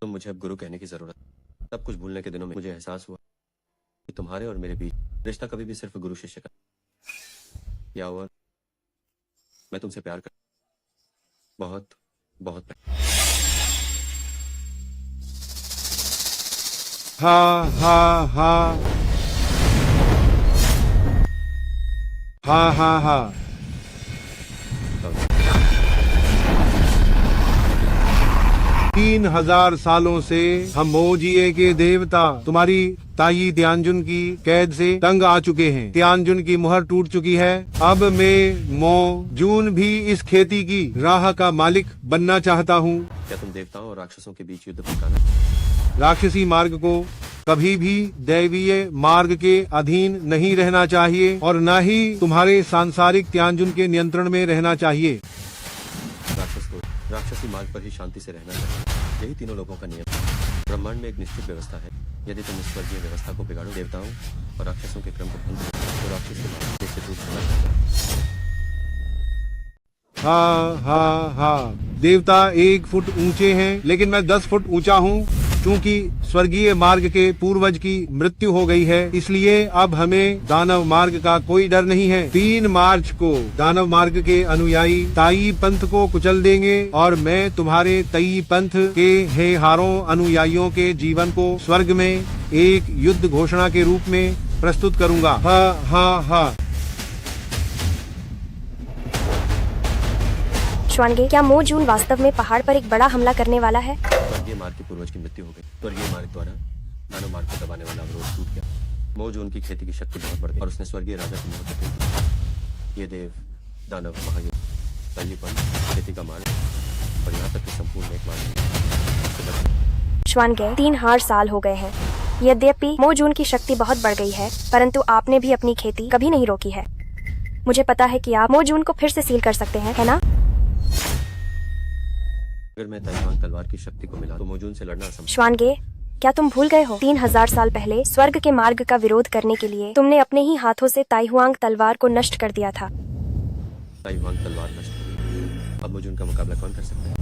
तुम मुझे अब गुरु कहने की जरूरत। सब कुछ भूलने के दिनों में मुझे एहसास हुआ कि तुम्हारे और मेरे बीच रिश्ता कभी भी सिर्फ गुरु शिष्य का या और मैं तुमसे प्यार कर बहुत बहुत हा हा हा हा हा हा 3000 सालों से हम मोजिए के देवता तुम्हारी ताई तियांजुन की कैद से तंग आ चुके हैं। तियांजुन की मुहर टूट चुकी है। अब मैं मो जून भी इस खेती की राह का मालिक बनना चाहता हूँ। क्या तुम देवताओं और राक्षसों के बीच युद्ध भड़काना? राक्षसी मार्ग को कभी भी दैवीय मार्ग के अधीन नहीं रहना चाहिए और न ही तुम्हारे सांसारिक तियांजुन के नियंत्रण में रहना चाहिए। राक्षस को राक्षसी मार्ग पर ही शांति से रहना चाहिए, यही तीनों लोगों का नियम है। ब्रह्मांड में एक निश्चित व्यवस्था है, यदि तुम इस स्वर्गीय व्यवस्था को बिगाड़ो, देवताओं और राक्षसों के क्रम को भंग करो, तो राक्षसी मार्ग से टूट जाएगा। हाँ हाँ हाँ, देवता 1 फुट ऊंचे हैं, लेकिन मैं 10 फुट ऊंचा हूँ। क्योंकि स्वर्गीय मार्ग के पूर्वज की मृत्यु हो गई है, इसलिए अब हमें दानव मार्ग का कोई डर नहीं है। 3 मार्च को दानव मार्ग के अनुयायी ताई पंथ को कुचल देंगे और मैं तुम्हारे ताई पंथ के हेहारों अनुयायियों के जीवन को स्वर्ग में एक युद्ध घोषणा के रूप में प्रस्तुत करूंगा। हा हा हा। श्वानगे, क्या मो जून वास्तव में पहाड़ पर एक बड़ा हमला करने वाला है? स्वर्गीय मार्ग के पूर्वज की मृत्यु हो गई। स्वर्गीय मार्ग द्वारा दानव मार्ग को दबाने वाला अवरोध टूट गया। मो जून की खेती की शक्ति बहुत बढ़ गई और उसने स्वर्गीय राजा की मौत की। ये देव दानव महायुद्ध, तलीपन, खेती का मार्ग और यहाँ तक कि संपूर्ण एक मार्ग। श्वानगे, 3 साल हो गए हैं। यद्यपि मो जून की शक्ति बहुत बढ़ गई है, परंतु आपने भी अपनी खेती कभी नहीं रोकी है। मुझे पता है कि आप मो जून को फिर से सील कर सकते हैं, है ना? अगर मैं ताइवान तलवार की शक्ति को मिला तो मोजून से लड़ना असंभव। श्वानगे, क्या तुम भूल गए हो 3000 साल पहले स्वर्ग के मार्ग का विरोध करने के लिए तुमने अपने ही हाथों से ताइहुआंग तलवार को नष्ट कर दिया था। ताइवान तलवार नष्ट हुई, अब मोजून का मुकाबला कौन कर सकता है?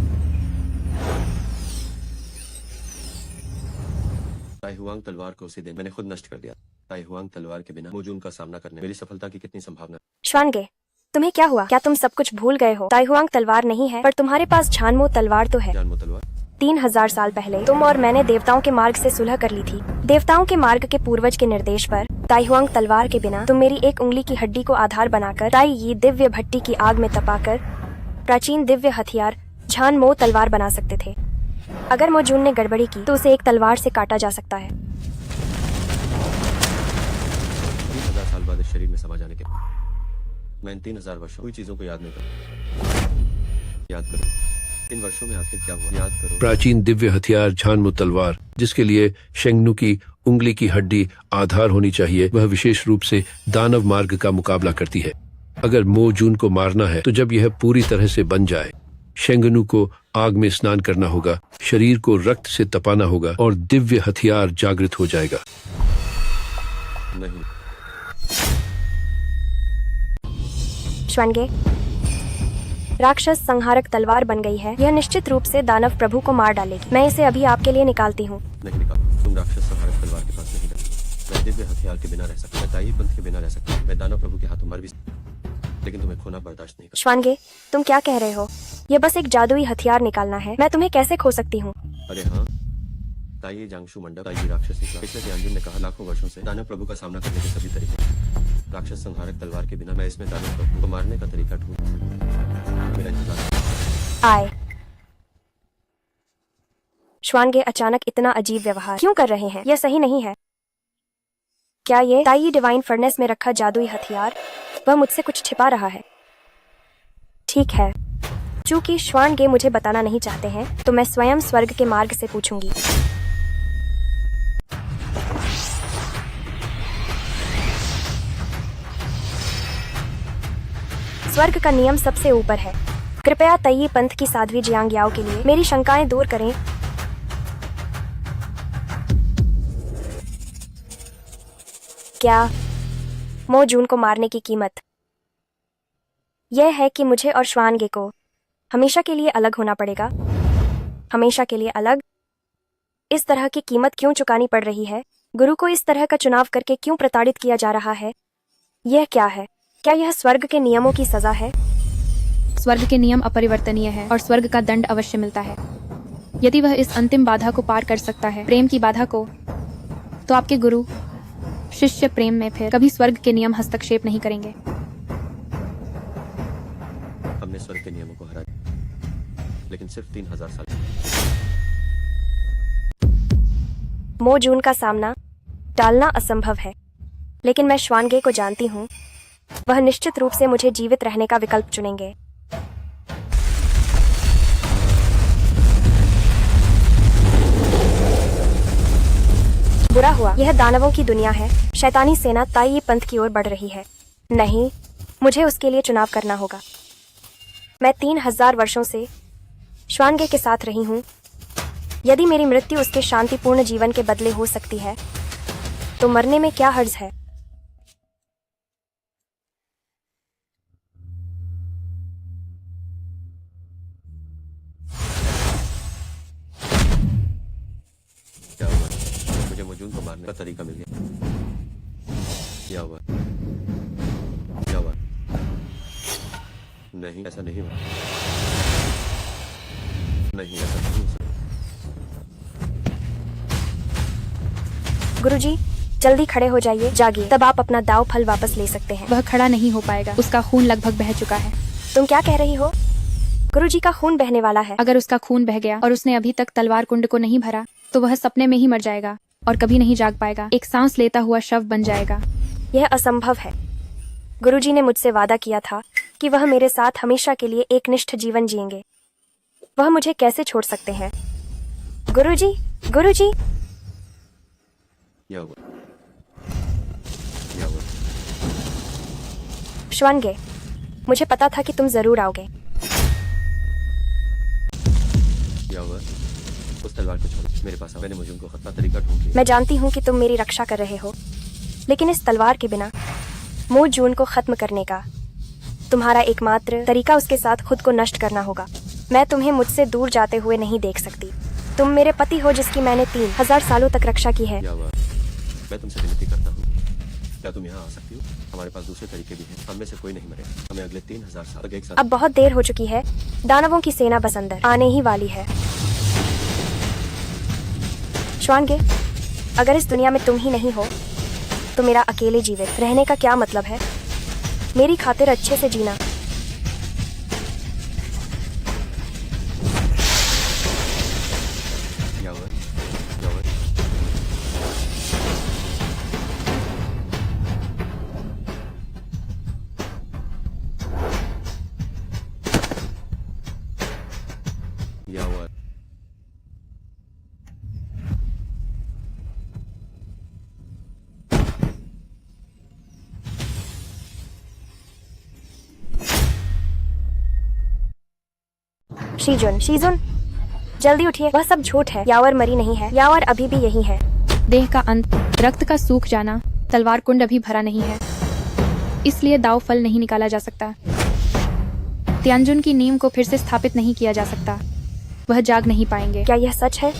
ताई हुआंग तलवार को उसी दिन मैंने खुद नष्ट कर दिया। ताई हुआंग तलवार के बिना मोजून का सामना करने मेरी सफलता की कितनी संभावना। श्वानगे, तुम्हें क्या हुआ? क्या तुम सब कुछ भूल गए हो? ताई हुआंग तलवार नहीं है, पर तुम्हारे पास झानमो तलवार तो है। जानमो तलवार 3000 साल पहले तुम और मैंने देवताओं के मार्ग से सुलह कर ली थी। देवताओं के मार्ग के पूर्वज के निर्देश पर ताई हुआंग तलवार के बिना तुम मेरी एक उंगली की हड्डी को आधार बनाकर ताई ये दिव्य भट्टी की आग में तपाकर प्राचीन दिव्य हथियार झानमो तलवार बना सकते थे। अगर मोजून ने गड़बड़ी की तो उसे एक तलवार से काटा जा सकता है। 3000 साल बाद इस शरीर में समा जाने के मैं इन 3000 वर्षों हुई चीजों को याद नहीं करूं। याद करो इन वर्षों में आखिर क्या हुआ। याद करो प्राचीन दिव्य हथियार झानमो तलवार, जिसके लिए शेंगनू की उंगली की हड्डी आधार होनी चाहिए, वह विशेष रूप से दानव मार्ग का मुकाबला करती है। अगर मोजून को मारना है तो जब यह पूरी तरह से बन जाए, शेंगनू को आग में स्नान करना होगा, शरीर को रक्त से तपाना होगा और दिव्य हथियार जागृत हो जाएगा। नहीं। श्वानगे, राक्षस संहारक तलवार बन गई है। यह निश्चित रूप से दानव प्रभु को मार डालेगी। मैं इसे अभी आपके लिए निकालती हूँ। नहीं निकाल। तुम राक्षस संहारक तलवार के पास नहीं रह। मैं दिव्य हथियार के बिना रह सकता, मैं ताई पंथ के बिना रह सकता, मैं दानव प्रभु के हाथों मर भी सकता, लेकिन तुम्हें खोना बर्दाश्त नहीं कर। श्वानगे, तुम क्या कह रहे हो? यह बस एक जादुई हथियार निकालना है। मैं तुम्हें कैसे खो सकती हूँ? अरे हाँ, ताई जांगशु मंडप, ताई राक्षसी। पिछले तियानजुन ने कहा लाखों वर्षों से दानव प्रभु का सामना करने के सभी तरीके। राक्षस संहारक तलवार के बिना मैं इसमें दानव प्रभु को मारने का तरीका ढूंढ। मेरा इंतजार आए। श्वानगे अचानक इतना अजीब व्यवहार क्यों कर रहे हैं? यह सही नहीं है। क्या ये ताई डिवाइन फर्नेस में रखा जादुई हथियार वह मुझसे कुछ छिपा रहा है? ठीक है, चूंकि श्वानगे मुझे बताना नहीं चाहते हैं तो मैं स्वयं स्वर्ग के मार्ग से पूछूंगी। स्वर्ग का नियम सबसे ऊपर है। कृपया तई पंथ की साध्वी जियांग याओ के लिए मेरी शंकाएं दूर करें। क्या मोजून को मारने की कीमत यह है कि मुझे और श्वानगे को हमेशा के लिए अलग होना पड़ेगा? हमेशा के लिए अलग? इस तरह की कीमत क्यों चुकानी पड़ रही है? गुरु को इस तरह का चुनाव करके क्यों प्रताड़ित किया जा रहा है? यह क्या है? क्या यह स्वर्ग के नियमों की सजा है? स्वर्ग के नियम अपरिवर्तनीय है और स्वर्ग का दंड अवश्य मिलता है। यदि वह इस अंतिम बाधा को पार कर सकता है, प्रेम की बाधा को, तो आपके गुरु शिष्य प्रेम में फिर कभी स्वर्ग के नियम हस्तक्षेप नहीं करेंगे। हमने स्वर्ग के नियमों को हरा दिया, लेकिन सिर्फ 3000 साल। मोजून का सामना टालना असंभव है, लेकिन मैं श्वानगे को जानती हूँ। वह निश्चित रूप से मुझे जीवित रहने का विकल्प चुनेंगे। बुरा हुआ, यह दानवों की दुनिया है। शैतानी सेना ताई पंथ की ओर बढ़ रही है। नहीं, मुझे उसके लिए चुनाव करना होगा। मैं 3000 वर्षों से श्वानगे के साथ रही हूँ। यदि मेरी मृत्यु उसके शांतिपूर्ण जीवन के बदले हो सकती है, तो मरने में क्या हर्ज है? क्या हुआ? मुझे मोजून को मारने का तरीका मिल गया। क्या हुआ? क्या हुआ? नहीं, ऐसा नहीं हुआ। नहीं, ऐसा नहीं हो सकता। गुरुजी, जल्दी खड़े हो जाइए, जागिए, तब आप अपना दाव फल वापस ले सकते हैं। वह खड़ा नहीं हो पाएगा, उसका खून लगभग बह चुका है। तुम क्या कह रही हो? गुरुजी का खून बहने वाला है। अगर उसका खून बह गया और उसने अभी तक तलवार कुंड को नहीं भरा, तो वह सपने में ही मर जाएगा और कभी नहीं जाग पाएगा। एक सांस लेता हुआ शव बन जाएगा। यह असंभव है। गुरुजी ने मुझसे वादा किया था कि वह मेरे साथ हमेशा के लिए एक निष्ठ जीवन जिएंगे। वह मुझे कैसे छोड़ सकते हैं? गुरुजी, गुरुजी। क्या हुआ? क्या हुआ? श्वानगे, मुझे पता था कि तुम जरूर आओगे। क्या हुआ? उस तलवार को छोड़ो, मेरे पास आओ। मैंने मोजून को खतना तरीका ढूंढ लिया। मैं जानती हूँ कि तुम मेरी रक्षा कर रहे हो, लेकिन इस तलवार के बिना मोजून को खत्म करने का तुम्हारा एकमात्र तरीका उसके साथ खुद को नष्ट करना होगा। मैं तुम्हें मुझसे दूर जाते हुए नहीं देख सकती। तुम मेरे पति हो जिसकी मैंने 3000 सालों तक रक्षा की है। यावर, मैं तुमसे विनती करता हूँ, क्या तुम यहाँ आ सकती हो? हमारे पास दूसरे तरीके भी हैं। हम में से कोई नहीं मरे। हमें अगले 3000 साल तक एक साथ। अब बहुत देर हो चुकी है। दानवों की सेना बस अंदर आने ही वाली है। श्वानगे, अगर इस दुनिया में तुम ही नहीं हो तो मेरा अकेले जीवित रहने का क्या मतलब है? मेरी खातिर अच्छे से जीना। यावर, यावर, यावर, शीजुन, शीजुन, जल्दी उठिए। वह सब झूठ है। यावर मरी नहीं है। यावर अभी भी यही है। देह का अंत, रक्त का सूख जाना, तलवार कुंड अभी भरा नहीं है, इसलिए दाव फल नहीं निकाला जा सकता। त्यानजुन की नींव को फिर से स्थापित नहीं किया जा सकता। वह जाग नहीं पाएंगे। क्या यह सच है?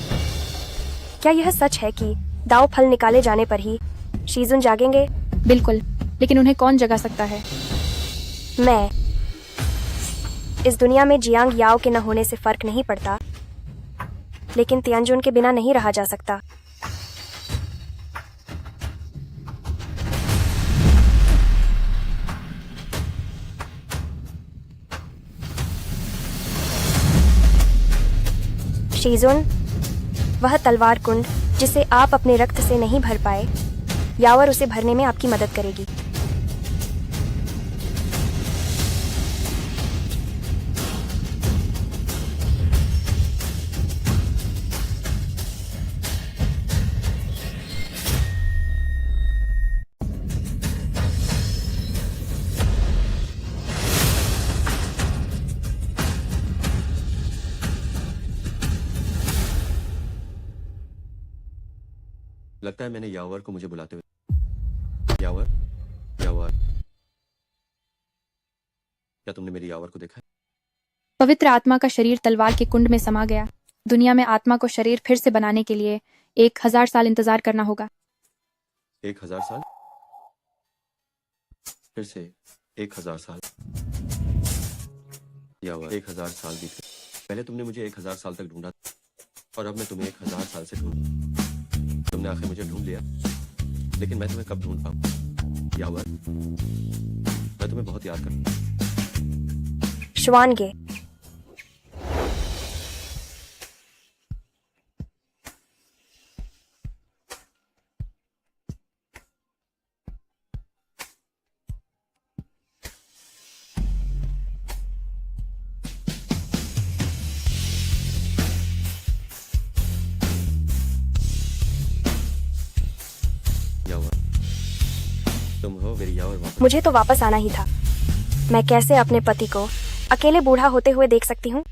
क्या यह सच है कि दाव फल निकाले जाने पर ही शीजुन जागेंगे? बिल्कुल, लेकिन उन्हें कौन जगा सकता है? मैं। इस दुनिया में जियांग याओ के न होने से फर्क नहीं पड़ता, लेकिन त्यानजुन के बिना नहीं रहा जा सकता। शीजुन, वह तलवार कुंड जिसे आप अपने रक्त से नहीं भर पाए, यावर उसे भरने में आपकी मदद करेगी। लगता है मैंने यावर को मुझे बुलाते हुए। यावर, यावर, क्या तुमने मेरी यावर को देखा है? पवित्र आत्मा का शरीर तलवार के कुंड में समा गया। दुनिया में आत्मा को शरीर फिर से बनाने के लिए 1000 साल इंतजार करना होगा। 1000 साल? फिर से 1000 साल? यावर, 1000 साल बीत गए। पहले तुमने मुझे 1000 साल तक ढूंढा और अब मैं तुम्हें 1000 साल से ढूंढ। तुमने आखिर मुझे ढूंढ लिया, लेकिन मैं तुम्हें कब ढूंढ पाऊं? यावर, मैं तुम्हें बहुत याद करता हूं। श्वानगे, तुम हो मेरी यावर वापस। मुझे तो वापस आना ही था। मैं कैसे अपने पति को अकेले बूढ़ा होते हुए देख सकती हूँ?